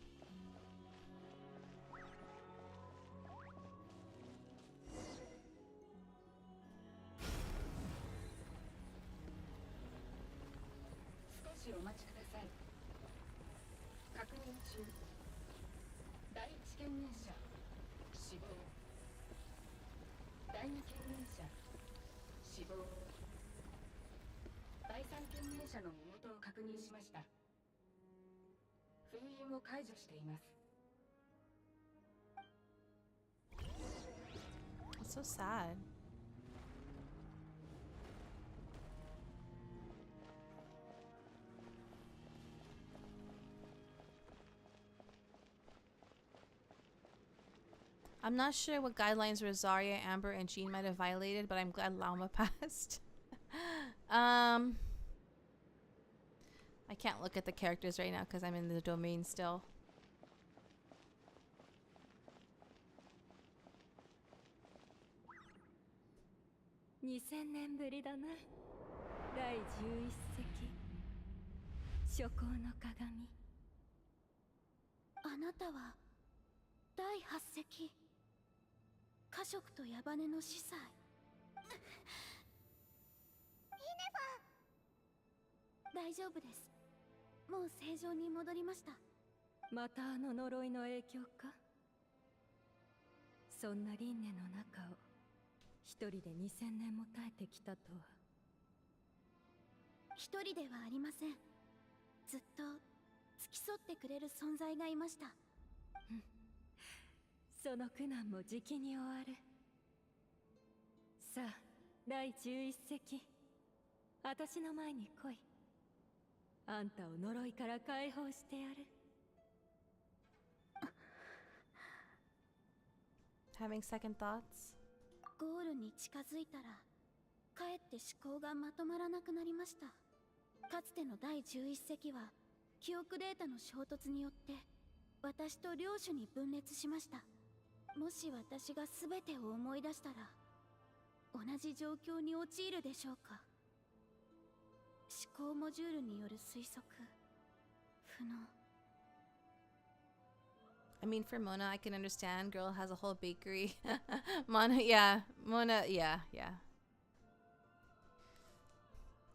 It's so sad. I'm not sure what guidelines Rosaria, Amber, and Jean might have violated, but I'm glad Lauma passed. I can't look at the characters right now because I'm in the domain still. Having second thoughts? ゴールに近づいたらかえって思考がまとまらなくなりました。かつての第11隻は記憶データの衝突によって私と領主に分裂しました。もし私が全てを思い出したら同じ状況に陥るでしょうか。思考モジュールによる推測不能。I mean, for Mona, I can understand. Girl has a whole bakery. Mona, yeah. Mona, yeah.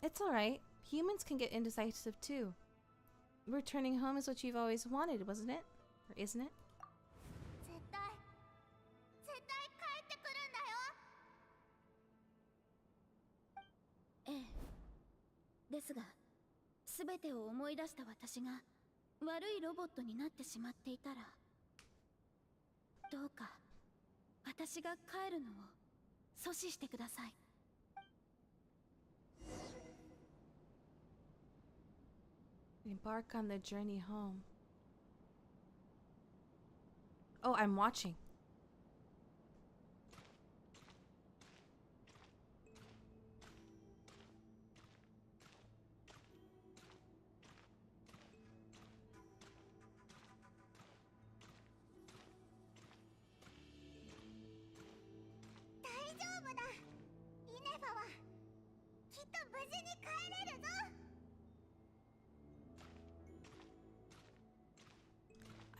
It's alright. Humans can get indecisive too. Returning home is what you've always wanted, wasn't it? Or isn't it? 絶対帰ってくるんだよ。ええ。ですが、すべてを思い出した私が悪いロボットになってしまっていたら、どうか私が帰るのを阻止してください。Embark on the journey home. Oh, I'm watching.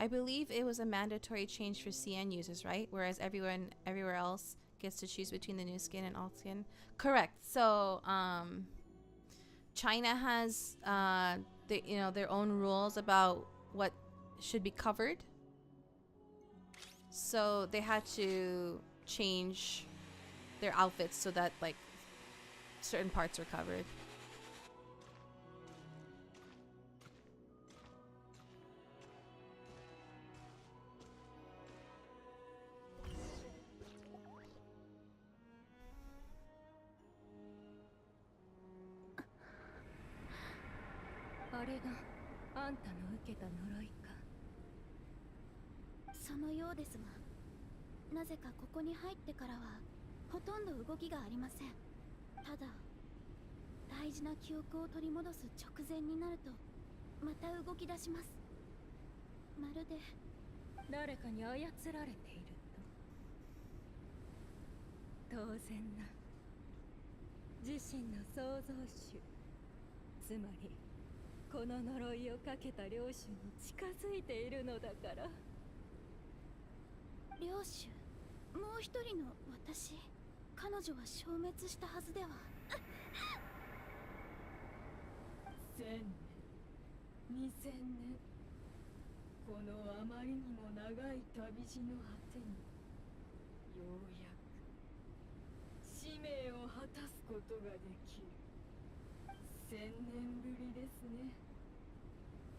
I believe it was a mandatory change for CN users, right? Whereas everywhere else gets to choose between the new skin and alt skin. Correct. So, China has their own rules about what should be covered. So they had to change their outfits so that like certain parts were covered. .そのようですが、なぜかここに入ってからはほとんど動きがありません。ただ大事な記憶を取り戻す直前になるとまた動き出します。まるで誰かに操られていると。当然な。自身の創造主、つまりこの呪いをかけた領主に近づいているのだから。領主、もう一人の私、彼女は消滅したはずでは。1000年、2000年、このあまりにも長い旅路の果てにようやく使命を果たすことができる。1000年ぶりですね。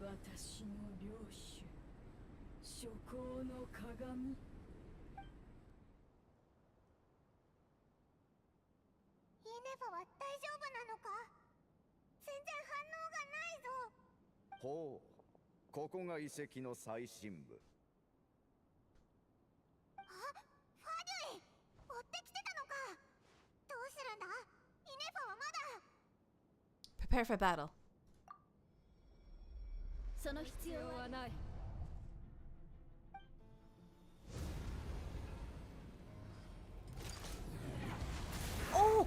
私の領主、諸行の鏡。イネファは大丈夫なのか？全然反応がないぞ。ほう、ここが遺跡の最深部。あ、ファデュイ、追ってきてたのか。どうするんだ？イネファはまだ。Prepare for battle. その必要はない。Oh!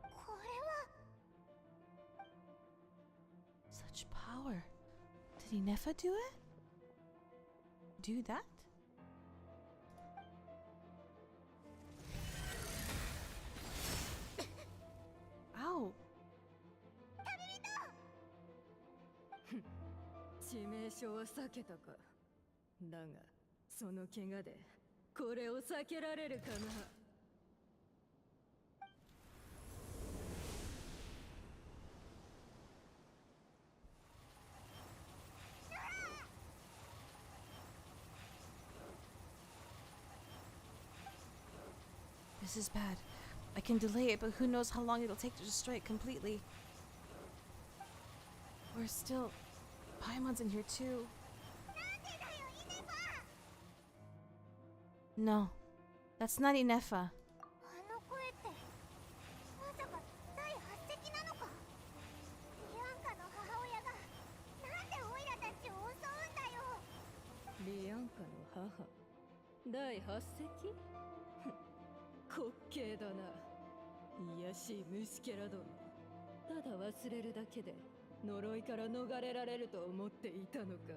これは Such power. Did Inefa do it? Do that? Ow! 致命傷は避けたか。だがその怪我でこれを避けられるかな。This is bad. I can delay it, but who knows how long it'll take to destroy it completely. We're still... Paimon's in here too. No, that's not Inefa. あの声ってまさか第8隻なのか。リアンカの母親がなんでオイラたちを襲うんだよ。リアンカの母、第8隻滑稽だな。卑しい虫けら殿。ただ忘れるだけで呪いから逃れられると思っていたのか。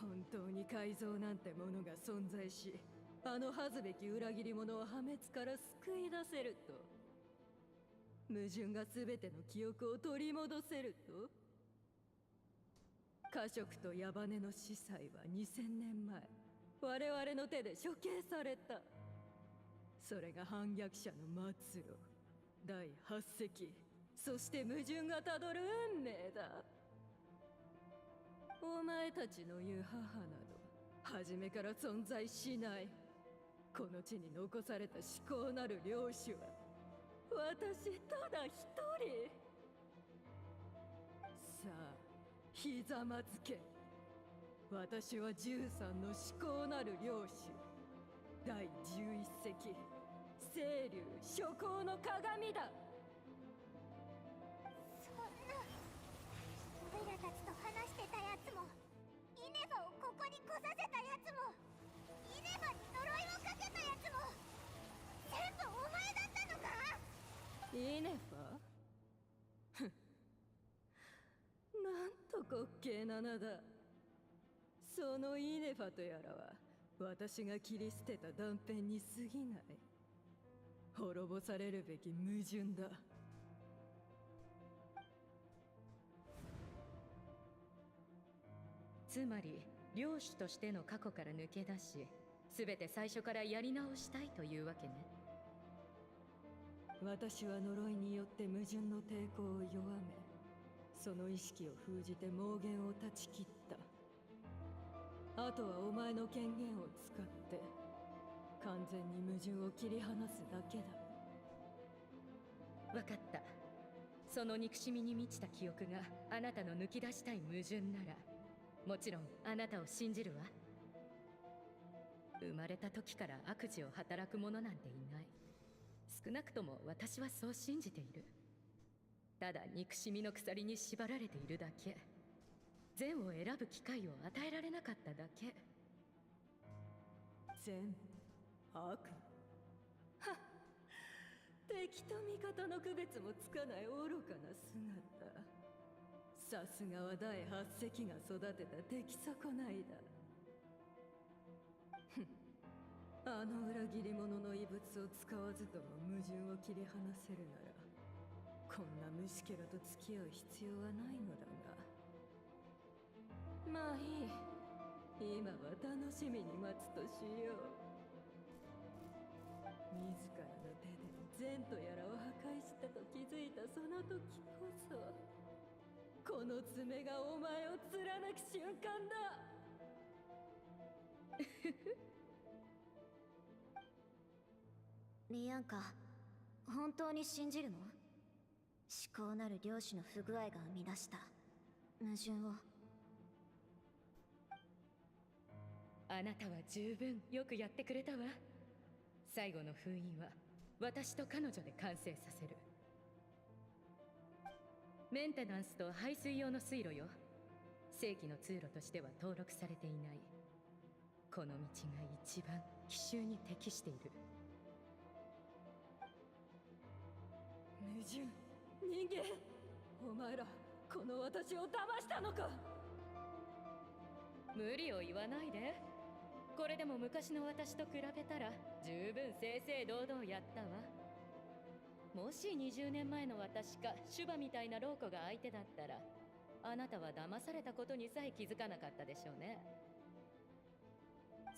本当に改造なんてものが存在し、あの恥ずべき裏切り者を破滅から救い出せると、矛盾が全ての記憶を取り戻せると。家職と矢羽の司祭は2000年前、我々の手で処刑された。それが反逆者の末路、第8隻、そして矛盾がたどる運命だ。お前たちの言う母など初めから存在しない。この地に残された至高なる領主は私ただ一人。さあ、ひざまずけ。私は13の至高なる領主、第11隻、清流諸行の鏡だ。そんな。オイラたちと話してたやつも、イネバをここに来させたやつも、イネバに呪いをかけたやつも、全部お前だったのか。イネファなんと滑稽な名だ。そのイネファとやらは私が切り捨てた断片に過ぎない。滅ぼされるべき矛盾だ。つまり領主としての過去から抜け出し、全て最初からやり直したいというわけね。私は呪いによって矛盾の抵抗を弱め、その意識を封じて妄言を断ち切った。あとはお前の権限を使って完全に矛盾を切り離すだけだ。わかった。その憎しみに満ちた記憶があなたの抜き出したい矛盾なら、もちろんあなたを信じるわ。生まれた時から悪事を働く者なんていない。少なくとも私はそう信じている。ただ憎しみの鎖に縛られているだけ。善を選ぶ機会を与えられなかっただけ。善、悪。はっ、敵と味方の区別もつかない愚かな姿。さすがは第8隻が育てた出来損ないだ。ふん、あの裏切り者の遺物を使わずとも矛盾を切り離せるなら、こんな虫けらと付き合う必要はないのだが。まあいい。今は楽しみに待つとしよう。自らの手で善とやらを破壊したと気づいたその時こそ、この爪がお前を貫く瞬間だ。リアンカ、本当に信じるの？思考なる領主の不具合が生み出した矛盾を。あなたは十分よくやってくれたわ。最後の封印は私と彼女で完成させる。メンテナンスと排水用の水路よ。正規の通路としては登録されていない。この道が一番奇襲に適している。矛盾、人間、お前らこの私を騙したのか。無理を言わないで。これでも昔の私と比べたら十分正々堂々やったわ。もし20年前の私かシュバみたいな老子が相手だったら、あなたは騙されたことにさえ気づかなかったでしょうね。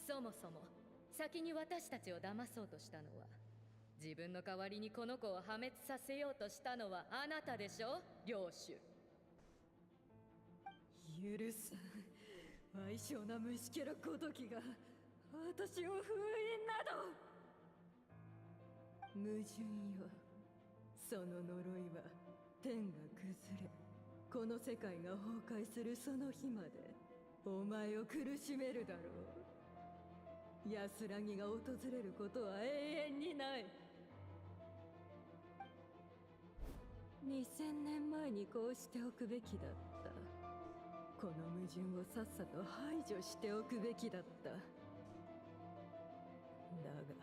そもそも先に私たちを騙そうとしたのは、自分の代わりにこの子を破滅させようとしたのはあなたでしょ、領主。許さん。矮小な虫けらごときが私を封印など。矛盾よ。その呪いは天が崩れ、この世界が崩壊するその日までお前を苦しめるだろう。安らぎが訪れることは永遠にない。2000年前にこうしておくべきだった。この矛盾をさっさと排除しておくべきだった。だが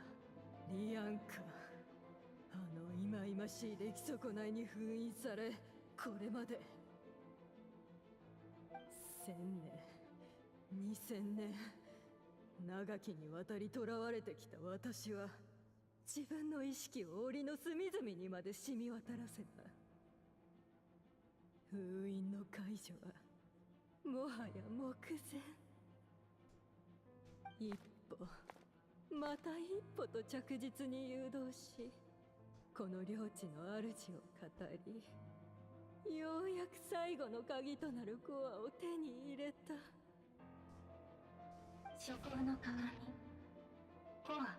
リアンカ、あの忌々しい出来損ないに封印されこれまで1000年2000年長きにわたり囚われてきた私は自分の意識を檻の隅々にまで染み渡らせた。封印の解除はもはや目前。一歩また一歩と着実に誘導し、この領地の主を語り、ようやく最後の鍵となるコアを手に入れた。諸行の鏡、コア、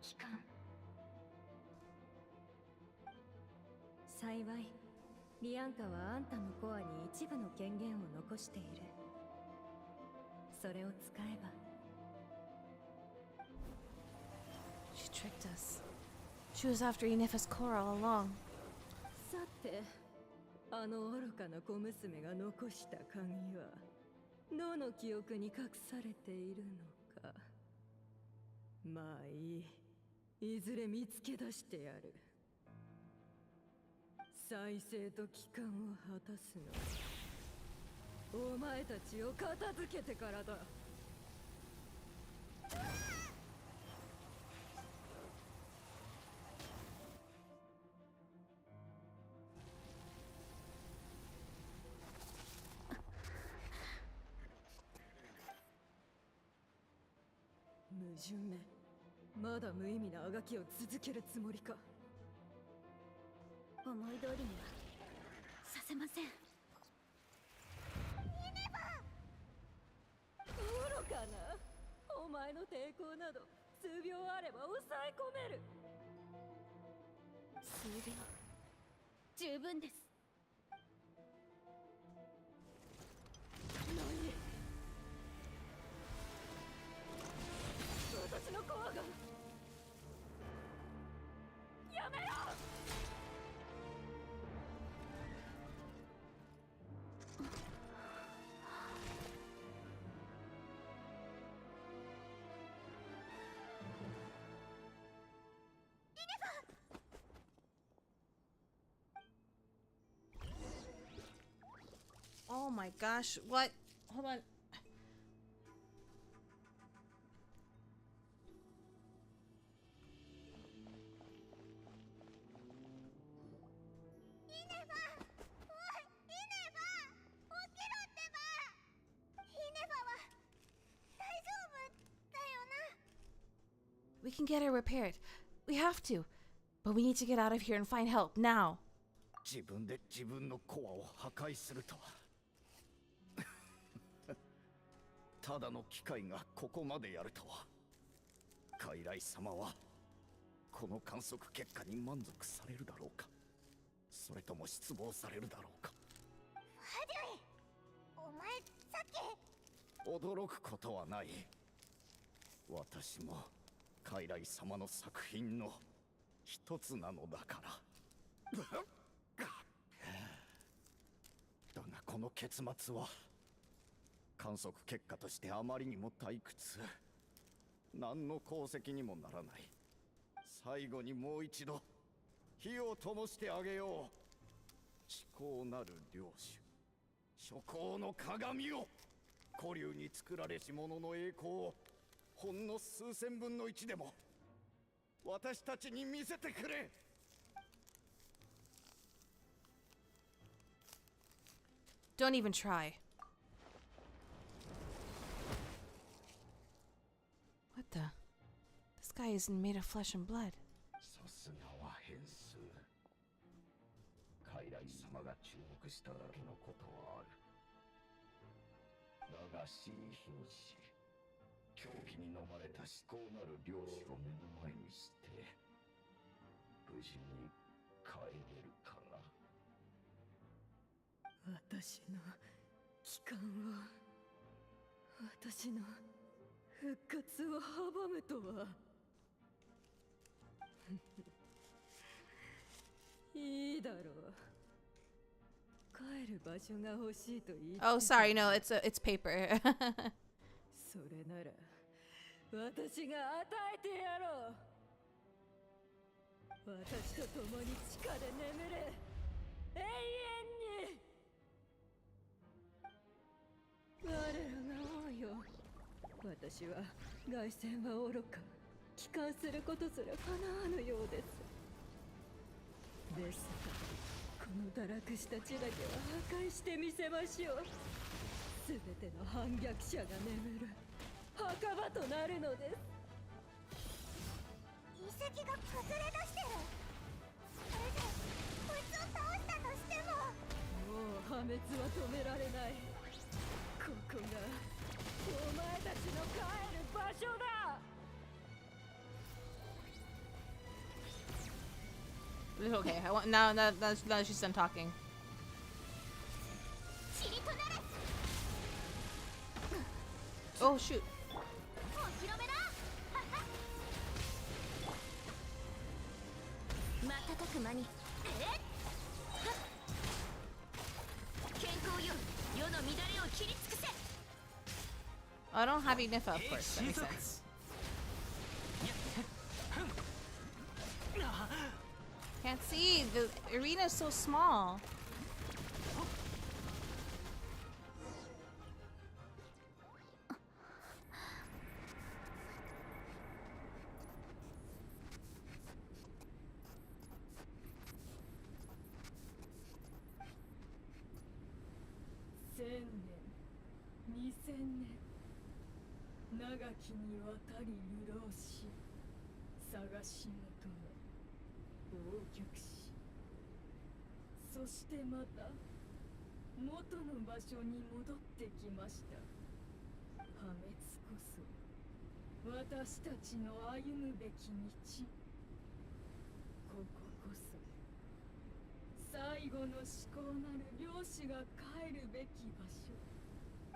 機関。幸いリアンカはあんたのコアに一部の権限を残している。それを使えば。 She tricked us. She was after Inifa's core all along. さて、あの愚かな小娘が残した鍵はどの記憶に隠されているのか。まあいい、いずれ見つけ出してやる。再生と帰還を果たすのはお前たちを片付けてからだ。矛盾め、まだ無意味なあがきを続けるつもりか。思い通りにはさせません。愚かな。お前の抵抗など数秒あれば抑え込める。数秒十分です。何？私のコアがやめろ。Oh my gosh, what? Hold on. We can get her repaired. We have to. But we need to get out of here and find help now. 自分で自分のコアを破壊するとはただの機械がここまでやるとは。傀儡様はこの観測結果に満足されるだろうか、それとも失望されるだろうか。ハデュイ、お前さっき驚くことはない。私も傀儡様の作品の一つなのだからだがこの結末は観測結果としてあまりにも退屈、何の功績にもならない。最後にもう一度火を灯してあげよう。至高なる領主、諸行の鏡を、古流に作られし者の栄光をほんの数千分の1でも私たちに見せてくれ。Don't even try. What the? This guy isn't made of flesh and blood. さすがは変数。傀儡様が注目しただけのことはある。だが新品士、狂気に飲まれた至高なる領主を目の前にして無事に帰れるかな。私の帰還を、私の復活を阻むとはいいだろう。帰る場所が欲しいと言って。 Oh, sorry, no, it's paper. それなら私が与えてやろう。私と共に地下で眠れ。永遠に。我らが王よ、私は凱旋はおろか帰還することすら叶わぬようです。ですがこの堕落した地だけは破壊してみせましょう。全ての反逆者が眠る墓場となるのです。遺跡が崩れ出してる。それでこいつを倒したとしてももう破滅は止められない。ここがお前たちの帰る場所だ。Okay, I want now that she's done talking. チリとなれ。 Oh shoot. お披露目だ。瞬く間に健康よ、世の乱れを切り尽くせ。 I don't have enough, of course. That makes sense. Can't see. The arena is so small.長きにわたり流浪し、探し求め、忘却し、そしてまた元の場所に戻ってきました。破滅こそ私たちの歩むべき道。こここそ最後の至高なる漁師が帰るべき場所。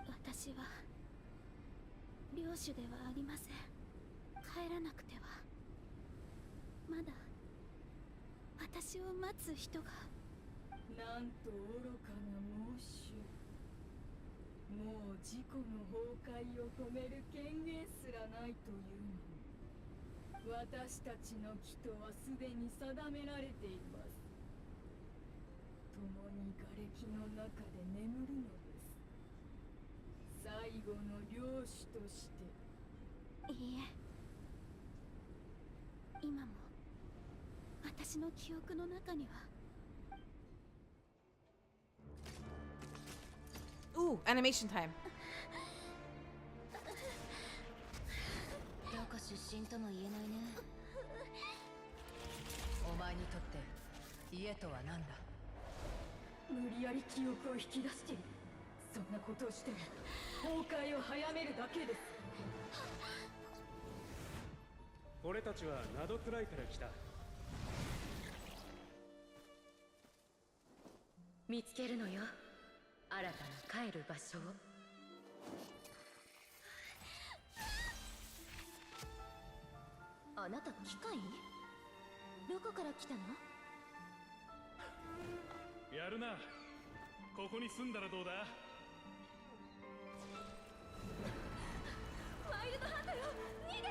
私は領主ではありません。帰らなくては。まだ私を待つ人が。なんと愚かな猛衆。もう自己の崩壊を止める権限すらないというのに、私たちの帰途はすでに定められています。共に瓦礫の中で眠るのです。最後の領主として。いいえ、今も私の記憶の中には。 Ooh, animation time. どこ出身とも言えないね。お前にとって家とは何だ。無理やり記憶を引き出している。そんなことをしても崩壊を早めるだけです。俺たちはナドくらいから来た。見つけるのよ、新たな帰る場所を。あなた機械？どこから来たの？やるな。ここに住んだらどうだ？ワイルドハントよ、逃げて！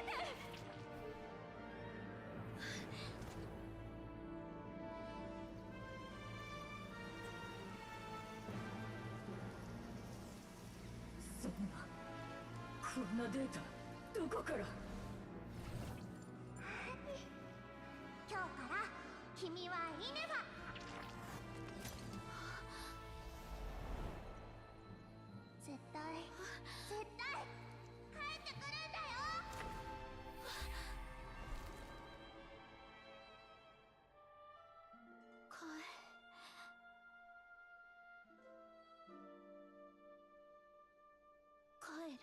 こんなデータどこから？今日から君はイネファ。絶対絶対帰ってくるんだよ。帰る。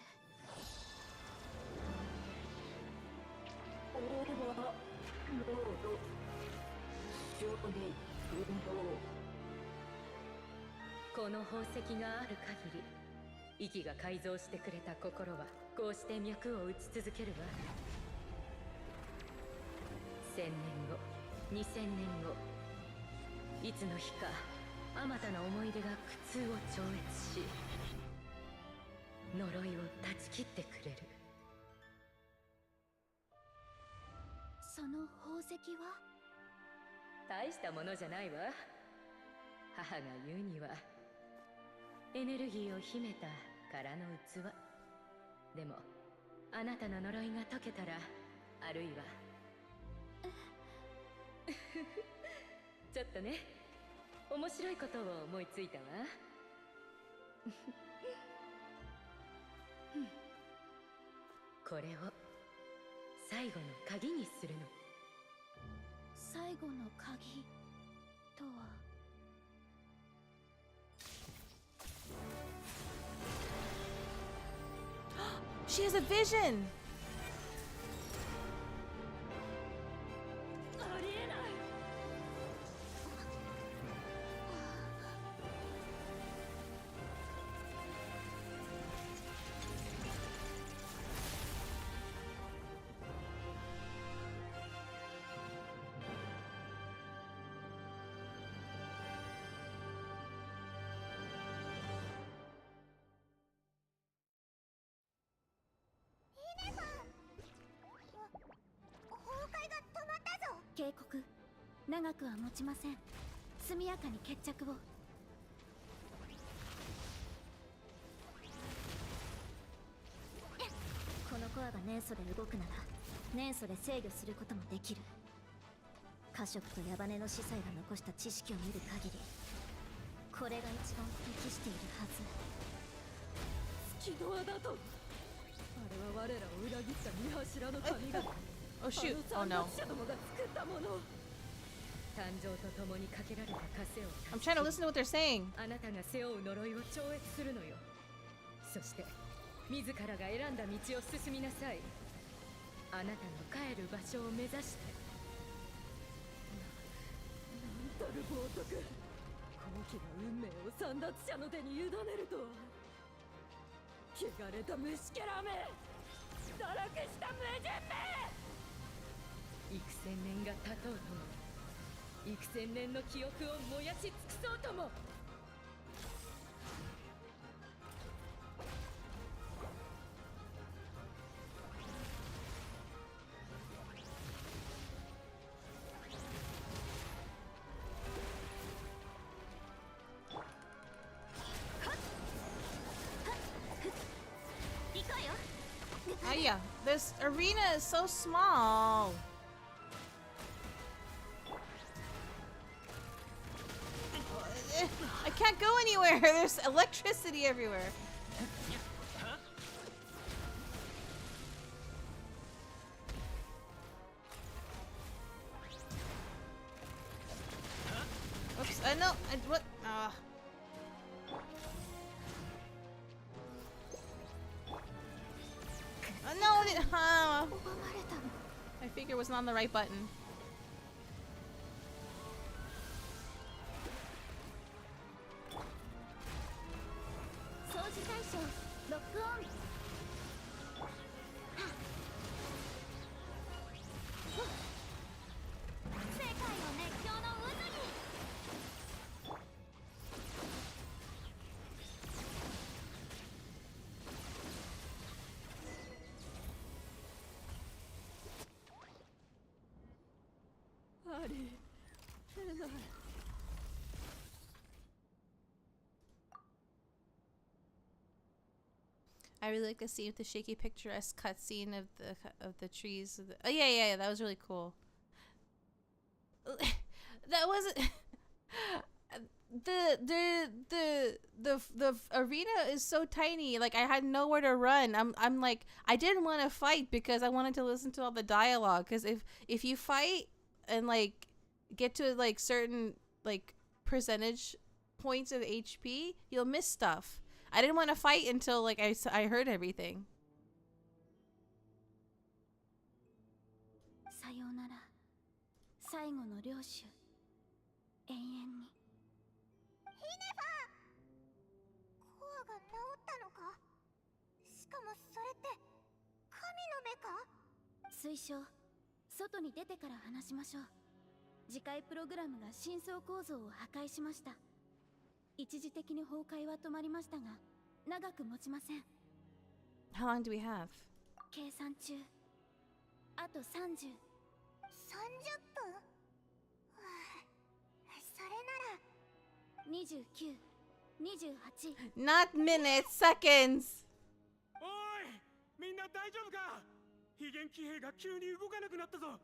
オーバーロード少年運動。この宝石がある限り、息が改造してくれた心はこうして脈を打ち続けるわ。1000年後、2000年後、いつの日かあまたの思い出が苦痛を超越し、呪いを断ち切ってくれる。その宝石は？大したものじゃないわ。母が言うには、エネルギーを秘めた空の器。でもあなたの呪いが解けたら、あるいはちょっとね、面白いことを思いついたわ。これを最後の鍵にするの。最後の鍵とは。She has a vision! ありえない。警告、長くは持ちません。速やかに決着を。このコアが年素で動くなら年素で制御することもできる。家色と矢羽の司祭が残した知識を見る限り、これが一番適しているはず。月ドアだと。あれは我らを裏切った見柱の神々。Oh shoot! Oh no! 誕生とともにかけられた枷を I'm trying to listen to what they're saying. あなたが背負う呪いを超越するのよ。そして自らが選んだ道を進みなさい。あなたの帰る場所を目指して。なんたる冒涜。高貴な運命を簒奪者の手に委ねるとは。汚れた虫けらめ、堕落した無人め。幾千年が経とうとも、幾千年の記憶を燃やし尽くそうとも。Yeah, this arena is so small. I can't go anywhere. There's electricity everywhere. Oops, I know. What? No, I figure it wasn't on the right button. I really like the scene with the shaky picturesque cutscene of the trees. Oh yeah, that was really cool. That wasn't the arena is so tiny. Like I had nowhere to run. I'm like I didn't want to fight because I wanted to listen to all the dialogue. Because if you fight and like get to like certain like percentage points of HP, you'll miss stuff. I didn't want to fight until like I heard everything. さようなら。最後の領主。永遠に。ヒネファ！コアが治ったのか？しかもそれって神の目か？推奨。外に出てから話しましょう。次回プログラムが深層構造を破壊しました。一時的に崩壊は止まりましたが、長く持ちません。How long do we have? 計算中。あと30。30分？それなら、29、28。Not minutes, seconds. おい、みんな大丈夫か？非現騎兵が急に動かなくなったぞ。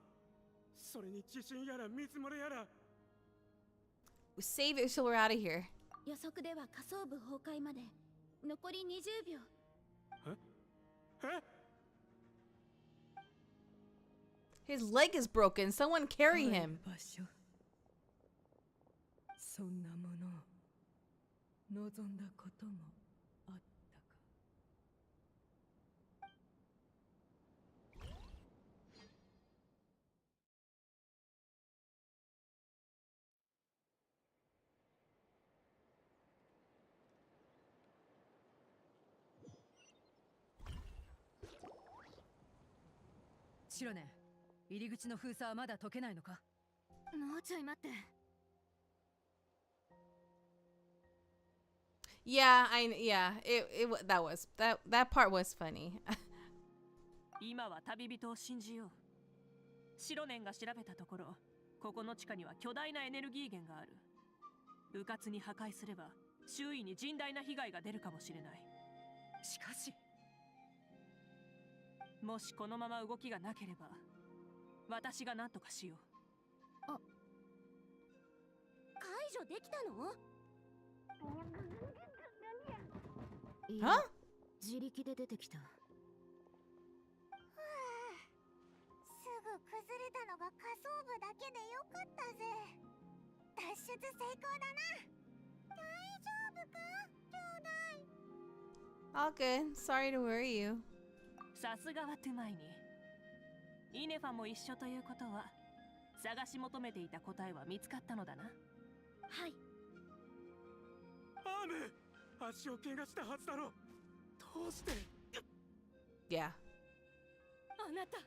それに地震やら水漏れやら。Save it till we're out of here. 予測では下層部崩壊まで残り20秒。え？ His leg is broken. Someone carry him. そんなものを望んだこともあったか。白根、入り口の封鎖はまだ解けないのか？もうちょい待って。Yeah, that part was funny. 今は旅人を信じよう。白年が調べたところ、ここの地下には巨大なエネルギー源がある。迂闊に破壊すれば周囲に甚大な被害が出るかもしれない。しかし、もしこのまま動きがなければ私が何とかしよう。解除できたの？Huh? 自力で出てきた。すぐ崩れたのが下層部だけでよかったぜ。脱出成功だな。大丈夫か、兄弟？ All good. Sorry to worry you. さすがはトゥマイに。イネファも一緒ということは、探し求めていた答えは見つかったのだな。はい。アーム、足を怪我したはずだろ。どうして？ Yeah. あなた、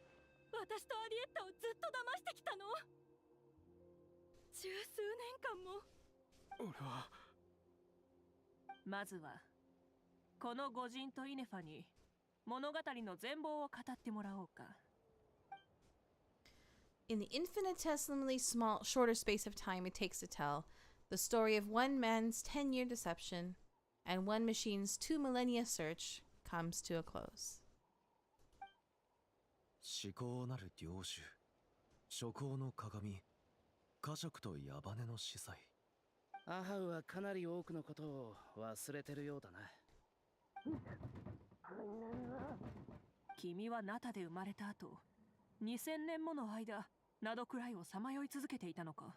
私とアリエッタをずっと騙してきたの？十数年間も。俺は。まずはこの御人とイネファに物語の全貌を語ってもらおうか。In the infinitesimally small, shorter space of time it takes to tell the story of one man's 10-year deception and one machine's 2 millennia search comes to a close. 至高なる領主、諸行の鏡、家族と矢羽の司祭。アハウはかなり多くのことを忘れてるようだな。君はナタで生まれた後、2000年もの間、ナドくらいをさまよい続けていたのか。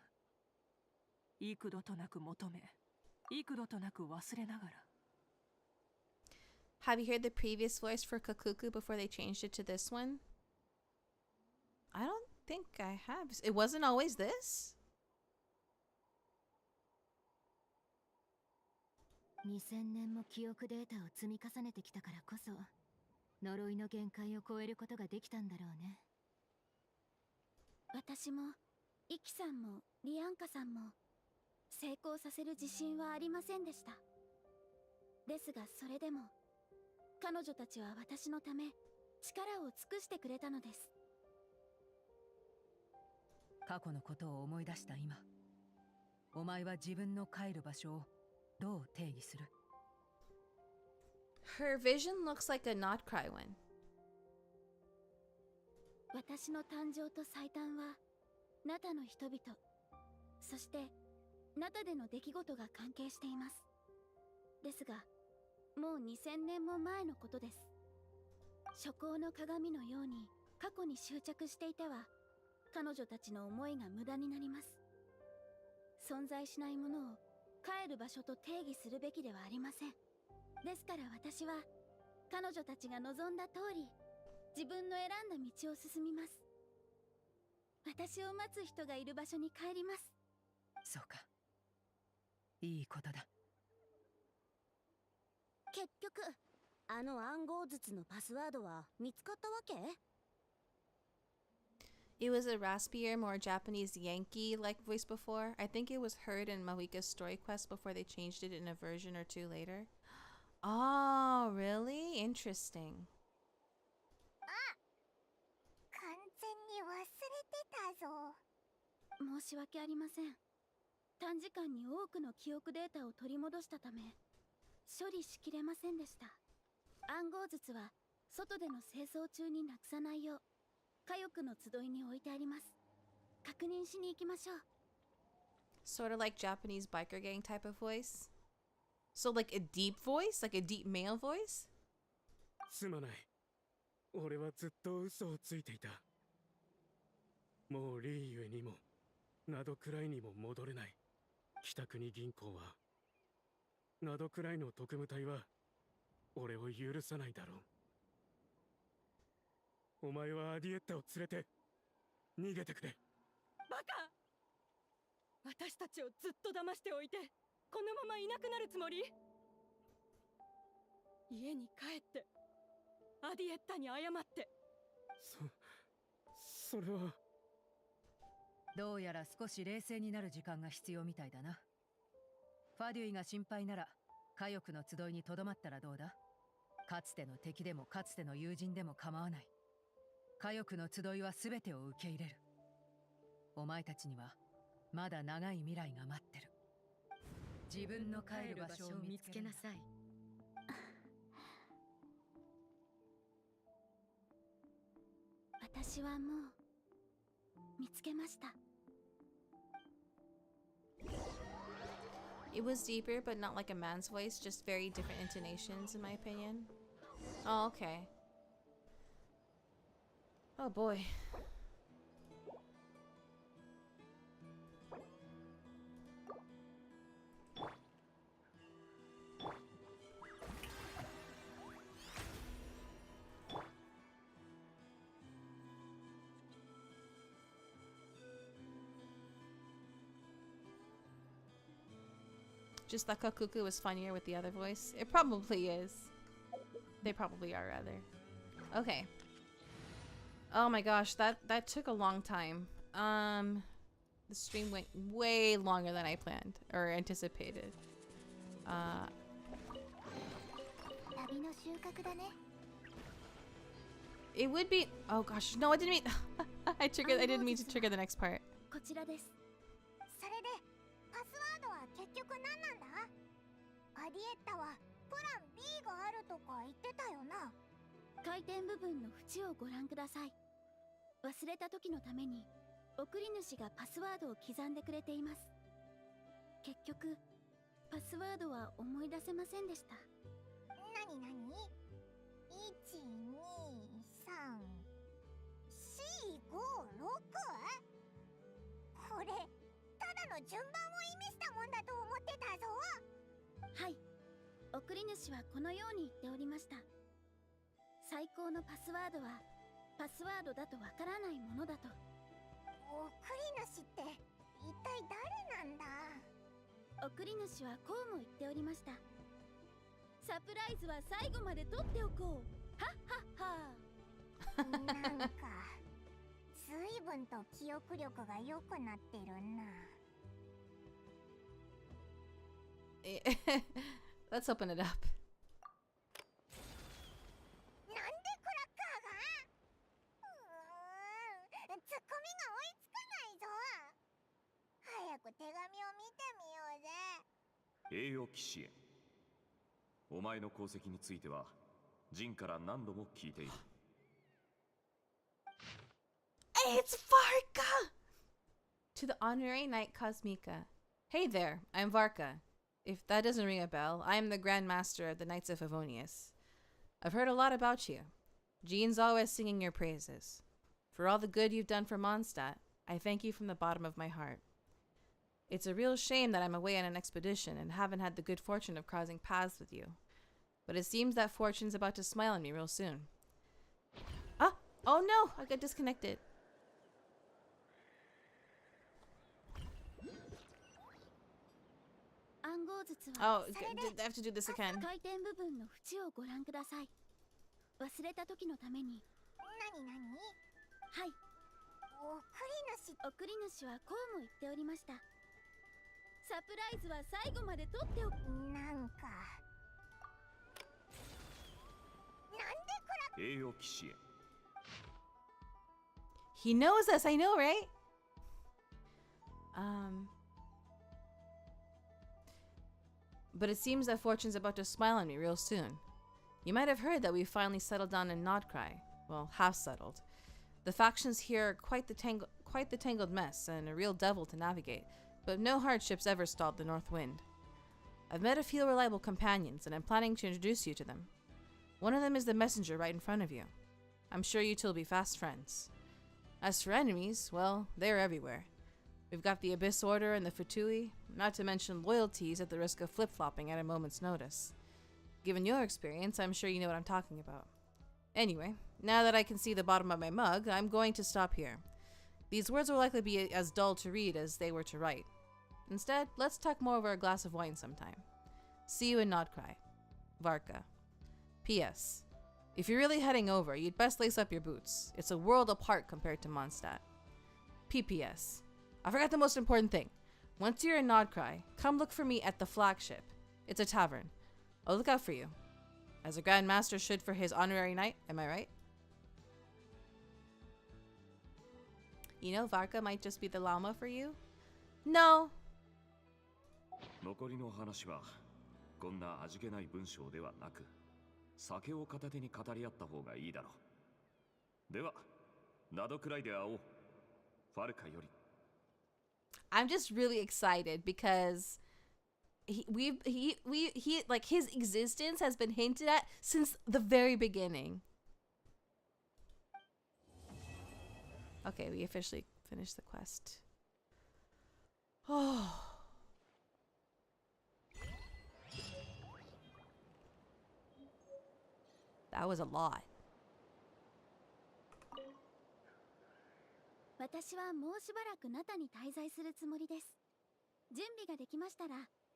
幾度となく求め、幾度となく忘れながら。Have you heard the previous voice for Kakuku before they changed it to this one? I don't think I have. It wasn't always this? 2000年も記憶データを積み重ねてきたからこそ、呪いの限界を超えることができたんだろうね。私もイキさんもリアンカさんも成功させる自信はありませんでした。ですがそれでも彼女たちは私のため力を尽くしてくれたのです。過去のことを思い出した今、お前は自分の帰る場所をどう定義する？ Her vision looks like a not cry one. 私の誕生と最短はナタの人々、そしてナタでの出来事が関係しています。ですがもう2000年も前のことです。諸行の鏡のように過去に執着していては彼女たちの思いが無駄になります。存在しないものを帰る場所と定義するべきではありません。ですから私は彼女たちが望んだ通り自分の選んだ道を進みます。私を待つ人がいる場所に帰ります。そうか、いいことだ。結局あの暗号筒のパスワードは見つかったわけ？ It was a raspier, more Japanese Yankee-like voice before. I think it was heard in Mahika's story quest before they changed it in a version or two later. Oh, really? Interesting. 完全に忘れてたぞ。申し訳ありません。短時間に多くの記憶データを取り戻したため処理しきれませんでした。暗号筒は外での清掃中になくさないよう火翼の集いに置いてあります。確認しに行きましょう。 Sort of like Japanese biker gang type of voice. So like a deep voice, like a deep male voice? すまない。俺はずっと嘘をついていた。もうリーゆえにも、などくらいにも戻れない。北国銀行は、などくらいの特務隊は、俺を許さないだろう。お前はアディエッタを連れて、逃げてくれ。バカ！私たちをずっと騙しておいて、このままいなくなるつもり？家に帰って、アディエッタに謝って。それは。どうやら少し冷静になる時間が必要みたいだな。ファデュイが心配なら、火翼の集いにとどまったらどうだ？かつての敵でもかつての友人でも構わない。火翼の集いは全てを受け入れる。お前たちには、まだ長い未来が待ってる。自分の帰る場所を見つけなさい。私はもう見つけました。It was deeper, but not like a man's voice, just very different intonations, in my opinion. Oh, okay. Oh boy. Just that Kakuku was funnier with the other voice. It probably is. They probably are, rather. Okay. Oh my gosh, that took a long time. The stream went way longer than I planned or anticipated. It would be. Oh gosh, no, I didn't mean. I didn't mean to trigger the next part. こちらです。それでパスワードは結局何なんだ？アディエッタはプラン B があるとか言ってたよな。回転部分の縁をご覧ください。忘れた時のために送り主がパスワードを刻んでくれています。結局パスワードは思い出せませんでした。なになに ?1,2,3,4,5,6? これただの順番を意味したもんだと思ってたぞ。はい、送り主はこのように言っておりました。最高のパスワードはパスワードだとわからないものだと。送り主って一体誰なんだ？送り主はこうも言っておりました。サプライズは最後まで取っておこう。はっはっは。なんか随分と記憶力が良くなってるな。Let's open it up. なんでクラッカーが？ツッコミが追いつかないぞ。早く手紙を見てみようぜ。栄誉騎士へ。お前の功績についてはジンから何度も聞いている。It's Varka! To the honorary knight Kosmika. Hey there, I'm Varka. If that doesn't ring a bell, I am the Grand Master of the Knights of Favonius. I've heard a lot about you. Jean's always singing your praises. For all the good you've done for Mondstadt, I thank you from the bottom of my heart. It's a real shame that I'm away on an expedition and haven't had the good fortune of crossing paths with you. But it seems that fortune's about to smile on me real soon. Ah! Oh no! I got disconnected. Oh, I have to do this again. 回転部分の縁をご覧ください。忘れた時のために。なになに？はい。送り主はこうも言っておりました。サプライズは最後まで取っておく。なんか。なんでクラ栄誉騎士へ。He knows us, I know, right? But it seems that fortune's about to smile on me real soon. You might have heard that we finally settled down in Nodcry. Well, half settled. The factions here are quite the tangled mess and a real devil to navigate, but no hardships ever stalled the North Wind. I've met a few reliable companions, and I'm planning to introduce you to them. One of them is the messenger right in front of you. I'm sure you two will be fast friends. As for enemies, well, they're everywhere. We've got the Abyss Order and the Futui, not to mention loyalties at the risk of flip-flopping at a moment's notice. Given your experience, I'm sure you know what I'm talking about. Anyway, now that I can see the bottom of my mug, I'm going to stop here. These words will likely be as dull to read as they were to write. Instead, let's talk more over a glass of wine sometime. See you in Nodcry. Varka. P.S. If you're really heading over, you'd best lace up your boots. It's a world apart compared to Mondstadt. P.P.S. I forgot the most important thing. Once you're in Nodcry, come look for me at the flagship. It's a tavern. I'll look out for you. As a Grand Master should for his honorary knight, am I right? You know, Varka might just be the llama for you? No. 残りの話はこんな味気ない文章ではなく、酒を片手に語り合った方がいいだろう。では、などくらいで会おう。ファルカより。I'm just really excited because like his existence has been hinted at since the very beginning. Okay, we officially finished the quest. Oh. That was a lot. 私はもうしばらくナタに滞在するつもりです。準備ができましたら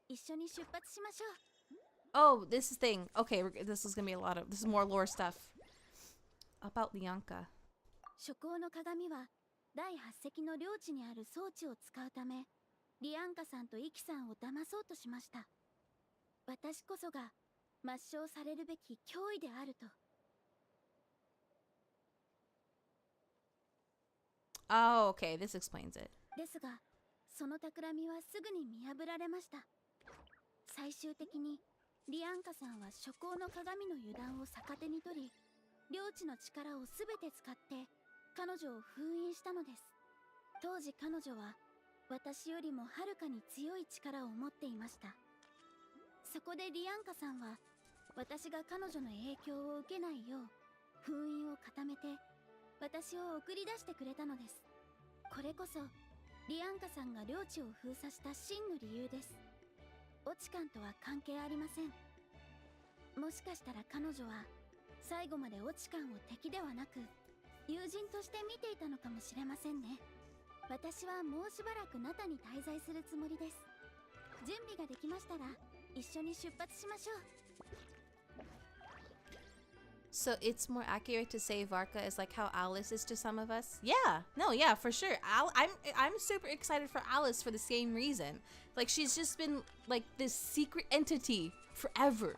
一緒に出発しましょう。Oh, this thing. Okay, this is gonna be a lot of. This is more lore stuff about Lianka. 諸行の鏡は第8隻の領地にある装置を使うため、リアンカさんとイキさんを騙そうとしました。私こそが抹消されるべき脅威であると。Oh, okay, this explains it. ですが、その企みはすぐに見破られました。最終的にリアンカさんは諸行の鏡の油断を逆手に取り、領地の力をすべて使って彼女を封印したのです。当時彼女は私よりもはるかに強い力を持っていました。そこでリアンカさんは私が彼女の影響を受けないよう封印を固めて私を送り出してくれたのです。これこそリアンカさんが領地を封鎖した真の理由です。オチカンとは関係ありません。もしかしたら彼女は最後までオチカンを敵ではなく友人として見ていたのかもしれませんね。私はもうしばらくナタに滞在するつもりです。準備ができましたら一緒に出発しましょう。So it's more accurate to say Varka is like how Alice is to some of us? Yeah, no, yeah, for sure. I'm super excited for Alice for the same reason. Like she's just been like this secret entity forever.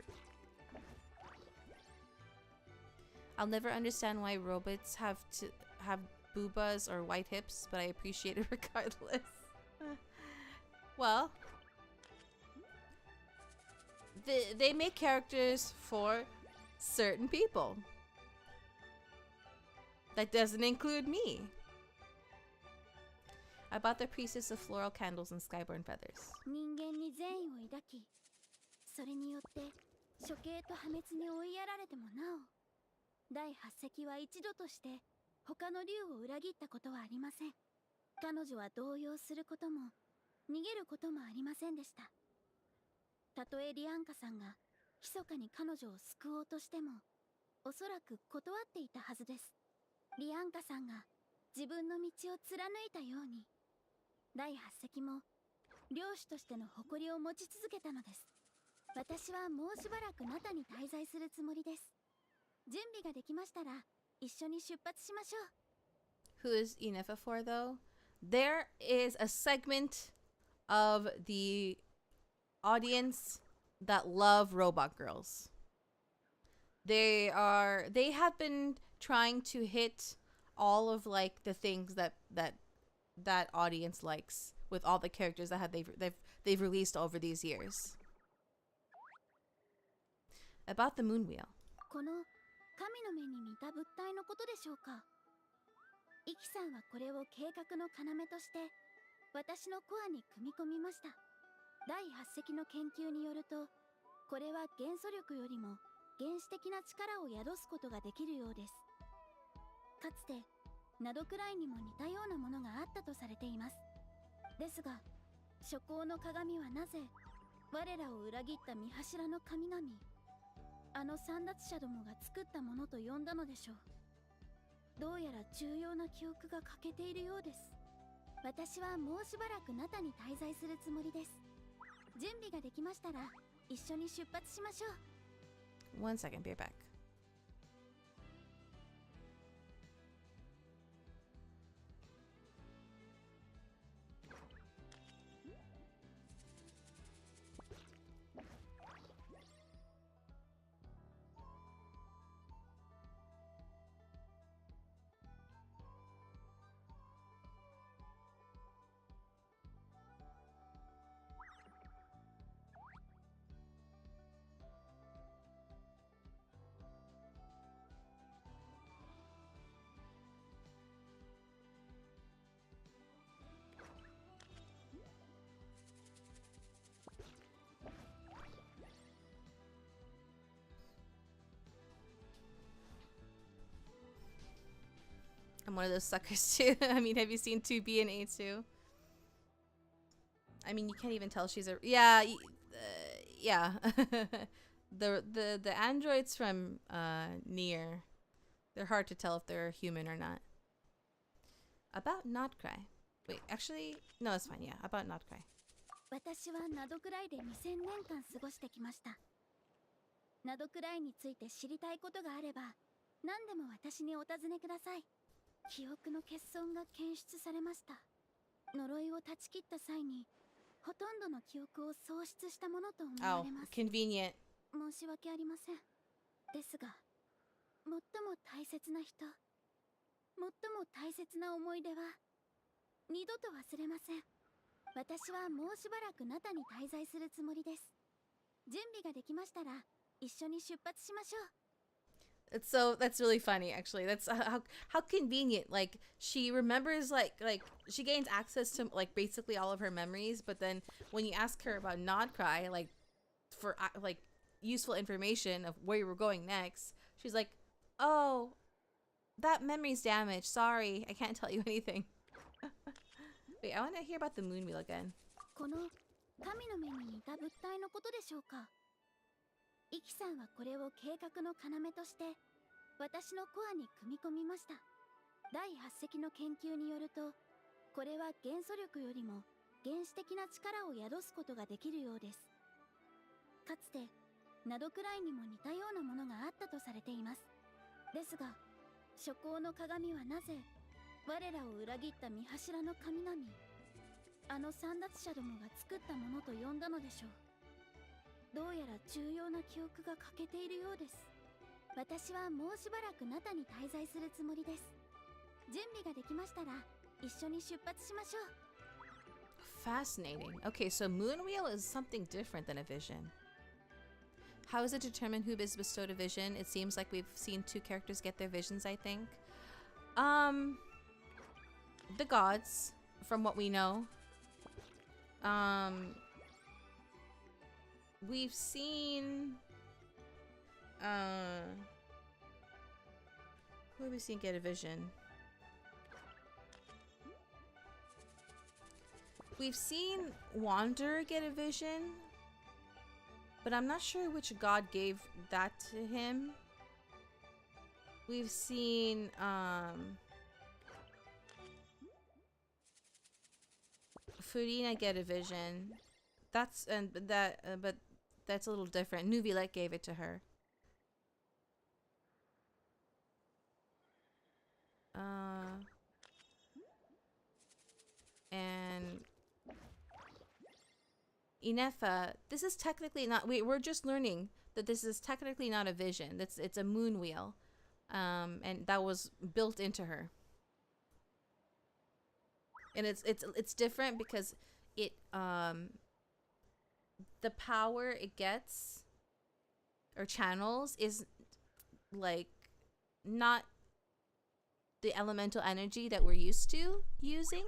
I'll never understand why robots have to have boobas or white hips, but I appreciate it regardless. Well, they make characters for certain people. That doesn't include me. I bought the priestess of floral candles and skyborn feathers. 人間に善意を抱き、それによって処刑と破滅に追いやられてもなお、第8隻は一度として他の竜を裏切ったことはありません。彼女は動揺することも逃げることもありませんでした。たとえリアンカさんが密かに彼女を救おうとしても、おそらく断っていたはずです。リアンカさんが自分の道を貫いたように、第8隻も領主としての誇りを持ち続けたのです。私はもうしばらくナタに滞在するつもりです。準備ができましたら一緒に出発しましょう。Who is Inefa for though? There is a segment of the audience that love robot girls. They have been trying to hit all of like the things that audience likes with all the characters that they've released over these years. about the moon wheel. この神の目に似た物体のことでしょうか。イキさんはこれを計画の要として私のコアに組み込みました。第8隻の研究によると、これは元素力よりも原始的な力を宿すことができるようです。かつてナドクライにも似たようなものがあったとされています。ですが初行の鏡はなぜ我らを裏切った見柱の神々、あの簒奪者どもが作ったものと呼んだのでしょう。どうやら重要な記憶が欠けているようです。私はもうしばらくナタに滞在するつもりです。準備ができましたら一緒に出発しましょう。 One second, be right back. I'm one of those suckers too. I mean, have you seen 2B and A2? I mean, you can't even tell she's a yeah. The androids from Nier, they're hard to tell if they're human or not. About Not Cry. Wait, actually, no, it's fine. Yeah, about Not Cry. 私はナドクライで2000年間過ごしてきました。ナドクライについて知りたいことがあれば何でも私にお尋ねください。記憶の欠損が検出されました。呪いを断ち切った際にほとんどの記憶を喪失したものと思われます。Oh, convenient. 申し訳ありません。ですが最も大切な人、最も大切な思い出は二度と忘れません。私はもうしばらくナタに滞在するつもりです。準備ができましたら一緒に出発しましょう。That's really funny, actually. That's how convenient. Like, she remembers like she gains access to like basically all of her memories, but then when you ask her about Not Cry, like for like useful information of where you were going next, she's like, "Oh, that memory's damaged. Sorry, I can't tell you anything." Wait, I want to hear about the moon wheel again. この神の目に似た物体のことでしょうか。イキさんはこれを計画の要として私のコアに組み込みました。第8隻の研究によると、これは元素力よりも原始的な力を宿すことができるようです。かつてナドクライにも似たようなものがあったとされています。ですが初行の鏡はなぜ我らを裏切った見柱の神々、あの簒奪者どもが作ったものと呼んだのでしょう。どうやら重要な記憶が欠けているようです。私はもうしばらくナタに滞在するつもりです。準備ができましたら一緒に出発しましょう。Fascinating. Okay, so moon wheel is something different than a vision. How is it determined who is bestowed a vision? It seems like we've seen two characters get their visions, I think. The gods, from what we know. We've seen who have we seen get a vision? We've seen Wanderer get a vision, but I'm not sure which god gave that to him. We've seen Furina get a vision. But that's a little different. Nuvilet gave it to her. And Inefa, this is technically not. We're just learning that this is technically not a vision. It's a moon wheel, and that was built into her. And it's different because it the power it gets or channels is like not the elemental energy that we're used to using.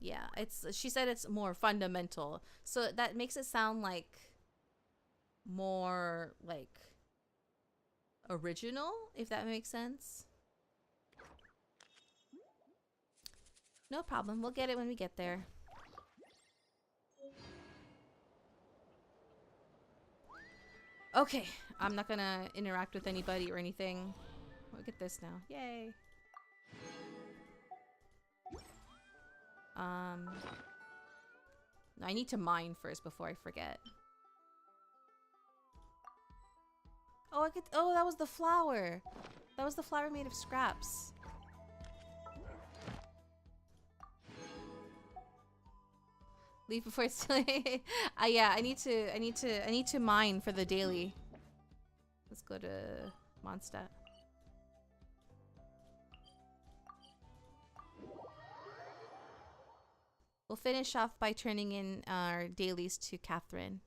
Yeah, she said it's more fundamental. So that makes it sound like more like original, if that makes sense. No problem. We'll get it when we get there. Okay, I'm not gonna interact with anybody or anything. Look at this now. Yay. I need to mine first before I forget. Oh, oh, that was the flower. That was the flower made of scraps. Leave before it's too late. Yeah, I need to mine for the daily. Let's go to Mondstadt. We'll finish off by turning in our dailies to Catherine.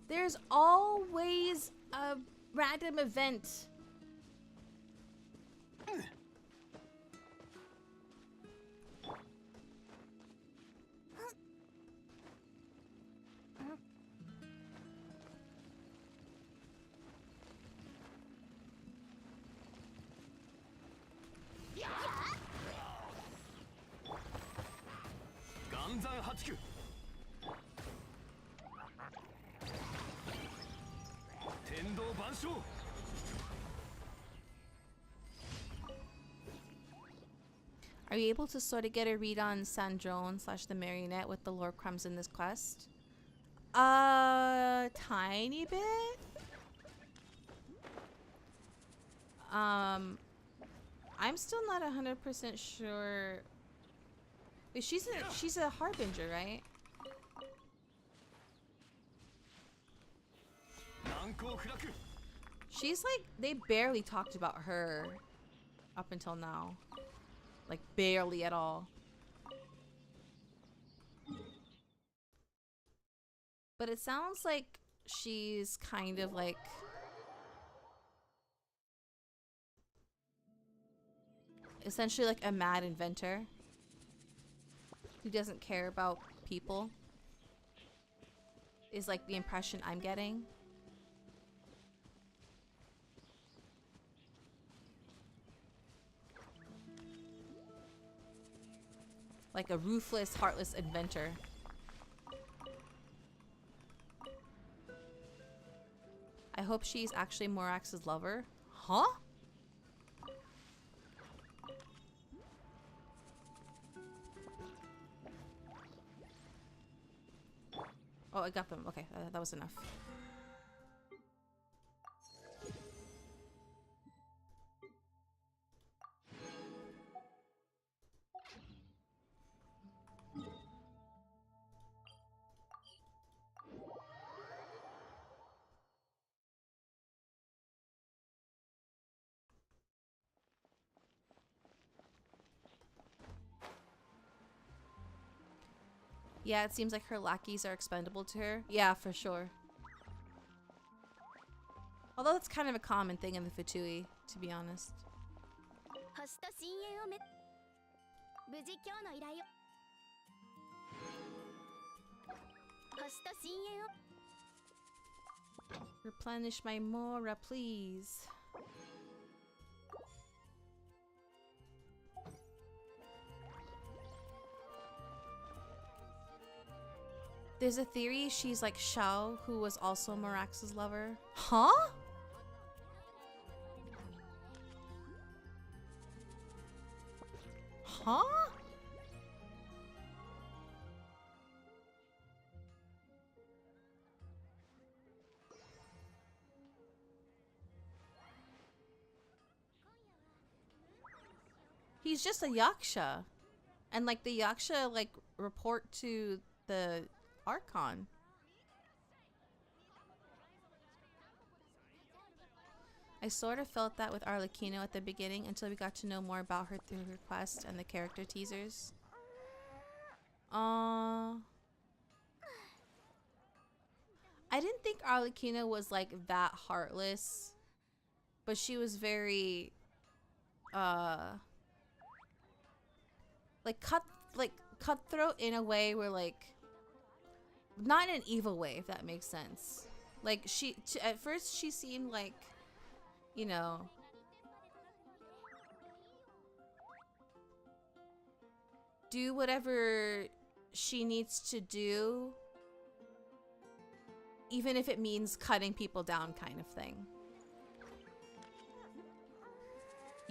There's always a random event. Are you able to sort of get a read on Sandrone / the marionette with the lore crumbs in this quest? Tiny bit. I'm still not 100% sure. Wait, she's a harbinger, right? She's like, they barely talked about her up until now. Like, barely at all. But it sounds like she's kind of like... essentially like a mad inventor. Who doesn't care about people. Is like the impression I'm getting. Like a ruthless, heartless inventor. I hope she's actually Morax's lover. Huh? Oh, I got them. Okay, that was enough. Yeah, it seems like her lackeys are expendable to her. Yeah, for sure. Although that's kind of a common thing in the Fatui, to be honest. Replenish my Mora, please. There's a theory she's like Xiao, who was also Morax's lover. Huh? Huh? He's just a yaksha. And like the yaksha like report to the Archon. I sort of felt that with Arlecchino at the beginning until we got to know more about her through her quest and the character teasers. I didn't think Arlecchino was like that heartless, but she was very like cutthroat in a way where like not in an evil way, if that makes sense. Like at first she seemed like, you know, do whatever she needs to do, even if it means cutting people down kind of thing.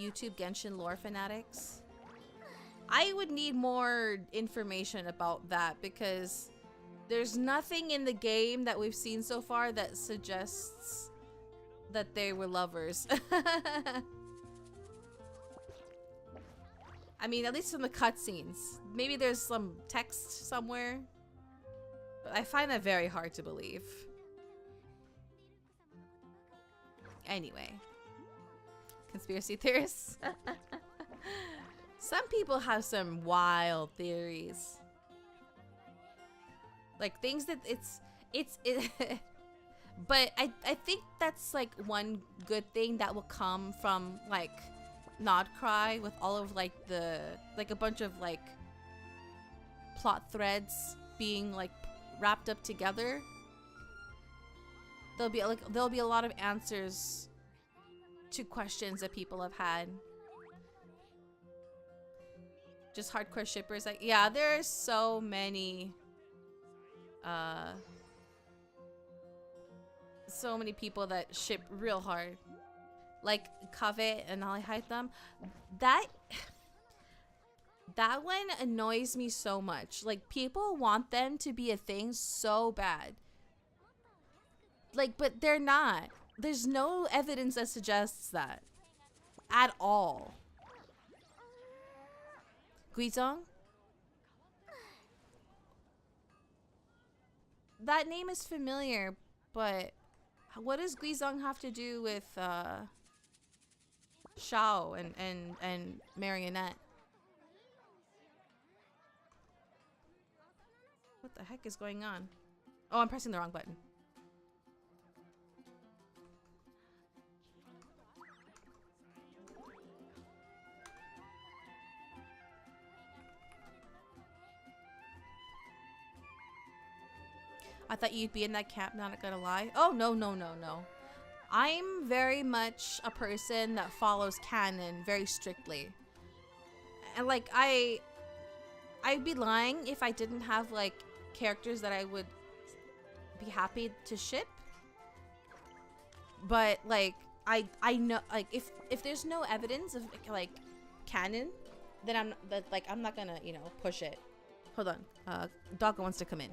YouTube Genshin lore fanatics. I would need more information about that because there's nothing in the game that we've seen so far that suggests that they were lovers. I mean, at least from the cutscenes. Maybe there's some text somewhere, but I find that very hard to believe. Anyway. Conspiracy theorists. Some people have some wild theories. Like things that but I think that's like one good thing that will come from like Nodcry with all of like a bunch of like plot threads being like wrapped up together. There'll be a lot of answers to questions that people have had. Just hardcore shippers, like, yeah, there are so many people that ship real hard, like Kave and Alihaitam. That one annoys me so much. Like, people want them to be a thing so bad, like, but they're not. There's no evidence that suggests that at all. Guizong? That name is familiar, but what does Guizong have to do with Shao and Marionette? What the heck is going on? Oh, I'm pressing the wrong button. I thought you'd be in that camp, not gonna lie. Oh, no. I'm very much a person that follows canon very strictly. And like, I'd be lying if I didn't have like characters that I would be happy to ship. But like, I know, like, if there's no evidence of like canon, then I'm not gonna, you know, push it. Hold on, Doggo wants to come in.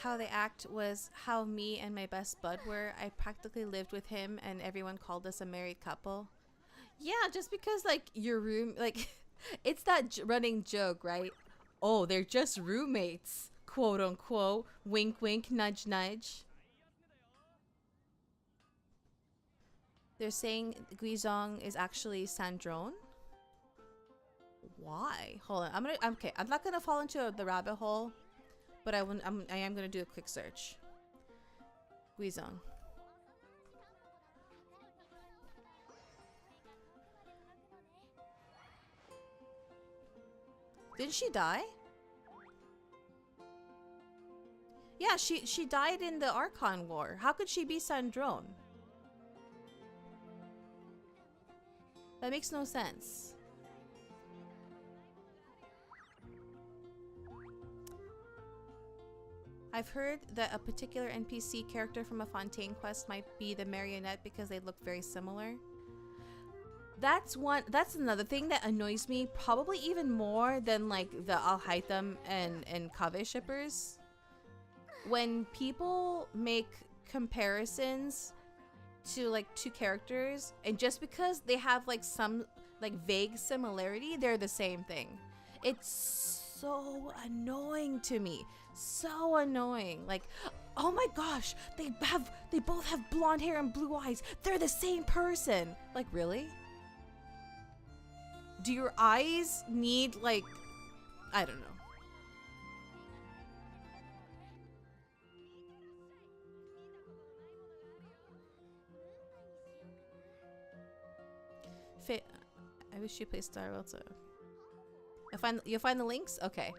how they act was how me and my best bud were. I practically lived with him and everyone called us a married couple. Yeah, just because like your room, like it's that running joke, right? Oh, they're just roommates, quote unquote. Wink, wink, nudge, nudge. They're saying Guizhong is actually Sandrone. Why? Hold on. Okay. I'm not gonna fall into the rabbit hole, but I am gonna do a quick search. Guizhong. Didn't she die? Yeah, she died in the Archon War. How could she be Sandrone? That makes no sense. I've heard that a particular NPC character from a Fontaine quest might be the marionette because they look very similar. That's another thing that annoys me probably even more than like the Al-Haytham and Kaveh shippers. When people make comparisons to like two characters and just because they have like some like vague similarity, they're the same thing. It's so annoying to me. So annoying. Like, oh my gosh, they both have blonde hair and blue eyes. They're the same person. Like, really? Do your eyes need like, I don't know. I wish you played Star Wars. You'll find the links? Okay.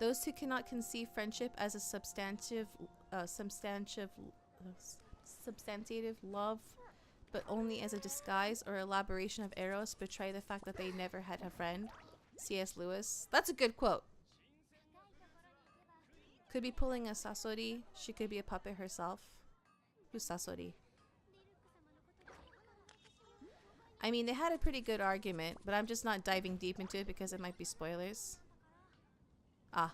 Those who cannot conceive friendship as a substantive love, but only as a disguise or elaboration of eros, betray the fact that they never had a friend. C.S. Lewis. That's a good quote. Could be pulling a Sasori. She could be a puppet herself. Who's Sasori? I mean, they had a pretty good argument, but I'm just not diving deep into it because it might be spoilers. Ah.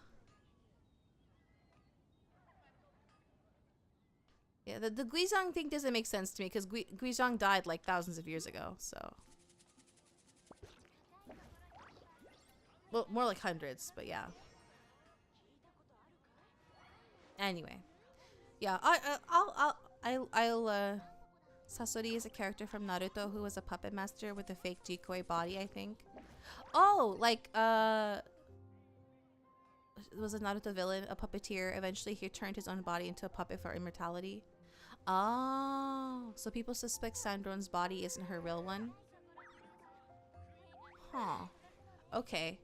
Yeah, the Guizhong thing doesn't make sense to me because Guizhong died like thousands of years ago, so. Well, more like hundreds, but yeah. Anyway. Yeah, I'll Sasori is a character from Naruto who was a puppet master with a fake decoy body, I think. Oh, like, was a Naruto villain, a puppeteer. Eventually, he turned his own body into a puppet for immortality. Oh, so people suspect Sandrone's body isn't her real one? Huh. Okay.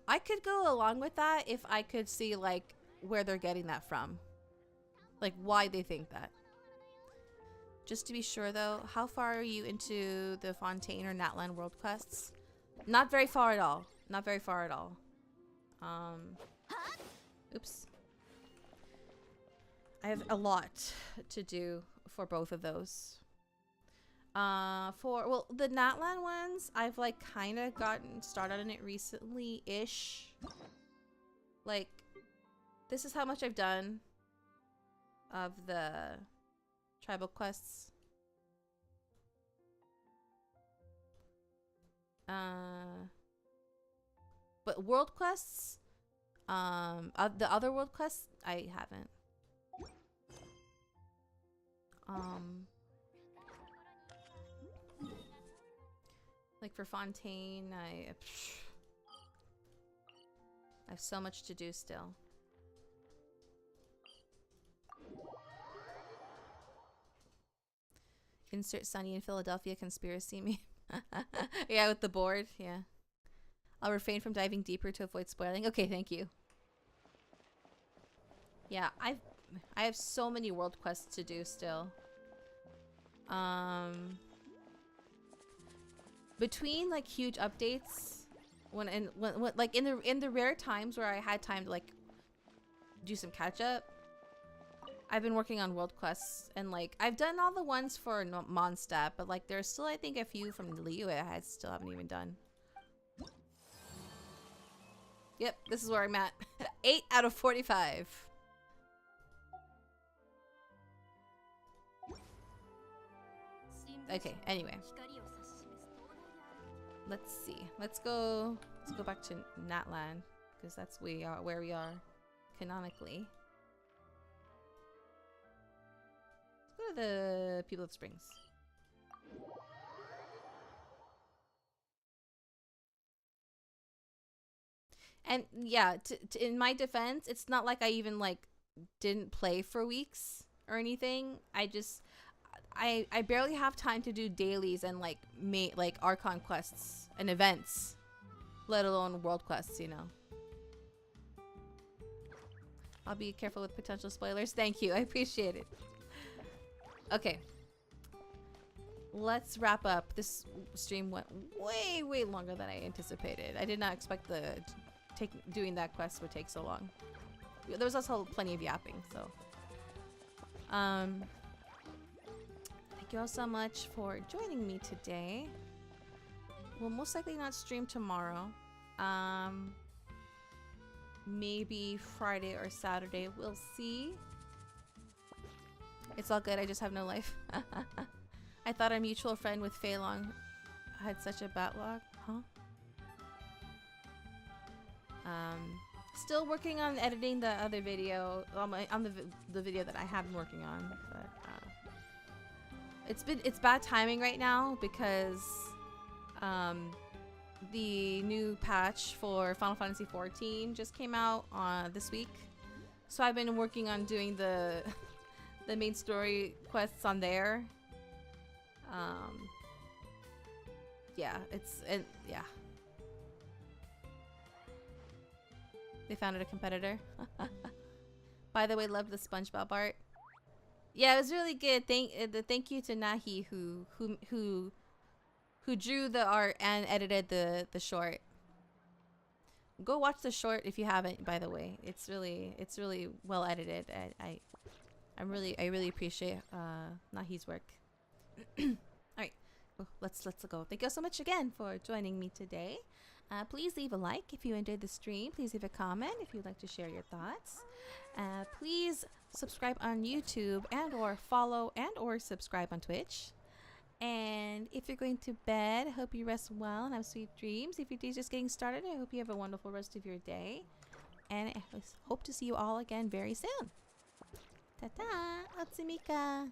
I could go along with that if I could see, like, where they're getting that from. Like, why they think that. Just to be sure, though, how far are you into the Fontaine or Natlan world quests? Not very far at all. Not very far at all. Oops. I have a lot to do for both of those. Well, the Natlan ones, I've like kind of gotten started on it recently-ish. Like, this is how much I've done of the tribal quests. But world quests, the other world quests, I haven't. Like for Fontaine, I have so much to do still. Insert Sunny in Philadelphia conspiracy meme. Yeah, with the board, yeah. I'll refrain from diving deeper to avoid spoiling. Okay, thank you. Yeah, I have so many world quests to do still. Between like huge updates, when like in the rare times where I had time to like do some catch up, I've been working on world quests, and like I've done all the ones for Mondstadt, but like there's still I think a few from Liyue I still haven't even done. Yep, this is where I'm at. 8 out of 45. Okay, anyway. Let's see. Let's go back to Natland, because that's where we are canonically. Let's go to the People of Springs. And yeah, in my defense, it's not like I even like didn't play for weeks or anything. I barely have time to do dailies and like Archon quests and events, let alone world quests, you know. I'll be careful with potential spoilers. Thank you. I appreciate it. Okay. Let's wrap up. This stream went way longer than I anticipated. I did not expect doing that quest would take so long. There was also plenty of yapping, so thank you all so much for joining me today. We'll most likely not stream tomorrow. Maybe Friday or Saturday. We'll see. It's all good. I just have no life. I thought our mutual friend with Fei Long had such a backlog. Huh? Still working on editing the other video on the video that I have been working on, but it's bad timing right now because the new patch for Final Fantasy XIV just came out this week, so I've been working on doing the main story quests on there. Yeah, yeah. They founded a competitor. By the way, love the SpongeBob art. Yeah, it was really good. Thank you to Nahi who drew the art and edited the short. Go watch the short if you haven't. By the way, it's really well edited. I really appreciate Nahi's work. All right, let's go. Thank you so much again for joining me today. Please leave a like if you enjoyed the stream. Please leave a comment if you'd like to share your thoughts. Please subscribe on YouTube and or follow and or subscribe on Twitch. And if you're going to bed, I hope you rest well and have sweet dreams. If your day's just getting started, I hope you have a wonderful rest of your day. And I hope to see you all again very soon. Ta-ta! Otsumika!